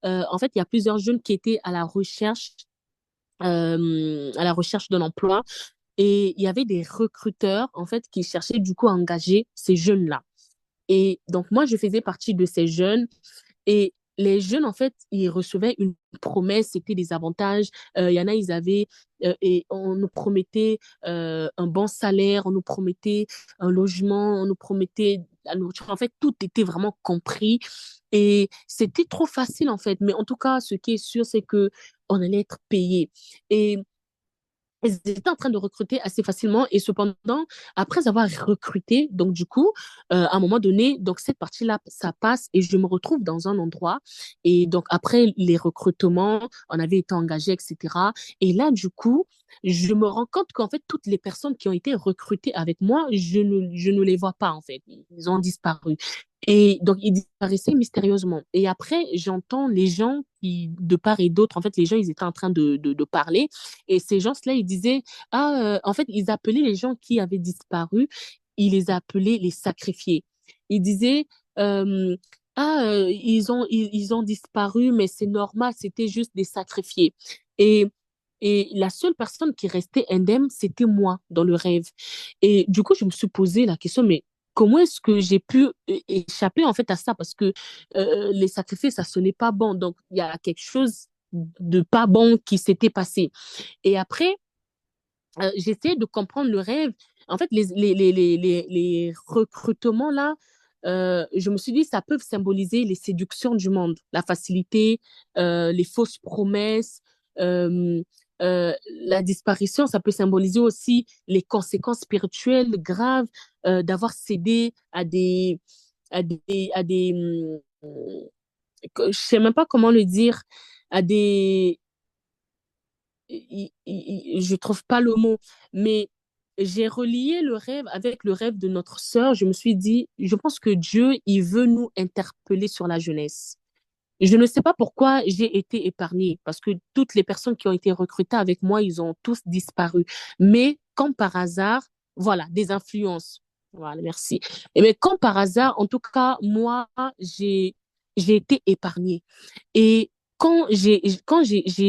En fait, il y a plusieurs jeunes qui étaient à la recherche d'un emploi. Et il y avait des recruteurs, en fait, qui cherchaient du coup à engager ces jeunes-là. Et donc, moi, je faisais partie de ces jeunes. Et les jeunes, en fait, ils recevaient une promesse, c'était des avantages. Il y en a, ils avaient, et on nous promettait un bon salaire, on nous promettait un logement, on nous promettait la nourriture. En fait, tout était vraiment compris. Et c'était trop facile, en fait. Mais en tout cas, ce qui est sûr, c'est que on allait être payé. Et ils étaient en train de recruter assez facilement et cependant, après avoir recruté, donc du coup, à un moment donné, donc cette partie-là, ça passe et je me retrouve dans un endroit et donc après les recrutements, on avait été engagés, etc. Et là, du coup, je me rends compte qu'en fait, toutes les personnes qui ont été recrutées avec moi, je ne les vois pas en fait. Ils ont disparu. Et donc, ils disparaissaient mystérieusement. Et après, j'entends les gens qui, de part et d'autre, en fait, les gens, ils étaient en train de parler. Et ces gens-là, ils disaient, en fait, ils appelaient les gens qui avaient disparu, ils les appelaient les sacrifiés. Ils disaient, ils ont disparu, mais c'est normal, c'était juste des sacrifiés. Et, et la seule personne qui restait indemne, c'était moi dans le rêve. Et du coup, je me suis posé la question, mais comment est-ce que j'ai pu échapper en fait à ça? Parce que les sacrifices, ça sonnait pas bon. Donc, il y a quelque chose de pas bon qui s'était passé. Et après, j'essayais de comprendre le rêve. En fait, les recrutements là, je me suis dit, ça peut symboliser les séductions du monde, la facilité, les fausses promesses, euh, la disparition, ça peut symboliser aussi les conséquences spirituelles graves d'avoir cédé à des, je sais même pas comment le dire, à des, je trouve pas le mot, mais j'ai relié le rêve avec le rêve de notre sœur. Je me suis dit, je pense que Dieu, il veut nous interpeller sur la jeunesse. Je ne sais pas pourquoi j'ai été épargnée, parce que toutes les personnes qui ont été recrutées avec moi, ils ont tous disparu. Mais comme par hasard, voilà, des influences. Voilà, merci. Et mais comme par hasard, en tout cas, moi, j'ai été épargnée. Et quand j'ai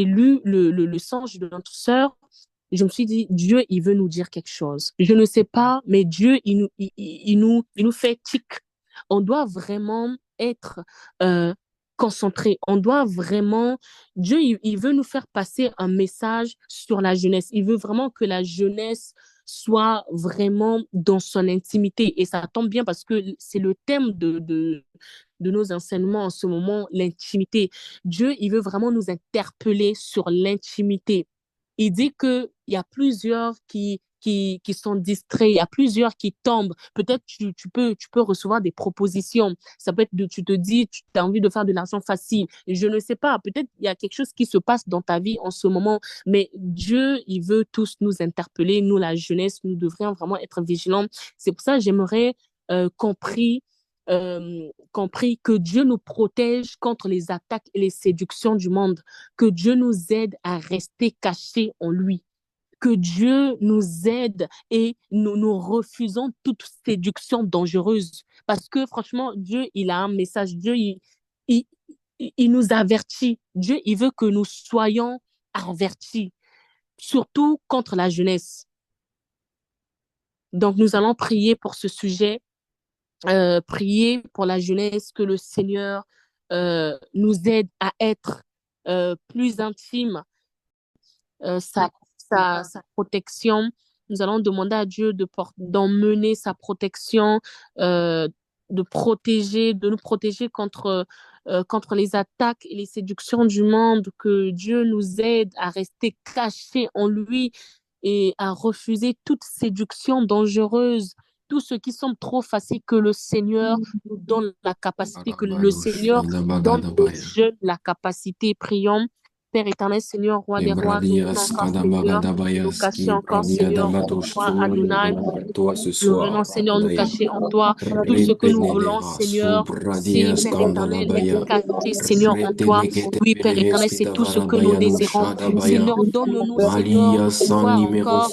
lu le songe de notre sœur, je me suis dit, Dieu, il veut nous dire quelque chose. Je ne sais pas, mais Dieu, il nous fait tic. On doit vraiment être concentré. On doit vraiment, Dieu, il veut nous faire passer un message sur la jeunesse. Il veut vraiment que la jeunesse soit vraiment dans son intimité. Et ça tombe bien parce que c'est le thème de nos enseignements en ce moment, l'intimité. Dieu, il veut vraiment nous interpeller sur l'intimité. Il dit qu'il y a plusieurs qui sont distraits, il y a plusieurs qui tombent. Peut-être tu peux recevoir des propositions. Ça peut être, tu te dis, tu as envie de faire de l'argent facile. Je ne sais pas, peut-être il y a quelque chose qui se passe dans ta vie en ce moment, mais Dieu, il veut tous nous interpeller, nous, la jeunesse, nous devrions vraiment être vigilants. C'est pour ça que j'aimerais compris que Dieu nous protège contre les attaques et les séductions du monde, que Dieu nous aide à rester cachés en lui, que Dieu nous aide et nous refusons toute séduction dangereuse. Parce que franchement, Dieu, il a un message. Dieu, il, il nous avertit. Dieu, il veut que nous soyons avertis, surtout contre la jeunesse. Donc, nous allons prier pour ce sujet, prier pour la jeunesse, que le Seigneur nous aide à être plus intimes, sa protection. Nous allons demander à Dieu d'emmener sa protection, de nous protéger contre les attaques et les séductions du monde, que Dieu nous aide à rester cachés en lui et à refuser toute séduction dangereuse, tout ce qui semble trop facile, que le Seigneur nous donne la capacité, que le Seigneur donne aux jeunes la capacité. Prions. Père éternel, Seigneur, roi des rois, nous venons encore, Seigneur, nous cacher encore, Seigneur, en toi, Adonai. Nous venons, Seigneur, nous cacher en toi. Tout ce que nous voulons, Seigneur, c'est, Père éternel, être caché, Seigneur, en toi. Oui, Père éternel, c'est tout ce que nous désirons. Seigneur, donne-nous, Seigneur, de pouvoir encore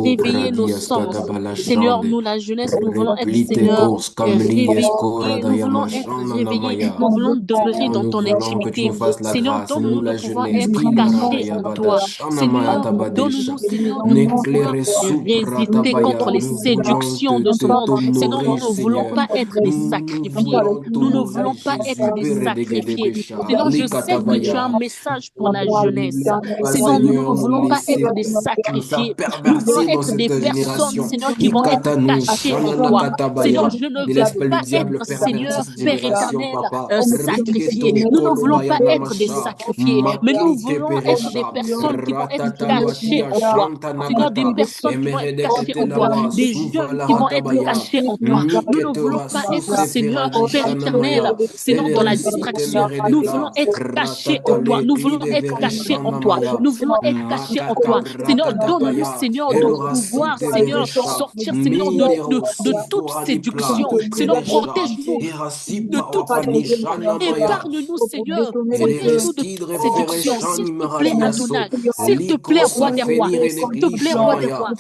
réveiller nos sens. Seigneur, nous, la jeunesse, nous voulons être, Seigneur, réveillés. Nous voulons être réveillés. Nous voulons demeurer dans ton intimité. Seigneur, donne-nous de pouvoir être cachés en toi. Seigneur, donne-nous, Seigneur, de pouvoir résister contre les séductions de ce monde. Seigneur, nous ne voulons pas être des sacrifiés. Nous ne voulons pas être des sacrifiés. Seigneur, je sais que tu as un message pour la jeunesse. Seigneur, nous ne voulons pas être des sacrifiés. Nous voulons être des personnes, Seigneur, qui vont être cachées en toi. Seigneur, je ne veux pas être, Seigneur, Père éternel, sacrifié. Nous ne voulons pas être des sacrifiés, mais nous voulons être des personnes qui vont être cachées en toi. Seigneur, des personnes qui vont être cachées en toi, des jeunes qui vont être cachés en toi. Nous ne voulons pas être, Seigneur, Père éternel, Seigneur, dans la distraction. Nous voulons être cachés en toi. Nous voulons être cachés en toi. Nous voulons être cachés en toi. Seigneur, donne-nous, Seigneur, de pouvoir, Seigneur, sortir, Seigneur, de toute séduction. Seigneur, protège-nous de toute séduction. Épargne-nous, Seigneur. Protège-nous de toute séduction. S'il te plaît, Adonai. S'il te plaît, roi des rois. S'il te plaît, roi des rois.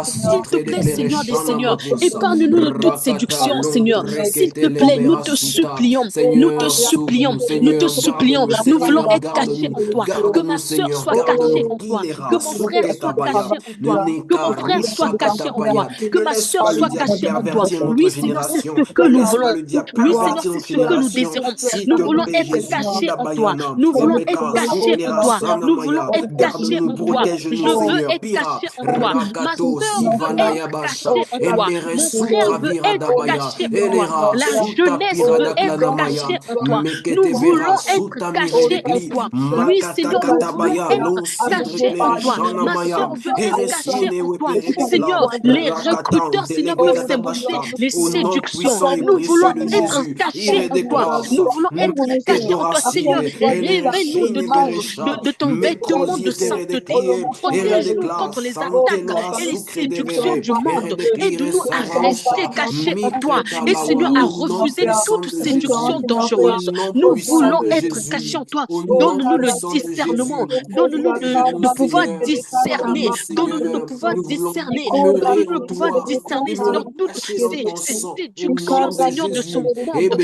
S'il te plaît, Seigneur des seigneurs. Épargne-nous de toute séduction, Seigneur. S'il te plaît, nous te supplions. Nous te supplions. Nous te supplions. Nous voulons être cachés en toi. Que ma soeur soit cachée en toi. Que mon frère soit caché en toi. Que mon frère soit caché en toi. Que ma soeur soit cachée en toi. Oui, Seigneur, c'est ce que nous voulons. Oui, Seigneur, c'est ce que nous désirons. Nous voulons être cachés en toi. Nous voulons être cachés en toi. Nous voulons être cachés en toi. Je veux être caché en toi. Ma soeur veut être cachée en toi. Mon frère veut être caché en toi. La jeunesse veut être cachée en toi. Nous voulons être cachés en toi. Oui, Seigneur, nous voulons être cachés en toi. Ma soeur veut être cachée en toi. Seigneur, les recruteurs, Seigneur, peuvent symboliser les séductions. Nous voulons être cachés en toi. Nous voulons être cachés en toi, Seigneur. Réveille-nous de ton vêtement de sainteté. Protège-nous contre les attaques et les séductions du monde. Aide-nous à rester cachés en toi. Et Seigneur, à refuser toute séduction dangereuse. Nous voulons être cachés en toi. Donne-nous le discernement. Donne-nous de pouvoir discerner. Donne-nous de pouvoir discerner. Donne-nous de pouvoir discerner, Seigneur, toutes ces séductions, Seigneur, de ce monde.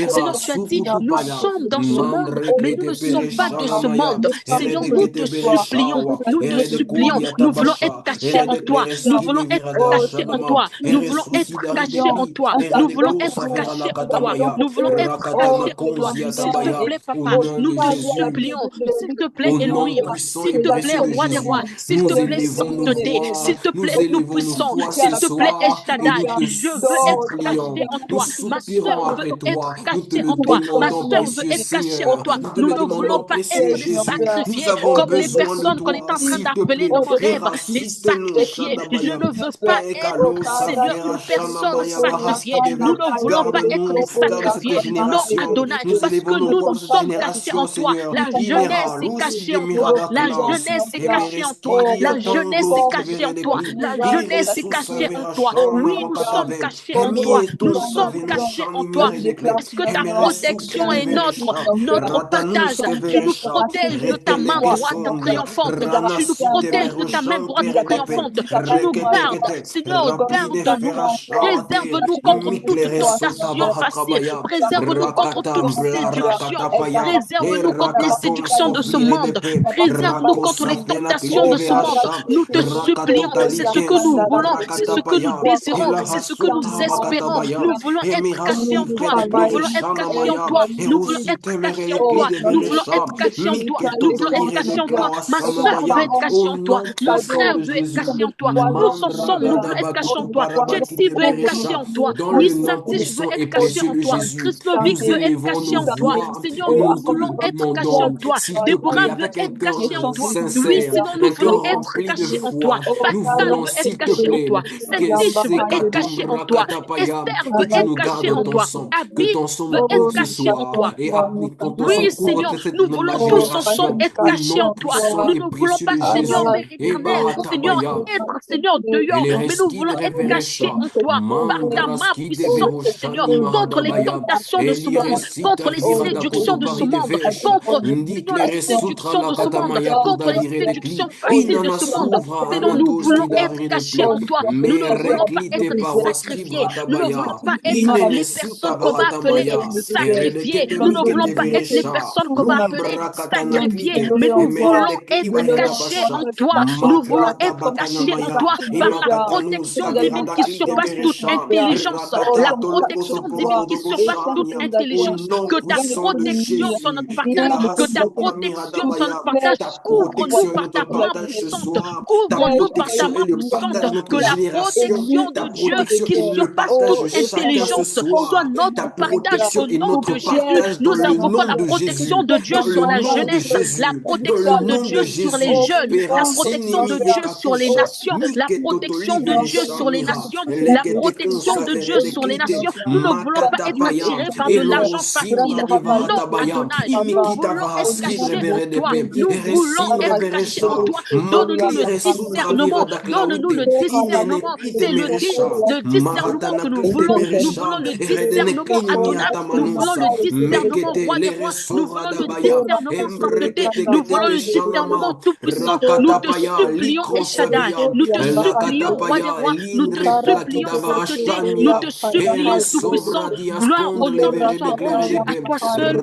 Seigneur, tu as dit, nous sommes dans ce monde, mais nous ne sommes pas de ce shanamaya, monde. Seigneur, nous eredekete te bere supplions, shawa, nous te supplions. eredekuri Nous voulons être atabasha, cachés en toi. Nous eredeklereskide voulons être virada cachés en shanama, toi. Nous voulons être cachés en eresusidarideki, toi. Nous voulons eredeko être savera cachés en toi. lakatamaya, Nous voulons être cachés en toi. rakatamakonzi S'il te atabaya, plaît, au papa, nom nous de te Jésus. supplions. S'il te plaît, Au nom Elohim. puissant S'il et te plaît, précieux de roi des Jésus, rois. S'il te nous plaît, élevons nos sainteté. voix, S'il te plaît, nous élevons nos tout-puissant. voix S'il ce te plaît, El soir et Shaddai. nous te Je veux être caché supplions, en nous toi. Ma soupirons soeur veut après être toi, nous te cachée le en toi. Ma demandons, soeur veut précieux être cachée en Seigneur, toi. nous te Nous le ne voulons demandons, pas précieux être des Jésus, nous sacrifiés avons comme les besoin de personnes qu'on est toi, en train s'il te d'appeler plaît, dans nos rêves, les Erasiteno sacrifiés. Je Shadabaya, ne veux pas Pekalo être, Seigneur, Safira une personne Shanamaya sacrifiée. Nous Bahaskideve, ne voulons pas être des garde-nous, garde cette sacrifiés. Non, génération, Adonai, nous parce que élevons nos nous, voix nous pour cette sommes cachés génération, en toi. Seigneur, La Imera, jeunesse est Lucy cachée de en toi. La Miradaklas, jeunesse est cachée en toi. Emereskiri La jeunesse est Atanglos cachée en toi. Keveredekli, La jeunesse est Iresus cachée en Savera toi. Shana Oui, nous sommes Makatave, cachés en toi. Nous Emieto sommes Saveno cachés en Shani toi. Meredekle, Parce que ta Emeresuke protection de est Veresha, notre partage. Ratanus Tu nous Keveresha, protèges de ta main Reteleke droite Sonda, triomphante. Tu nous Ranasite protèges de ta main Veroshan droite Kleredepe, triomphante. Tu nous gardes. Reketekete, Seigneur, Rapide garde-nous. Ferashawate, Préserve-nous contre toute Miklere tentation passée. Sotabahakabaya, Préserve-nous contre toute Rakatambla séduction. Rakatapaya, Préserve-nous contre les Rakaton séductions de ce monde. Sovriredepe, Préserve-nous contre les Rakosafena tentations de ce monde. Klitiverasha, Nous te supplions. C'est ce que Rakatotaliken nous voulons. C'est ce que nous Subrakatapaya, désirons. C'est ce que nous Elahasuta espérons. Bakatabaya, Nous voulons être Emira cachés en toi. Sufre de Nous voulons être cachés en Plerishanamaya, toi. Nous voulons être Erosite cachés en Mereekli toi. de Nous voulons Veresha, être cachés en toi. Nous voulons être Miketotolire de cachés en toi. Ma soeur veut Klawasanamaya, être cachée au en toi. nom Mon puissant frère de veut être Jésus. caché en toi. Tous Mandra ensemble, nous voulons être cachés en Gadabakutu toi. Parabakite Jesse veut être caché Beresha. en toi. Dans le nom Nissatis veut puissant et être caché précieux en de toi. Jésus, Chrislovic nous veut être élevons caché nos en toi. voix Seigneur, et nous nous te voulons le être cachés en demandons, toi. s'il te Déborah plaît, veut avec un être cœur cachée en toi. Oui, sincère, Seigneur, nous un cœur voulons être rempli de cachés en toi. foi. Nous Pascal voulons, veut être s'il te caché en plaît, toi. que Saint-Dich veut être caché en Sekatumbra toi. Katapaya, Esther que veut tu être nous cachée gardes en ton toi. sang, que Abib ton sang veut nous être couvre ce caché en soir toi. et ton sang Oui, couvre Seigneur, cette nous ma voulons tous ensemble génération être au cachés nom en toi. puissant Nous et ne voulons précieux pas, de Seigneur, Jésus. Père Et éternel, Seigneur, Baratabaya. être, Seieur, dehors, mais nous Elereski voulons de être cachés reveresha, en toi par ta main mandraski de puissante, Seigneur, veroshani contre les mahadabaya, tentations de ce monde, contre eliresita les virada séductions de ce kotopari de monde, veresha, contre, Seigneur, les ndiklere sutra séductions la de ce monde, katamaya contre les kodavire de séductions kli, passées de inana ce monde. suvra Seigneur, nous anatoski voulons être davire de cachés ple, en toi. Nous ne voulons pas merekli te être des paroski sacrifiés. Nous ne voulons vratabaya, pas être inene les suta personnes qu'on va appeler vahatamaya, sacrifiés. eredekete Nous ne voulons mikete pas être les veresha, personnes qu'on va appeler lumbra katana sacrifiés, klite, mais nous emere voulons de kli être varada cachés basha, en toi. Nous voulons makrata être cachés en bakanamaya, toi par la imakatanus protection divine qui kaviradakli de surpasse toute veresha, intelligence. La rakata toloko protection divine qui surpasse toute soporodoboshania, au intelligence. nom Que ta puissant de protection soit Jésus, notre partage. Que ta Elahasuta protection soit notre miradabaya, partage. ta Couvre-nous protection est par notre ta main partage ce puissante. soir, ta Couvre-nous par ta protection main est le puissante. partage de Que notre la génération, protection ta de Dieu protection qui est le surpasse partage toute de chacun ce intelligence soit soir, ta notre partage protection au est nom notre de Jésus. partage dans Nous le invoquons nom la de protection Jésus, de Dieu dans le sur la nom de jeunesse, la Jésus, dans le protection de nom de Dieu sur les Jésus, jeunes, la Perasini protection de mire Dieu sur les katusha, nations, la protection miketotoli de Dieu sur les vereshamira, nations, la lekete protection de Dieu consavere de sur les klite, nations. Nous ne voulons pas être makatapaya, attirés par de eloro l'argent facile. sivra de Non, vahatabaya, Adonai, nous imikita voulons être vahaskivre cachés en toi. veredepe, Nous voulons resingre être cachés en veresha, toi. Donne-nous le maklire sutra vira discernement. da Donne-nous klaute, le inene discernement. klite C'est meresha, le discernement que maratana nous klite voulons. Nous beresha, voulons le redene discernement, klini Adonai. Nous voulons le miatamanusa, discernement, mekete roi des lere rois. Nous sovra voulons le dabaya, discernement, sainteté. embrekete Nous kete voulons le discernement beshanama, tout-puissant. Nous te rakatapaya, supplions, El Shaddai. likrosavia, Nous te supplions, roi des lakatapaya, rois. Nous te elindre supplions, plakidava sainteté. Nous te ashania, ele supplions, tout-puissant. sobra Gloire, diaskondre le honneur te vere soit de cleve rendu de à pe, toi seul,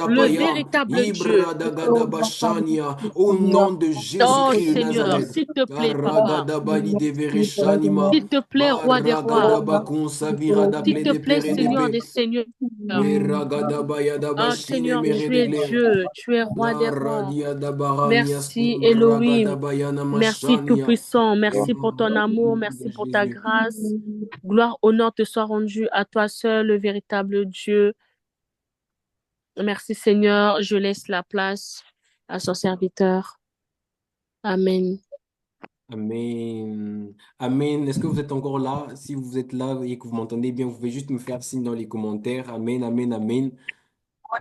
le rakatapaya, véritable Dieu. ibra dagada bashania, au nom de Oh Jésus-Christ de Seigneur, Nazareth. s'il te plaît, papa. Karagadabali de vereshanima, S'il te plaît, roi des rois. baragadabakon savira S'il dakle te de plaît, pere de Seigneur pe, des seigneurs. meragadabaya Ah dabashine Seigneur, mere tu de es gle. Dieu, tu es roi des rois. Garadia dabarania Merci Elohim. skumbragadabayana Merci mashania. Tout-Puissant. Au Merci pour nom ton amour. de Merci pour ta Jésus. grâce. Gloire, honneur te soit rendu à toi seul, le véritable Dieu. Merci Seigneur. Je laisse la place à son serviteur. Amen. Amen. Amen. Est-ce que vous êtes encore là? Si vous êtes là et que vous m'entendez bien, vous pouvez juste me faire signe dans les commentaires. Amen, amen, amen.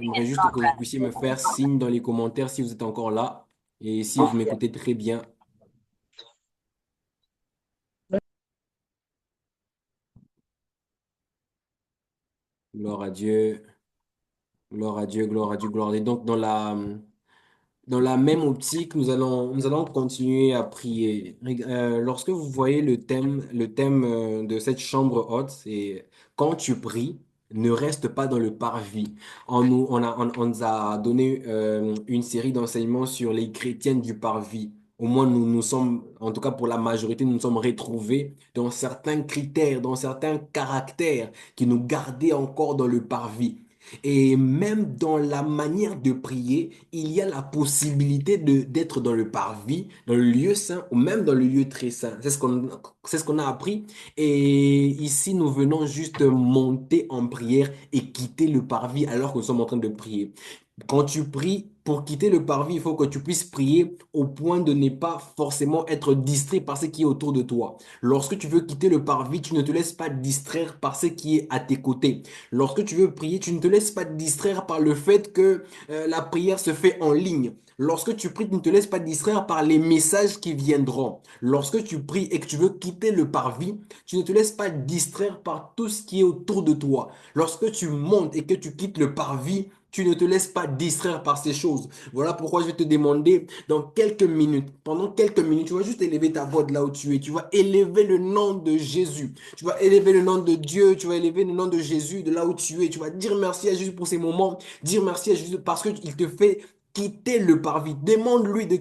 J'aimerais juste que vous puissiez me faire signe dans les commentaires si vous êtes encore là et si vous m'écoutez très bien. Gloire à Dieu. Gloire à Dieu, gloire à Dieu, gloire à Dieu. Donc, dans la même optique, nous allons continuer à prier. Lorsque vous voyez le thème de cette chambre haute, c'est quand tu pries, ne reste pas dans le parvis. On nous a donné une série d'enseignements sur les chrétiennes du parvis. Au moins, nous sommes, en tout cas pour la majorité, nous nous sommes retrouvés dans certains critères, dans certains caractères qui nous gardaient encore dans le parvis. Et même dans la manière de prier, il y a la possibilité d'être dans le parvis, dans le lieu saint ou même dans le lieu très saint. C'est ce qu'on a appris. Et ici, nous venons juste monter en prière et quitter le parvis alors que nous sommes en train de prier. Quand tu pries, pour quitter le parvis, il faut que tu puisses prier au point de ne pas forcément être distrait par ce qui est autour de toi. Lorsque tu veux quitter le parvis, tu ne te laisses pas distraire par ce qui est à tes côtés. Lorsque tu veux prier, tu ne te laisses pas distraire par le fait que la prière se fait en ligne. Lorsque tu pries, tu ne te laisses pas distraire par les messages qui viendront. Lorsque tu pries et que tu veux quitter le parvis, tu ne te laisses pas distraire par tout ce qui est autour de toi. Lorsque tu montes et que tu quittes le parvis, tu ne te laisses pas distraire par ces choses. Voilà pourquoi je vais te demander dans quelques minutes, pendant quelques minutes, tu vas juste élever ta voix de là où tu es. Tu vas élever le nom de Jésus. Tu vas élever le nom de Dieu. Tu vas élever le nom de Jésus de là où tu es. Tu vas dire merci à Jésus pour ces moments. Dire merci à Jésus parce qu'il te fait quitter le parvis. Demande-lui de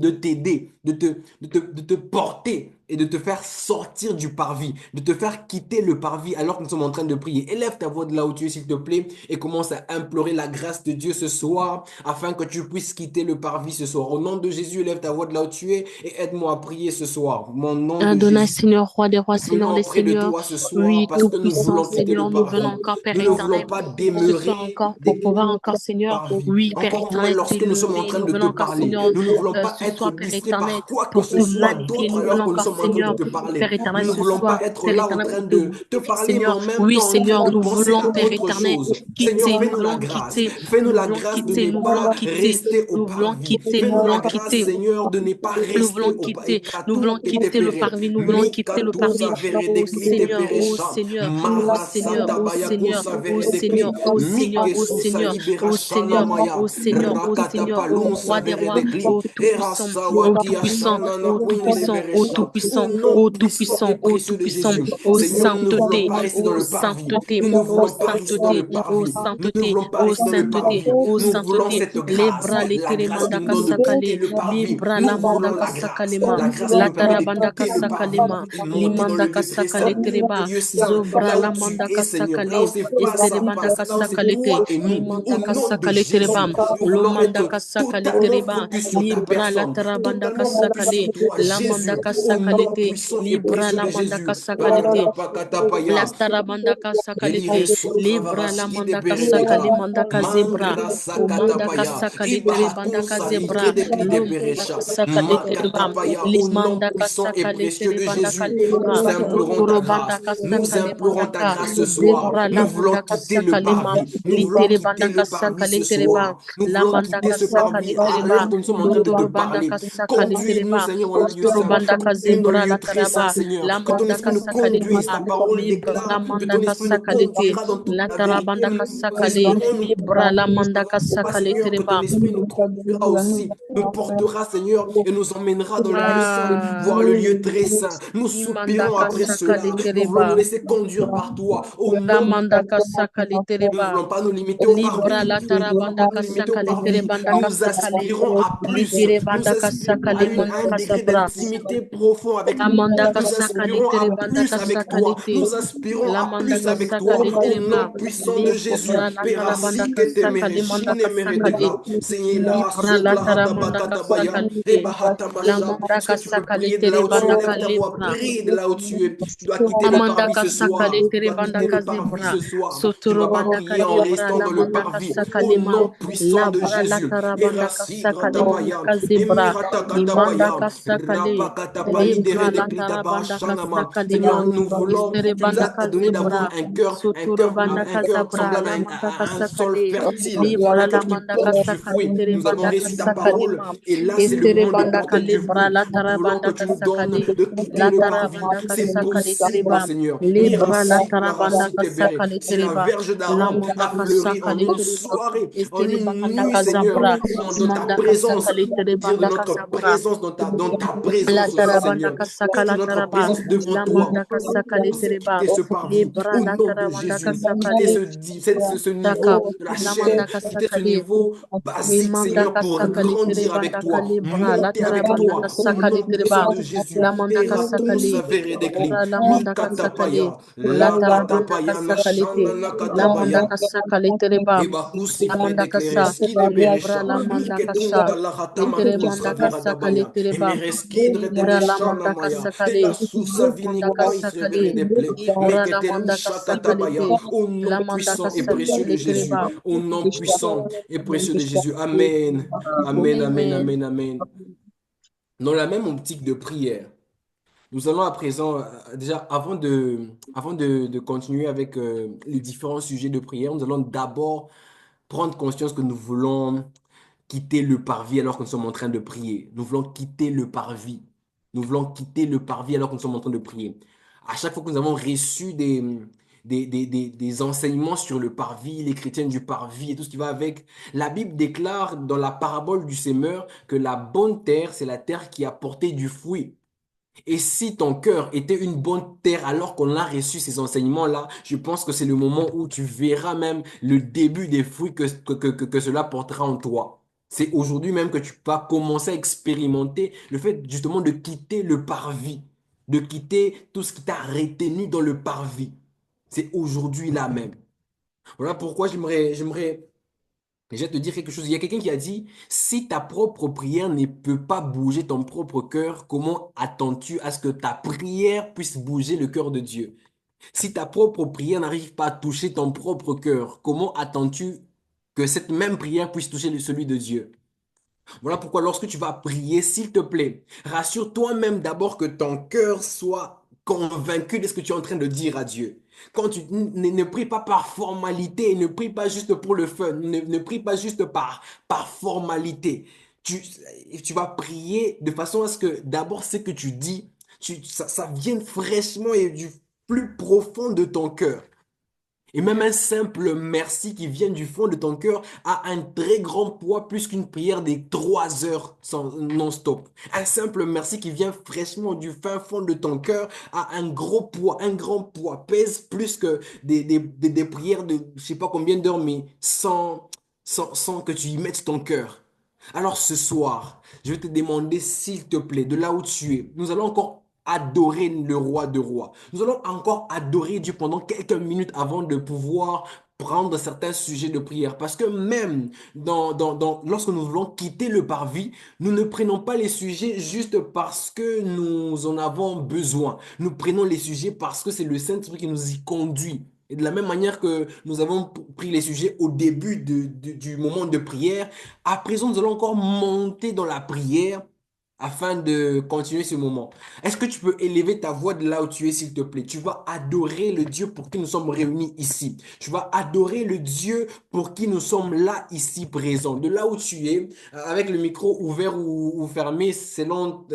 t'aider, de te porter et de te faire sortir du parvis, de te faire quitter le parvis alors que nous sommes en train de prier. Élève ta voix de là où tu es, s'il te plaît, et commence à implorer la grâce de Dieu ce soir afin que tu puisses quitter le parvis ce soir. Au nom de Jésus, élève ta voix de là où tu es et aide-moi à prier ce soir. Mon nom de Adonai, Jésus. Seigneur, roi des rois, Nous venons Seigneur des auprès de seigneurs. toi ce soir Oui, parce que nous tout-puissant, voulons quitter le Seigneur, nous venons parvis. encore, Père Nous ne voulons éternel, pas ce soir demeurer encore pour pouvoir détenus encore, Seigneur, parvis. oui, Père Encore moins éternel, lorsque nous sommes en t'élever. train Nous de venons te encore, parler. Seigneur, Nous ne voulons pas ce être soir, Père distraits éternel, par quoi que pour ce te soit magnifier. d'autre Nous alors venons que nous encore, sommes en train de Seigneur, te parler. Père éternel, Nous ne ce voulons pas soir, être Père là en éternel, train pour te de te bénir, parler, mais Seigneur. en même Oui, temps en train Seigneur, de nous penser voulons, à Père autre éternel, chose. Seigneur, quitter, nous fais-nous la voulons grâce. quitter, Fais-nous nous la voulons grâce de quitter, ne nous voulons pas quitter, rester au nous voulons parvis. quitter, nous Fais-nous la voulons grâce, quitter. Seigneur, de ne pas Nous rester voulons au parvis. quitter, nous voulons quitter le parvis, nous voulons quitter le parvis. Mikatuza Oh veredeklite Seigneur, oh peresha. Seigneur, oh Seigneur, Marasata oh Seigneur, bayakusa oh veredekli. Seigneur, oh Seigneur, oh Mikesusa Seigneur, oh iberashana Seigneur, maya. oh Seigneur, oh Rakata Seigneur, oh palunsa roi des rois, veredekli. oh tout-puissant, Erasa oh wati tout-puissant, ashana na oh kwinde tout-puissant, oh beresha. Au tout-puissant, nom oh puissant et tout-puissant, oh précieux de tout-puissant, Jésus. oh Seigneur, nous ne voulons sainteté, pas rester dans oh le parvis. sainteté, Nous ne oh voulons pas rester dans sainteté, le oh parvis. Nous ne sainteté, voulons pas oh rester dans le sainteté, parvis. oh Nous voulons sainteté, cette les grâce. bras, les La grâce qui télémanda nous donne de quitter kasakale, le les parvis. bras, Nous la manda voulons la grâce. kasakalema, La grâce qui la nous permet de tarabanda quitter le parvis kasakalema, et monter dans limanda le lieu très saint, kasakale le tereba, lieu saint, zobra là la où tu manda es, Seigneur, là où kasakale, c'est face à esterebanda face, là où c'est kasakalete, toi et nous. Au limanda nom de kasakale tereba, Jésus, nous voulons lomanda être kasakale totalement tereba, focus sur ta libra la personne, tarabanda totalement focus sur kasakale, toi, la manda Jésus, au nom kasakalete, puissant et libra précieux la de manda Jésus. kasakalete. Rakatapakatapaya. Lastarabanda Elire kasakalete, sutra libra la varashiki de manda kasakale beredeka. manda kazebra, Mangra o manda sakatapaya. kasakale tere banda Ibahakusa kazebra, ivredekli de lo manda beresha. kasakale tere bam, Makatapaya. li Au nom manda puissant et kasakale précieux tere de banda Jésus, nous kazebra, implorons ta luturo banda grâce. Nous kasakale implorons manda ta ka, grâce ce soir. zebra la Nous voulons manda quitter le kasakale ma, parvis. Nous li voulons tere banda quitter le parvis kasakale ce tere ba, soir. Nous la voulons manda quitter ce parvis kasakale tere ba, alors que nous sommes en train de te luturo banda parler. kasakale tere Conduis-nous, ba, Seigneur, dans le lieu luturo saint. banda Conduis-nous dans le kazebra la lieu très saint, taraba, la Seigneur. Que ton manda esprit nous kasakale conduise. Ta ma, parole libra déclare que manda ton esprit nous kasakalete, conduira dans toute la la vérité. tarabanda Nous kasakale, resterons, nous libra la ne manda t'arrêterons pas, kasakale Seigneur, que ton tereba. esprit nous conduira aussi, nous portera, Seigneur, et nous emmènera dans le lieu saint, Ah, voir le lieu très saint. Nous imanda soupirons après kasakale cela. Nous voulons nous tereba. laisser conduire par toi. Au La nom de manda kasakale nous ne tereba. voulons pas nous limiter au Libra parvis. la Nous ne voulons pas tarabanda nous limiter au kasakale parvis. terebanda Nous kasakale. aspirons à plus. Litere Nous banda aspirons à, kasakale manda à un degré kasabra. d'intimité profond avec toi. Amanda Nous kasakale aspirons à terebanda plus avec kasakale toi. te. Nous aspirons La à manda plus avec toi. kasakale Au nom tereba. puissant de Jésus. Libra la tarabanda Perasike te kasakale manda mereshine kasakale. meredeka. Seigneur, la Libra la sokla hata taramanda bakata baya. kasakalite. Ebahata La masha. manda Est-ce que tu peux kasakale prier de là où tu es? terebanda Lève ta voix. kalibra. Prie de là où tu es. Tu dois quitter le Amanda parvis ce kasakale soir. Tu dois terebanda quitter le parvis kazebra. ce soir. Tu ne Sotoro vas pas banda prier en kalebra. restant La dans le manda parvis. Au kasakalema. nom puissant La de bra la Jésus. tarabanda Erasi kasakale manda gratapaya. kazebra. Emirata Limanda katapaya. kasakale. Rapakatapali Lebra la deredekritaba tarabanda shanama. Seigneur, kasakalema. nous voulons, Istere tu nous banda as donné d'avoir kazebra. Sotoro banda un cœur kazabra. semblable La manda à un sol kasakale. fertile, un Libra la cœur qui manda porte du kasakale fruit. Nous avons terebanda reçu ta parole kasakalema. et là, c'est le Estere moment de banda porter du kalebra. fruit. La Nous voulons que tarabanda tu nous donnes kasakale. de quitter La le parvis. tarabanda C'est kasakale possible, tereba. Seigneur. Libra la Mirasi tarabanda klarasi tebere. kasakale Si la tereba. verge La d'Aaron manda a fleuri en kasakale une tereba. soirée, en Estere une banda nuit, Seigneur, kazabra. dans ta Manda présence, kasakale dire de terebanda notre kazabra. présence, dans ta La présence aussi, tarabanda Seigneur. mandaka puisque sakala notre taraba, présence devant la toi, mandaka sakale on sait tereba, quitter ce parvis ebra au la nom de tara mandaka Jésus. Quitter sakale, ce taka, niveau de la la chair, mandaka quitter ce sakale, niveau e basique, Seigneur, mandaka pour sakale grandir tereba avec ndaka toi, libra, la monter tara avec toi mandaka au sakale nom puissant tereba, de Jésus. la mandaka Eraton sakale, saveredeklim, ora la mandaka sakale, mikatapaya, la tara mandaka lakatapaya, sakale te, nashana la nakatabaya. mandaka sakale tereba, Ebakusi la mandaka fredeclare sa, skide ebra beresha. la mandaka sa, Iketunta lahatama etere kusa mandaka sakale viradabaya. tereba, Emereskidre ora la deleshana mandaka maya. Ela sakale, susa la vini mandaka kois sakale, revere ple. ibra la Meketelu mandaka sakale shakatabaya. te, Au la nom mandaka puissant et précieux de sakale Jésus. tereba. Au nom puissant et précieux de Jésus. Amen. Amen, amen, Amen. amen, amen. Dans la même optique de prière, nous allons à présent, déjà, avant de continuer avec les différents sujets de prière, nous allons d'abord prendre conscience que nous voulons quitter le parvis alors que nous sommes en train de prier. Nous voulons quitter le parvis. Nous voulons quitter le parvis alors que nous sommes en train de prier. À chaque fois que nous avons reçu des enseignements sur le parvis, les chrétiens du parvis et tout ce qui va avec, la Bible déclare dans la parabole du semeur que la bonne terre, c'est la terre qui a porté du fruit. Et si ton cœur était une bonne terre alors qu'on a reçu ces enseignements-là, je pense que c'est le moment où tu verras même le début des fruits que cela portera en toi. C'est aujourd'hui même que tu vas commencer à expérimenter le fait justement de quitter le parvis, de quitter tout ce qui t'a retenu dans le parvis. C'est aujourd'hui là même. Voilà pourquoi je vais te dire quelque chose. Il y a quelqu'un qui a dit, si ta propre prière ne peut pas bouger ton propre cœur, comment attends-tu à ce que ta prière puisse bouger le cœur de Dieu? Si ta propre prière n'arrive pas à toucher ton propre cœur, comment attends-tu que cette même prière puisse toucher celui de Dieu? Voilà pourquoi lorsque tu vas prier, s'il te plaît, rassure toi-même d'abord que ton cœur soit convaincu de ce que tu es en train de dire à Dieu. Quand tu ne pries pas par formalité, ne prie pas juste pour le fun, ne prie pas juste par formalité. Tu, tu vas prier de façon à ce que d'abord ce que tu dis, ça vienne fraîchement et du plus profond de ton cœur. Et même un simple merci qui vient du fond de ton cœur a un très grand poids plus qu'une prière des 3 heures non-stop. Un simple merci qui vient fraîchement du fin fond de ton cœur a un gros poids, un grand poids, pèse plus que des prières de je sais pas combien d'heures, mais sans que tu y mettes ton cœur. Alors ce soir, je vais te demander s'il te plaît, de là où tu es, nous allons encore adorer le roi de rois. Nous allons encore adorer Dieu pendant quelques minutes avant de pouvoir prendre certains sujets de prière. Parce que même lorsque nous voulons quitter le parvis, nous ne prenons pas les sujets juste parce que nous en avons besoin. Nous prenons les sujets parce que c'est le Saint-Esprit qui nous y conduit. Et de la même manière que nous avons pris les sujets au début du moment de prière, à présent nous allons encore monter dans la prière afin de continuer ce moment. Est-ce que tu peux élever ta voix de là où tu es, s'il te plaît? Tu vas adorer le Dieu pour qui nous sommes réunis ici. Tu vas adorer le Dieu pour qui nous sommes là, ici, présents. De là où tu es, avec le micro ouvert ou fermé, selon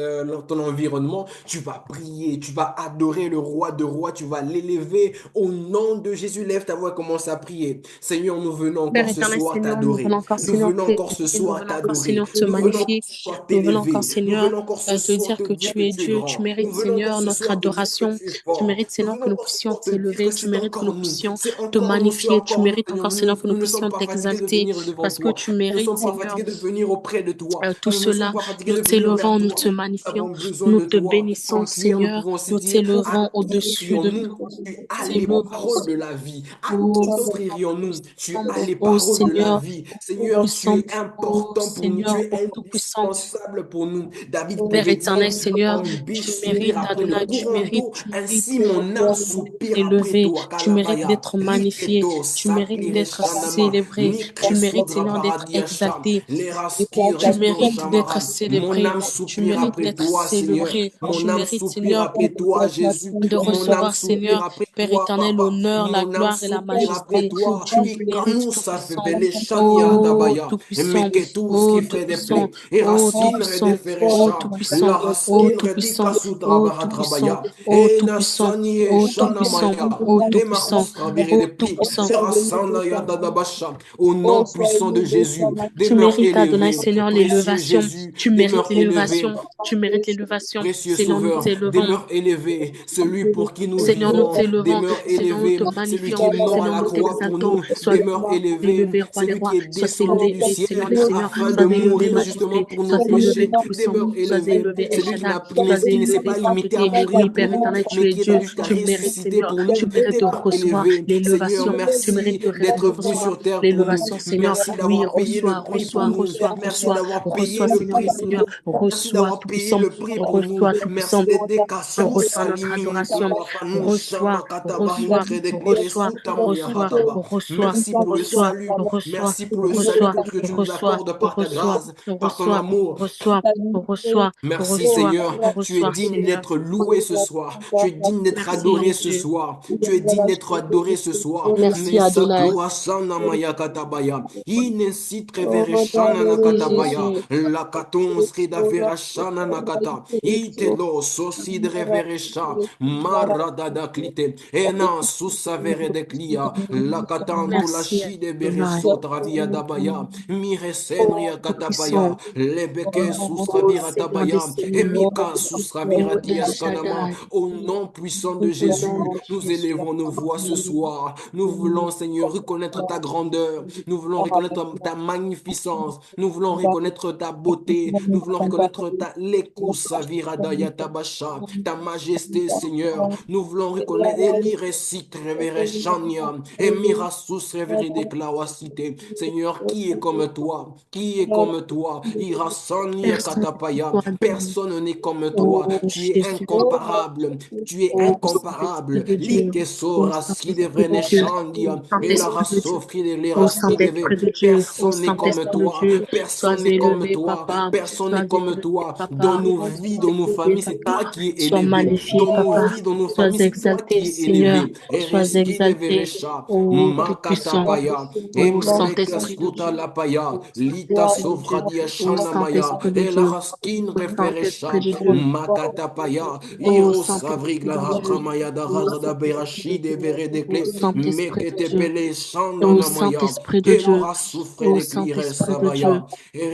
ton environnement, tu vas prier, tu vas adorer le roi de rois, tu vas l'élever au nom de Jésus. Lève ta voix et commence à prier. Seigneur, nous venons Père encore ce éternel, soir Seigneur, nous t'adorer. voulons encore, Nous Seigneur, venons t'aimer, encore ce nous soir voulons encore, t'adorer. Seigneur, te Nous venons encore magnifier, ce soir nous voulons encore, t'élever. Nous Seigneur, venons encore ce te soir dire te que dire tu que es tu es Dieu, tu grand. mérites, Nous venons encore Seigneur, ce notre soir te dire que adoration, tu es tu fort. mérites, Nous Seigneur, venons que nous encore ce puissions soir te dire que t'élever, tu c'est mérites que nous encore nous. puissions C'est te encore nous, c'est magnifier, tu encore nous, mérites Seigneur. encore, Nous, Seigneur, que nous nous ne sommes puissions pas fatigués de t'exalter, venir devant parce que toi. tu Nous ne mérites, sommes pas Seigneur, fatigués de venir auprès de toi. tout Nous ne sommes cela, pas fatigués nous de venir vers t'élevons, nous toi. te Nous magnifions, avons besoin nous de te toi. bénissons, En prière, nous Seigneur, pouvons aussi nous dire, à t'élevons qui au-dessus de irions-nous? tout. Tu as les T'élevons, paroles de la vie. À qui oh d'autre Seigneur, irions-nous? Tu tout-puissant, as les oh paroles de la Seigneur, vie. ô Seigneur, tu puissant, es ô important pour nous. Tu Seigneur, es ô tout-puissant, indispensable pour nous. David Père pouvait éternel, dire, Seigneur, comme une tu biche soupire mérites, après le Adonai, courant d'eau, tu mérites, ainsi mon âme d'être soupire après élevé, toi. tu mérites Kalabaya, d'être magnifié, Riketo, tu mérites Saklire d'être Shanama, célébré, tu mérites, Mikresudra Seigneur, d'être Paradiasha, exalté, Leraski tu Resto mérites d'être Shamara. Mon célébré, âme tu soupire mérites après d'être toi, Seigneur. célébré, tu Mon âme mérites, soupire Seigneur, après toi, Jésus. de Mon âme recevoir, soupire Seigneur, après Père toi, éternel, Papa. l'honneur, la Mon âme gloire et la soupire après majesté. toi. Tu mérites, Ikanou Tout-Puissant. Safebele Shania Oh, Dabaya. Tout-Puissant. Meketus Oh, qui fait des Tout-Puissant. plaies. Et Oh, racines Tout-Puissant. ô Veresha, Tout-Puissant, La ô Raskin Tout-Puissant, Redika Sutra ô Tout-Puissant, Baratrabaya, ô E Tout-Puissant, Nasani ô Shana Tout-Puissant, Maya, ô E Tout-Puissant, Marustra Vire ô de Pli, Tout-Puissant. Verasana Yadadabasha, au nom sois puissant de élevé, sois Jésus, Tu demeure magnifié. mérites, Adonai, élevé, Seigneur, précieux l'élévation. Jésus, Tu mérites demeure élevé. l'élévation. Tu mérites l'élévation. Précieux Seigneur, nous Sauveur, t'élevons. demeure élevé. Celui pour qui nous Seigneur, nous vivons, t'élevons. demeure Seigneur, nous élevé. te Celui magnifions. qui est mort à Seigneur, la nous croix pour t'exaltons. nous, Sois demeure élevé. élevé, roi des Celui rois. qui est Sois descendu du élevé, Seigneur ciel des seigneurs. afin de Sois élevé, mourir justement majesté. pour nos Sois élevé, péchés, tout-puissant. demeure Sois élevé. élevé, El Celui Shaddai. qui Sois ne s'est élevé, pas sans limité à pitié. mourir Oui, pour Père nous, éternel, mais tu es qui était Dieu. jusqu'à Tu mérites, ressusciter Seigneur. pour nous, Tu mérites de demeure recevoir élevé. Seigneur, l'élévation. Tu mérites merci de d'être venu recevoir sur terre pour nous. l'élévation, Seigneur. Merci Oui, d'avoir payé le reçois, prix pour reçois, nous. reçois, Merci reçois. d'avoir payé Reçois, le Seigneur des prix pour seigneurs. nous. Merci Reçois, d'avoir payé tout-puissant. le prix pour nous. Reçois, tout-puissant. Merci d'être des cassous Reçois notre salimini adoration. kurapa nous Reçois, shama kataba reçois, hitre de klire reçois, sutamuya reçois, hataba. reçois, Merci pour le reçois, salut. reçois, Merci pour le salut reçois, que tu nous reçois, accordes par ta reçois, grâce, par ton reçois, amour. reçois, reçois, Merci reçois, Seigneur, tu es reçois, digne Seigneur. d'être loué ce soir, tu es digne d'être Merci, mon adoré ce Dieu. soir, tu es digne d'être adoré ce soir. Merci, Nesa Adonai. gloa sana maya katabaya, inesi trevere shana Merci, nakatabaya, Jésus. la katon srida vera shana nakata, itelo sosi de reveresha, maradada klite, ena susa vere de klia, la katanto la Merci, shi de Adonai. bereso tradia dabaya, mire senria Tout-puissant. katabaya, lebeke susravira Seigneur des tabaya, seigneurs. emika susravira Oh, El diaskanama. Shaddai. Au nom puissant de Au nom Jésus, de nous Jésus. élevons nos voix ce Amen. soir. Nous voulons, Seigneur, reconnaître ta grandeur. Nous voulons reconnaître ta magnificence. Nous voulons reconnaître ta beauté. Nous voulons reconnaître ta lekousa daya tabasha, ta majesté, Seigneur. Nous voulons reconnaître Eliresit revereshania, Emirasus reverideclawasite. Seigneur, qui est comme toi? Qui est comme toi? Irasani Personne n'est katapaya. toi, Adonai. Personne n'est comme toi. Oh, Tu es Jésus. incomparable. Tu es Oh, Saint-Esprit incomparable. de Dieu. Oh, Likesora Saint-Esprit de Dieu. skideveneshandia. Saint-Esprit de Dieu. Elarasofri de Oh, leraskideve. Saint-Esprit de Dieu. Oh, Personne n'est comme Saint-Esprit de toi. Dieu. Sois Personne n'est comme élevé, toi. Papa. Personne Sois n'est comme élevé, toi. Dans Papa. nos vies, Sois dans nos élevé, familles, c'est toi Papa. qui es Sois élevé. magnifié, Dans nos Papa. vies, dans nos Sois familles, c'est toi exalté, qui es Seigneur. élevé. Sois Ereski de exalté. veresha. Oh, Tout-Puissant. Makatapaya. Oh, Embreke Saint-Esprit de skuta Dieu. lapaya. Oh, Lita Saint-Esprit de Dieu. sofradia Oh, shanamaya. Saint-Esprit de Dieu. Elaraskin Oh, Saint-Esprit referesha. de Dieu. Makatapaya. Oh, Iro savrig Saint-Esprit la de Dieu. ratramaya da Oh, rada da Saint-Esprit de berashi de Dieu. Oh, veredekle. Saint-Esprit de Mekete Dieu. pele Ô shandanamaya. Saint-Esprit de Dieu, Elora souffre ô de clire Saint-Esprit de Dieu, savaya.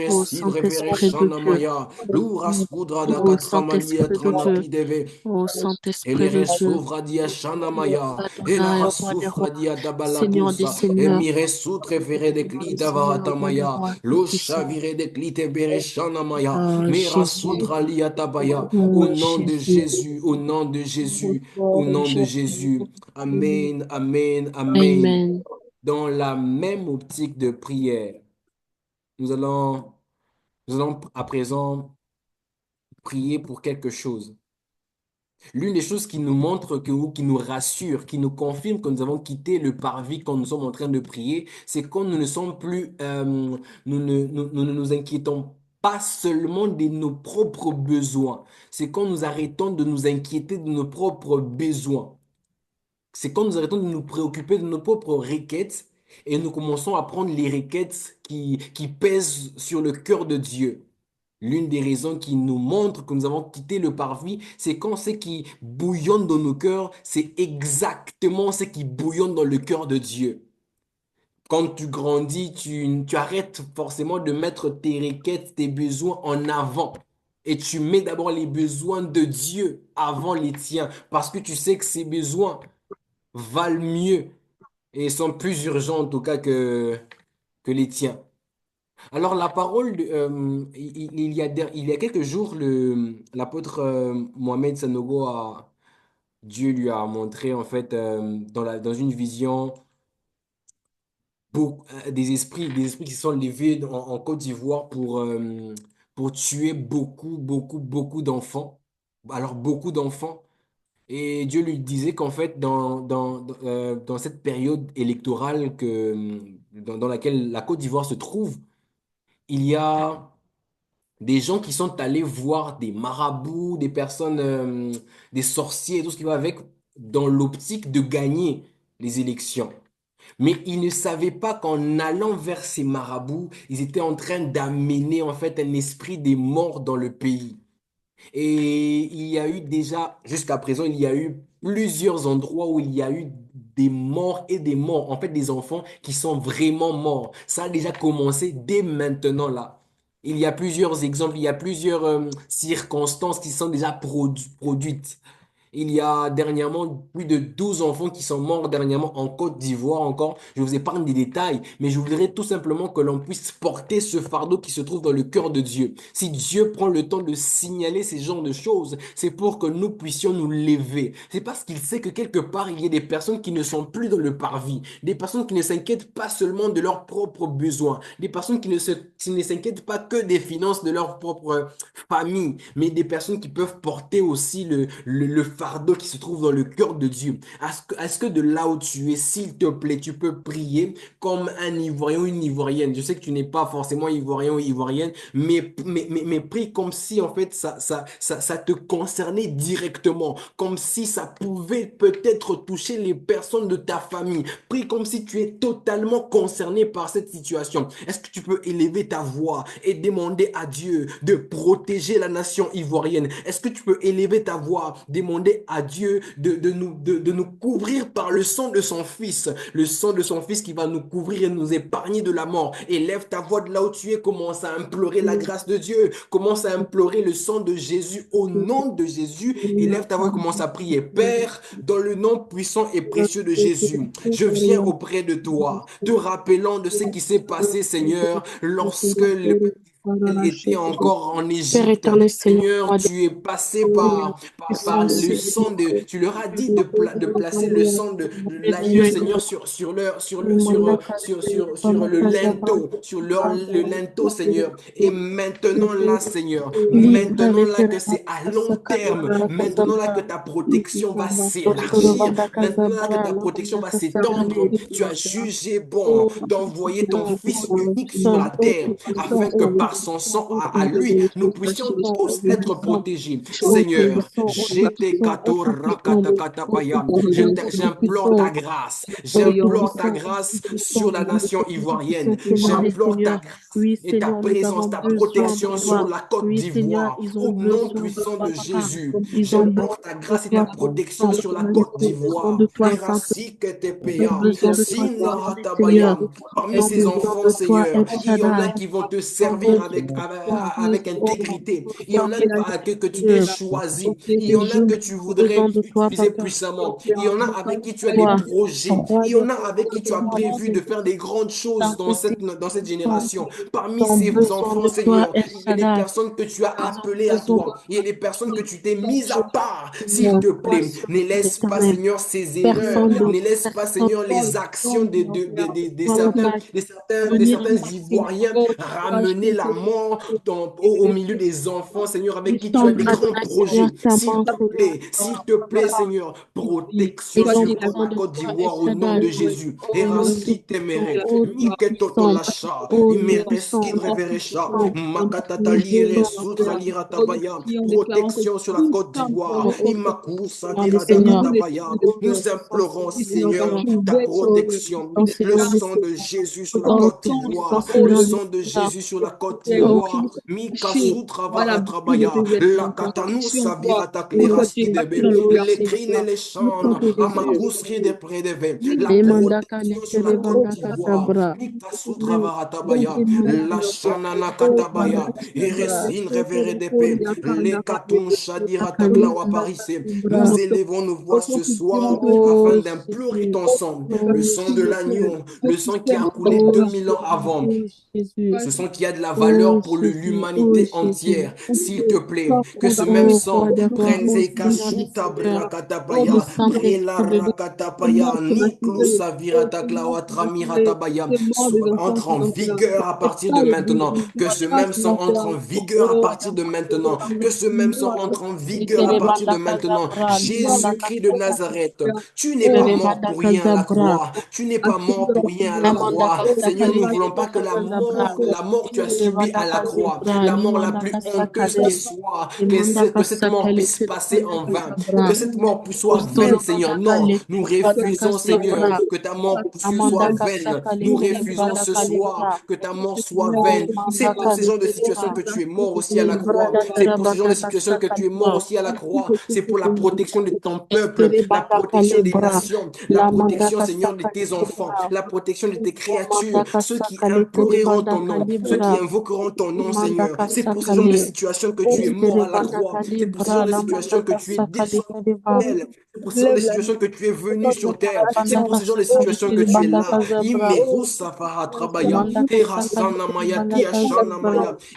ô Eresid Saint-Esprit de Dieu, refereshanamaya. Luras kudra da ô katramalia Saint-Esprit de Dieu, tranapideve. ô Saint-Esprit de Elire Dieu, sovradia shanamaya, Adonai, elara roi des rois, soufradia Seigneur des dabalakusa, seigneurs, emire sutre fere de klita Seigneur, roi des varatamaya, rois, lo tout-puissant. shavire de klite bere shanamaya, Oh mera Jésus, sudralia tabaya, au oh nom de Jésus, Jésus, au nom de Jésus, au oh nom de Jésus. Jésus. Amen, amen, amen. Amen. Dans la même optique de prière, nous allons, nous allons à présent prier pour quelque chose. L'une des choses qui nous montre que, ou qui nous rassure, qui nous confirme que nous avons quitté le parvis quand nous sommes en train de prier, c'est quand nous ne sommes plus, nous ne nous inquiétons pas seulement de nos propres besoins. C'est quand nous arrêtons de nous inquiéter de nos propres besoins. C'est quand nous arrêtons de nous préoccuper de nos propres requêtes et nous commençons à prendre les requêtes qui pèsent sur le cœur de Dieu. L'une des raisons qui nous montre que nous avons quitté le parvis, c'est quand ce qui bouillonne dans nos cœurs, c'est exactement ce qui bouillonne dans le cœur de Dieu. Quand tu grandis, tu arrêtes forcément de mettre tes requêtes, tes besoins en avant. Et tu mets d'abord les besoins de Dieu avant les tiens, parce que tu sais que ces besoins valent mieux et sont plus urgents en tout cas que les tiens. Alors, la parole, il y a quelques jours, l'apôtre Mohamed Sanogo, Dieu lui a montré, en fait, dans une vision, des esprits qui sont levés en Côte d'Ivoire pour tuer beaucoup, beaucoup, beaucoup d'enfants. Alors, beaucoup d'enfants. Et Dieu lui disait qu'en fait, dans cette période électorale dans laquelle la Côte d'Ivoire se trouve, il y a des gens qui sont allés voir des marabouts, des personnes, des sorciers, tout ce qui va avec, dans l'optique de gagner les élections. Mais ils ne savaient pas qu'en allant vers ces marabouts, ils étaient en train d'amener en fait un esprit des morts dans le pays. Et il y a eu déjà, jusqu'à présent, il y a eu plusieurs endroits où il y a eu des morts et des morts, en fait des enfants qui sont vraiment morts. Ça a déjà commencé dès maintenant là. Il y a plusieurs exemples, il y a plusieurs circonstances qui sont déjà produites. Il y a dernièrement plus de 12 enfants qui sont morts dernièrement en Côte d'Ivoire encore. Je vous épargne des détails, mais je voudrais tout simplement que l'on puisse porter ce fardeau qui se trouve dans le cœur de Dieu. Si Dieu prend le temps de signaler ces genres de choses, c'est pour que nous puissions nous lever. C'est parce qu'il sait que quelque part, il y a des personnes qui ne sont plus dans le parvis, des personnes qui ne s'inquiètent pas seulement de leurs propres besoins, des personnes qui ne s'inquiètent pas que des finances de leur propre famille, mais des personnes qui peuvent porter aussi le fardeau qui se trouve dans le cœur de Dieu. Est-ce que de là où tu es, s'il te plaît, tu peux prier comme un Ivoirien ou une Ivoirienne? Je sais que tu n'es pas forcément Ivoirien ou Ivoirienne, mais prie comme si en fait ça te concernait directement, comme si ça pouvait peut-être toucher les personnes de ta famille. Prie comme si tu es totalement concerné par cette situation. Est-ce que tu peux élever ta voix et demander à Dieu de protéger la nation ivoirienne? Est-ce que tu peux élever ta voix, demander à Dieu de nous couvrir par le sang de son Fils, le sang de son Fils qui va nous couvrir et nous épargner de la mort? Élève ta voix de là où tu es, commence à implorer la grâce de Dieu, commence à implorer le sang de Jésus au nom de Jésus. Élève ta voix, commence à prier. Père, dans le nom puissant et précieux de Jésus, je viens auprès de toi, te rappelant de ce qui s'est passé, Seigneur, lorsque le elle était encore en Père Égypte. éternel, Seigneur, Seigneur, roi des tu es passé rois, par puissant le Seigneur, sang de, tu leur as dit de placer le sang de de l'agneau, Dieu et de Seigneur, sur le linteau, le linteau, Seigneur. Et maintenant là, Seigneur, Libre maintenant là que vetere c'est à long basakata terme, maintenant là que barakazabra. ta protection va Dotoro s'élargir, maintenant là que bandakazabra, ta protection va s'étendre, labandakazabra. tu as jugé bon Oh, d'envoyer ton puissant, Fils oh, unique sur puissant, la oh, terre, puissant, afin que oh, par son puissant, sang oh, à lui, puissant, nous oh, puissions puissant, oh, tous être puissant, protégés. oh, Seigneur, puissant, oh, j'étais puissant, oh, kato puissant, oh, rakatakatapaya. puissant, oh, J'implore ta puissant, grâce, oh, j'implore ta puissant, oh, grâce puissant, sur la nation oh, puissant ivoirienne, témoin j'implore ta Seigneur. grâce Oui, et ta Seigneur, nous présence, avons ta besoin de protection sur toi. la Côte Oui, Seigneur, d'Ivoire, ils ont au nom besoin de puissant toi, de papa. Jésus. Ils ont besoin J'implore ta de grâce et ta toi, protection puissant. sur la Ils Côte ont besoin de d'Ivoire. toi, Saint-Esprit. Ils ont Erasiketepeya, besoin de toi, Saint-Esprit, Seigneur. Sinahatabaya. Parmi Ils ont ces besoin enfants, de toi, El Seigneur, il y en a Shaddai. qui vont te Ils ont servir besoin de toi. avec Oh, intégrité. Il y en a Saint-Esprit que de tu t'es Dieu. choisi. Oh, Il y en a Jésus, que nous tu avons voudrais besoin de toi, utiliser papa. puissamment. Nous Il y en a avons besoin avec qui tu de as des toi. projets. Roi Il y des en a rois, avec qui tu as roi prévu des de faire des grandes choses Saint-Esprit. dans cette Ils génération. Parmi ont ces besoin enfants, de toi, Seigneur, El il y a des Shaddai. personnes que tu as Ils ont appelées à besoin de toi. Il y a des personnes que tu t'es toi, mises à part. S'il Seigneur. te Toi plaît, seul, ne Père laisse pas, éternel. Seigneur, ces erreurs. Personne Ne d'autre, laisse pas, personne Seigneur, les actions toi, papa, de venir certains ici, Ivoiriens ramener la mort au milieu des enfants, Seigneur, avec qui tu as tendre des grands Adonai, Seigneur, projets. ta main, Seigneur, S'il te plaît, Seigneur, protection ils ont sur toute besoin la de Côte toi, El d'Ivoire au nom Shaddai. de Jésus. Oh, Eraski Tout-Puissant, temere, oh, Niketoto Tout-Puissant, lasha, oh, Tout-Puissant, Imereskin oh, reveresha, Tout-Puissant, Makatatali Tout-Puissant, resutra Père. liratabaya, protection sur la Côte d'Ivoire, Oh, Imakusa puissant, le Seigneur. viratapatabaya. Oh, Nous puissant, implorons, Seigneur. Seigneur, ta Oh, protection, puissant, le Seigneur. sang de Jésus sur la Oh, Côte tout-puissant, d'Ivoire, le Seigneur. sang de Jésus sur la Côte Oh, d'Ivoire, Mikasutra varatrabaya, la katanu savirata kleraski debe, oh, les crines et Seigneur. les chants, amakusri de prédeve, la Et mandaka protection sur la nekele Côte bandaka d'Ivoire, sabra. Mikasutra varatabaya, la shanana katabaya, eresin revere d'épée, les katun shadirata klawa parise. Nous élevons nos voix ce soir afin Oh, d'implorer Jésus. ton sang, le Oh, sang de Jésus. l'agneau, le sang qui a coulé Oh, 2000 ans Jésus. avant. Oh, Jésus. Ce sang qui a de la Oh, valeur pour Jésus. Oh, l'humanité Jésus. entière. S'il te plaît, que ce même Oh, roi sang des rois. prenne Oh, ses Seigneur des kasuta seigneurs. Oh, brakatapaya, prela Saint-Esprit de Dieu. rakatapaya, niklusa virataklawatramiratabaya, entre en vigueur à partir de maintenant. Que ce même sang entre en vigueur à partir de maintenant. Que ce même sang entre en vigueur à Nekele partir de bandaka maintenant. zabra. Bandaka Jésus-Christ de Nazareth, tu n'es pas Nekele mort pour bandaka rien à la zabra. croix. Tu n'es pas mort pour rien à la Lemanda croix. kasa Seigneur, nous ne kale voulons pas banda que kasa zabra. la mort que tu as Nekele subi à la croix, la mort la plus honteuse qui soit, que cette mort puisse passer en vain, que cette mort soit vaine, Seigneur. Non, nous refusons, Seigneur, que ta mort soit vaine. Nous refusons ce soir que ta mort soit vaine. C'est pour ces genres de situations que tu es mort aussi à la croix. C'est pour ces genres de situations que tu es mort aussi à la croix. C'est pour la protection de ton peuple, la protection des nations, la protection, Seigneur, de tes enfants, la protection de tes créatures, ceux qui imploreront ton nom, ceux qui invoqueront ton nom, Seigneur. C'est pour ce genre de situations que tu es mort à la croix. C'est pour ce genre de situations que tu es descendu du ciel. C'est pour ce genre de situations que tu es venu sur terre. C'est pour ce genre de situations que tu es là.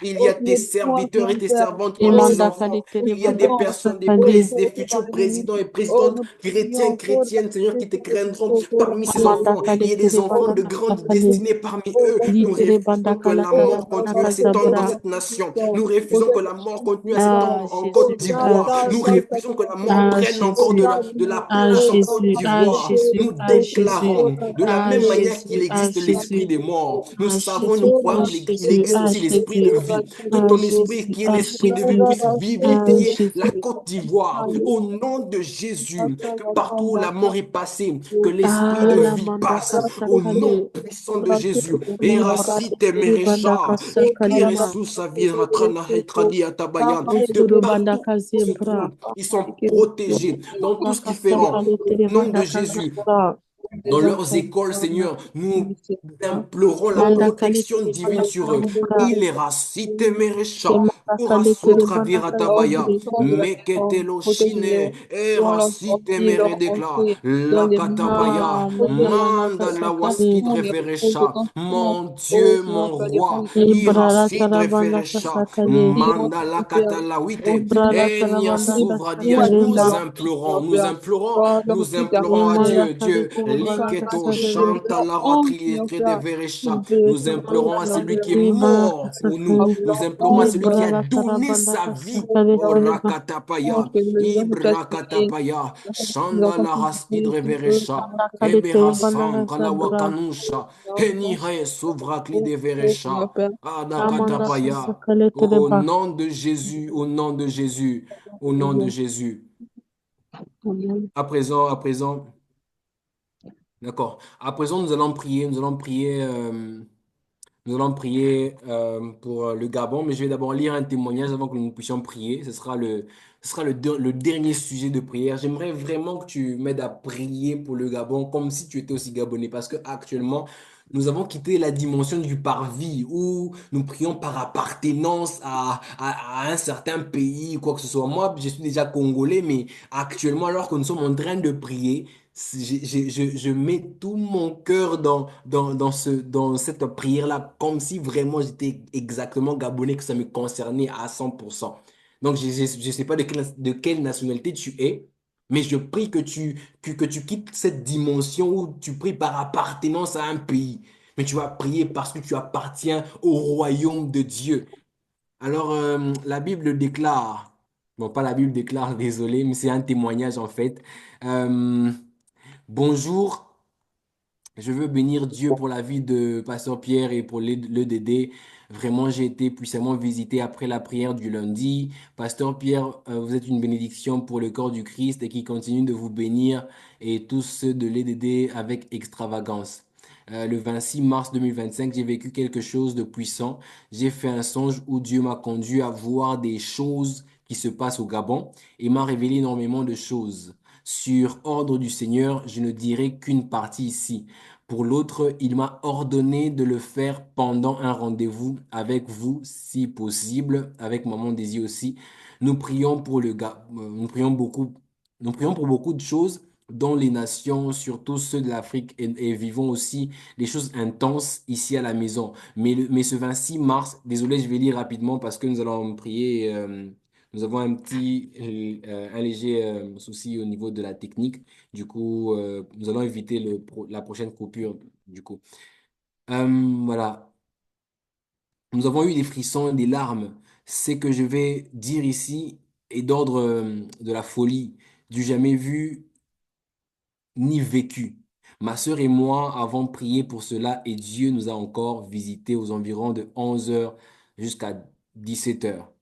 Il y a tes serviteurs et tes servantes comme tes enfants. Il y a des personnes, des futurs présidents et présidentes chrétiens, chrétiennes, Seigneur, qui te craindront parmi ces enfants. Il y a des enfants de grande destinée parmi eux. Nous refusons que la mort continue à s'étendre dans cette nation. Nous refusons que la mort continue à s'étendre en Côte d'Ivoire. Nous refusons que la mort prenne encore de la place en Côte d'Ivoire. Nous déclarons, de la même manière qu'il existe l'esprit des morts, nous savons, nous croyons qu'il existe aussi l'esprit de vie. Que ton esprit, qui est l'esprit de vie, puisse vivifier la Côte d'Ivoire. Au nom de Jésus, que partout où la mort est passée, que l'esprit de vie passe. Au nom puissant de Jésus. Erasite Merecha, Ikire Susavira Trana Hetradi Atabaya. De partout où ils se trouvent, ils sont protégés dans tout ce qu'ils feront. Au nom de Jésus, dans leurs écoles, Seigneur, nous implorons la protection divine sur eux. Il est racite merecha, urasutra viratabaya, meketelo shine, eracite meredekla, la katabaya, manda la waskidre verecha, mon Dieu, mon roi, iracidre verecha, manda la katalawite, enia souvradia. Nous implorons à Dieu, Liketo chanta la ratriété de Verecha. Nous implorons à celui qui est mort pour nous. Nous implorons à celui qui a donné sa vie. Rakatapaya, Ibrakatapaya, Shanda la raskidre Verecha, Eberasan, Kalawakanusha, Enire Souvrakli de Verecha, Adakatapaya. Au nom de Jésus, au nom de Jésus, au nom de Jésus. À présent. D'accord. À présent, nous allons prier pour le Gabon, mais je vais d'abord lire un témoignage avant que nous puissions prier. Ce sera le dernier sujet de prière. J'aimerais vraiment que tu m'aides à prier pour le Gabon comme si tu étais aussi gabonais, parce que actuellement, nous avons quitté la dimension du parvis où nous prions par appartenance à un certain pays, quoi que ce soit. Moi, je suis déjà congolais, mais actuellement, alors que nous sommes en train de prier, je mets tout mon cœur dans cette prière-là, comme si vraiment j'étais exactement gabonais, que ça me concernait à 100%. Donc, je ne sais pas de quelle nationalité tu es, mais je prie que tu quittes cette dimension où tu pries par appartenance à un pays, mais tu vas prier parce que tu appartiens au royaume de Dieu. Alors, la Bible déclare, bon, pas la Bible déclare, désolé, mais c'est un témoignage en fait. Euh, Bonjour, je veux bénir Dieu pour la vie de Pasteur Pierre et pour l'EDD. Vraiment, j'ai été puissamment visité après la prière du lundi. Pasteur Pierre, vous êtes une bénédiction pour le corps du Christ et qui continue de vous bénir et tous ceux de l'EDD avec extravagance. Le 26 mars 2025, j'ai vécu quelque chose de puissant. J'ai fait un songe où Dieu m'a conduit à voir des choses qui se passent au Gabon et m'a révélé énormément de choses. Sur ordre du Seigneur, je ne dirai qu'une partie ici. Pour l'autre, il m'a ordonné de le faire pendant un rendez-vous avec vous, si possible, avec Maman Désir aussi. Nous prions pour nous prions beaucoup, nous prions pour beaucoup de choses dans les nations, surtout ceux de l'Afrique, et vivons aussi des choses intenses ici à la maison. Mais ce 26 mars, désolé, je vais lire rapidement parce que nous allons prier. Nous avons un léger souci au niveau de la technique. Du coup, nous allons éviter la prochaine coupure. Du coup, voilà. Nous avons eu des frissons, des larmes. Ce que je vais dire ici est d'ordre de la folie, du jamais vu ni vécu. Ma sœur et moi avons prié pour cela et Dieu nous a encore visités aux environs de 11 heures jusqu'à 17 heures.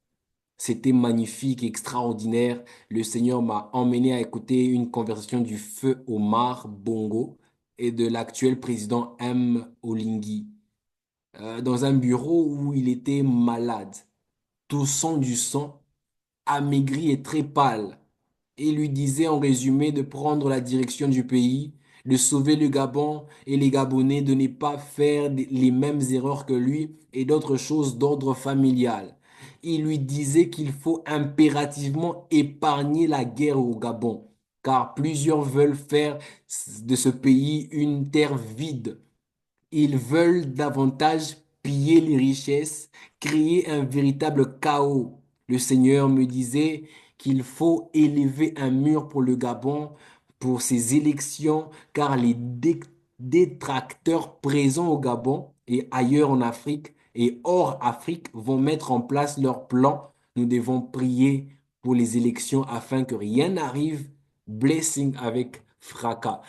C'était magnifique, extraordinaire. Le Seigneur m'a emmené à écouter une conversation du feu Omar Bongo et de l'actuel président M. Olingi, dans un bureau où il était malade, toussant du sang, amaigri et très pâle. Et lui disait en résumé de prendre la direction du pays, de sauver le Gabon et les Gabonais, de ne pas faire les mêmes erreurs que lui et d'autres choses d'ordre familial. Il lui disait qu'il faut impérativement épargner la guerre au Gabon, car plusieurs veulent faire de ce pays une terre vide. Ils veulent davantage piller les richesses, créer un véritable chaos. Le Seigneur me disait qu'il faut élever un mur pour le Gabon, pour ces élections, car les détracteurs présents au Gabon et ailleurs en Afrique et hors Afrique vont mettre en place leurs plans. Nous devons prier pour les élections afin que rien n'arrive. Blessing avec fracas.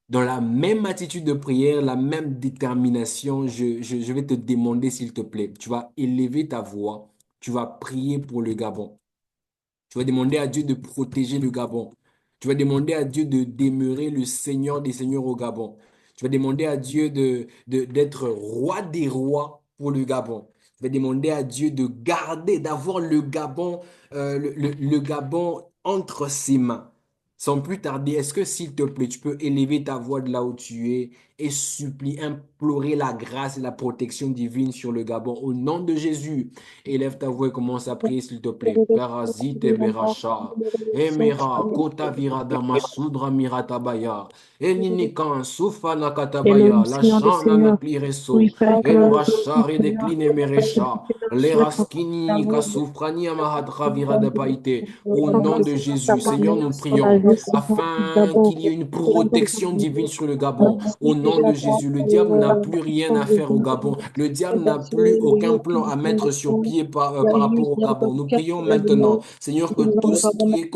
Dans la même attitude de prière, la même détermination, je vais te demander, s'il te plaît, tu vas élever ta voix, tu vas prier pour le Gabon. Tu vas demander à Dieu de protéger le Gabon. Tu vas demander à Dieu de demeurer le Seigneur des Seigneurs au Gabon. Tu vas demander à Dieu d'être roi des rois pour le Gabon. Tu vas demander à Dieu de garder, d'avoir le Gabon, le Gabon entre ses mains. Sans plus tarder, est-ce que, s'il te plaît, tu peux élever ta voix de là où tu es et supplier, implorer la grâce et la protection divine sur le Gabon au nom de Jésus? Élève ta voix et commence à prier, s'il te plaît. Parasite veracha. Emera kota virada masudra miratabaya. Eninikan sufana katabaya. Aimons, La Seigneur des shana na Seigneurs. klireso. Oui, Père éternel, Erwashare decline meresha. Leraskini Amen. kasufrani amahadra virada paite. Au afin nom que de tu puisses ta Jésus, Seigneur, nous parole sur la prions vie, Seigneur, du afin Gabon. qu'il y ait une protection divine sur le Gabon. Au nom de Jésus, le diable n'a plus rien à faire au Gabon. Le diable n'a plus aucun plan à mettre sur pied par rapport au Gabon. Nous prions maintenant, Seigneur, que tout ce qui est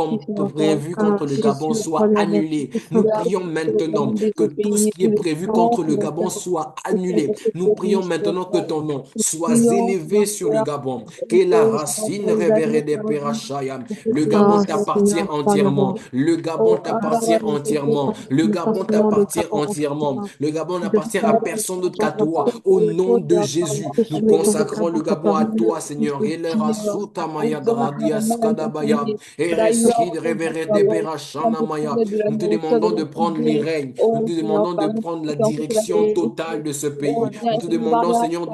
prévu Ah, contre le Gabon Jésus, soit prenez la annulé. Nous puissance de prions maintenant que tout ce qui est prévu contre le Gabon soit annulé. Nous prions maintenant que ton nom soit élevé sur le Gabon. Que la racine révérée des Perachayam. Le Gabon Ah, t'appartient Seigneur, entièrement. pardon. Le Gabon Ah, t'appartient Jésus, entièrement. Le nous Gabon confions le t'appartient Gabon entre tes entièrement. mains. Le Gabon De n'appartient à faire personne d'autre qu'à la toi. Au protection, nom de Jésus, que nous tu mets ton consacrons le Gabon Gabon à parmi toi, nous. Seigneur. Elera suta maya gradias kadabaya. That you are Ereskid also revere de Lord, perachana from the maya. Sunday de la Nous te nourriture de demandons de notre prendre les vie. règnes. Nous Oh te Seigneur, demandons de par une prendre la protection contre la direction totale sécurité. de ce Oh, pays. il y a Nous te une demandons, barrière Seigneur,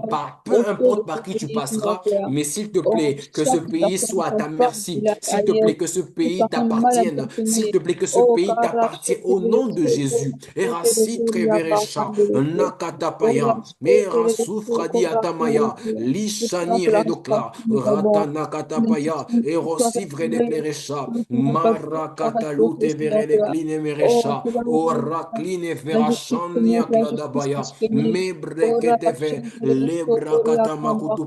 peu autour de importe par ce qui tu pays, Seigneur passeras, Père. mais s'il te Oh, plaît, que ce chaque pays personne soit ne à ta pense pas merci. qu'il est S'il te ailleurs. plaît, que ce Nous pays sommes mal t'appartienne. S'il intentionnés. te plaît, que ce Oh, pays car la t'appartienne chute au nom de Jésus. Erasi treveresha, nakatapaya, mera soufradi atamaya, lishani redokla, ratanakatapaya, erosi vredekleresha, marakatalute veredekline meresha, orakline verashania kladabaya, me breketeve, lebrakatamakutu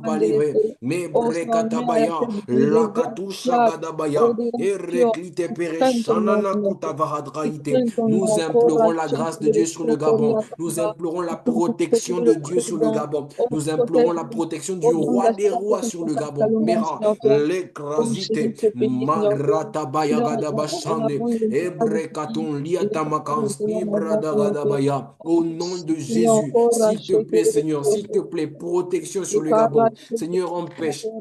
me Oh, Seigneur, viens brekatabaya, essayer de préserver lakatusha chaque gadabaya, nourriture. ereklite Prenne ton pereshana nom, Seigneur. nakuta varadraite. Prenne ton Nous nom. implorons la Corruption, grâce de Dieu sur le Gabon. Nous implorons la protection protéger de le Dieu sur le président. Gabon. Oh, Nous implorons protège la protection du oh, donne roi la des santé rois contre sur le chaque Gabon. calomnie, Mera, Seigneur Père. Oh, chérie, l'écrasite, ce pays, Seigneur Père. magrata Tu leur bayagadabashande, avons le droit de ce pays. Ebrekaton Et je prie de liatamakanski l'envoi, Seigneur Père. bradagadabaya. Au nom de Seigneur, Jésus, encore s'il te acheter plaît, les Seigneur, s'il te plaît, protection sur le le carrelage, Gabon. Seigneur, empêche.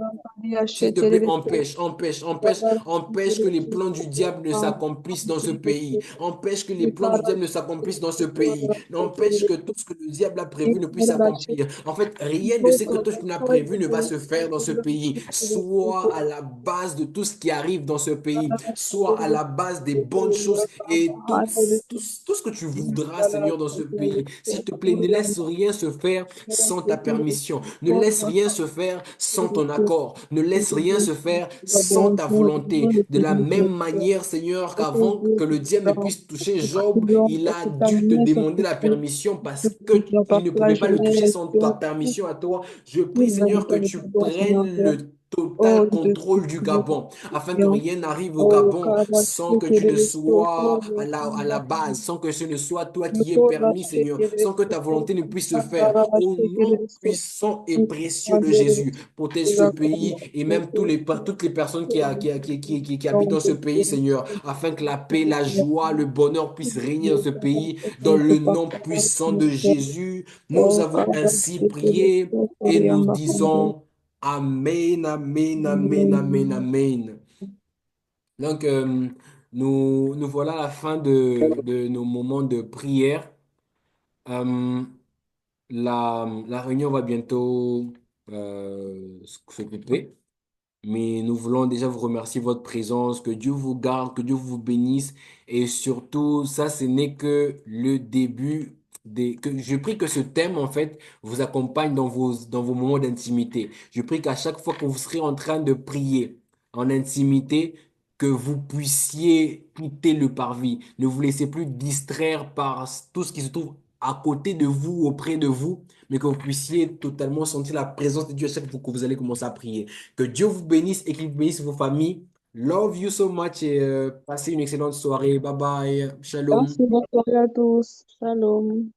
S'il te acheter plaît, les empêche, empêche, empêche, empêche que les plans du diable ne s'accomplissent dans ce pays. Empêche que les plans du diable ne s'accomplissent dans ce pays. Empêche que tout ce que le diable a prévu ne puisse s'accomplir. En fait, rien de ce que tout ce qu'il a prévu ne va se faire dans ce pays. Soit à la base de tout ce qui arrive dans ce pays, soit à la base des bonnes choses et tout ce que tu voudras, Seigneur, dans ce pays. S'il te plaît, ne laisse rien se faire sans ta permission. Ne laisse rien se faire sans ton accord. Ne laisse rien se faire sans ta volonté. De la même manière, Seigneur, qu'avant que le diable ne puisse toucher Job, il a dû te demander la permission parce qu'il ne pouvait pas le toucher sans ta permission à toi. Je prie, Seigneur, que tu prennes Oh total Dieu, contrôle du nous Gabon, afin que prions. rien n'arrive au Oh, Gabon sans que tu ne sois Karabashikiribisoto, à la base, sans que ce ne soit toi qui aies permis, Seigneur, sans que ta Yokorashikiribisoto, volonté ne puisse se faire. Au nom Sakarabashikiribisoto, puissant et précieux de Jésus, protège ce pays et même toutes les personnes qui habitent dans ce pays, Seigneur, afin que la paix, la joie, le bonheur puissent régner dans ce pays. Dans le nom puissant de Jésus, nous Oh, avons ainsi prié Karabashikiribisoto, et nous Riamahandi. disons Amen, Amen, Amen, Amen, Amen. Amen. Donc, nous voilà à la fin de nos moments de prière. Euh, la réunion va bientôt se couper. Mais nous voulons déjà vous remercier de votre présence, que Dieu vous garde, que Dieu vous bénisse. Et surtout, ça, ce n'est que le début que je prie que ce thème, en fait, vous accompagne dans vos moments d'intimité. Je prie qu'à chaque fois que vous serez en train de prier en intimité, que vous puissiez quitter le parvis. Ne vous laissez plus distraire par tout ce qui se trouve à côté de vous, auprès de vous, mais que vous puissiez totalement sentir la présence de Dieu à chaque fois que vous allez commencer à prier. Que Dieu vous bénisse et qu'il bénisse vos familles. Love you so much et passez une excellente soirée. Bye bye. Shalom. Merci, bonne soirée à tous. Shalom.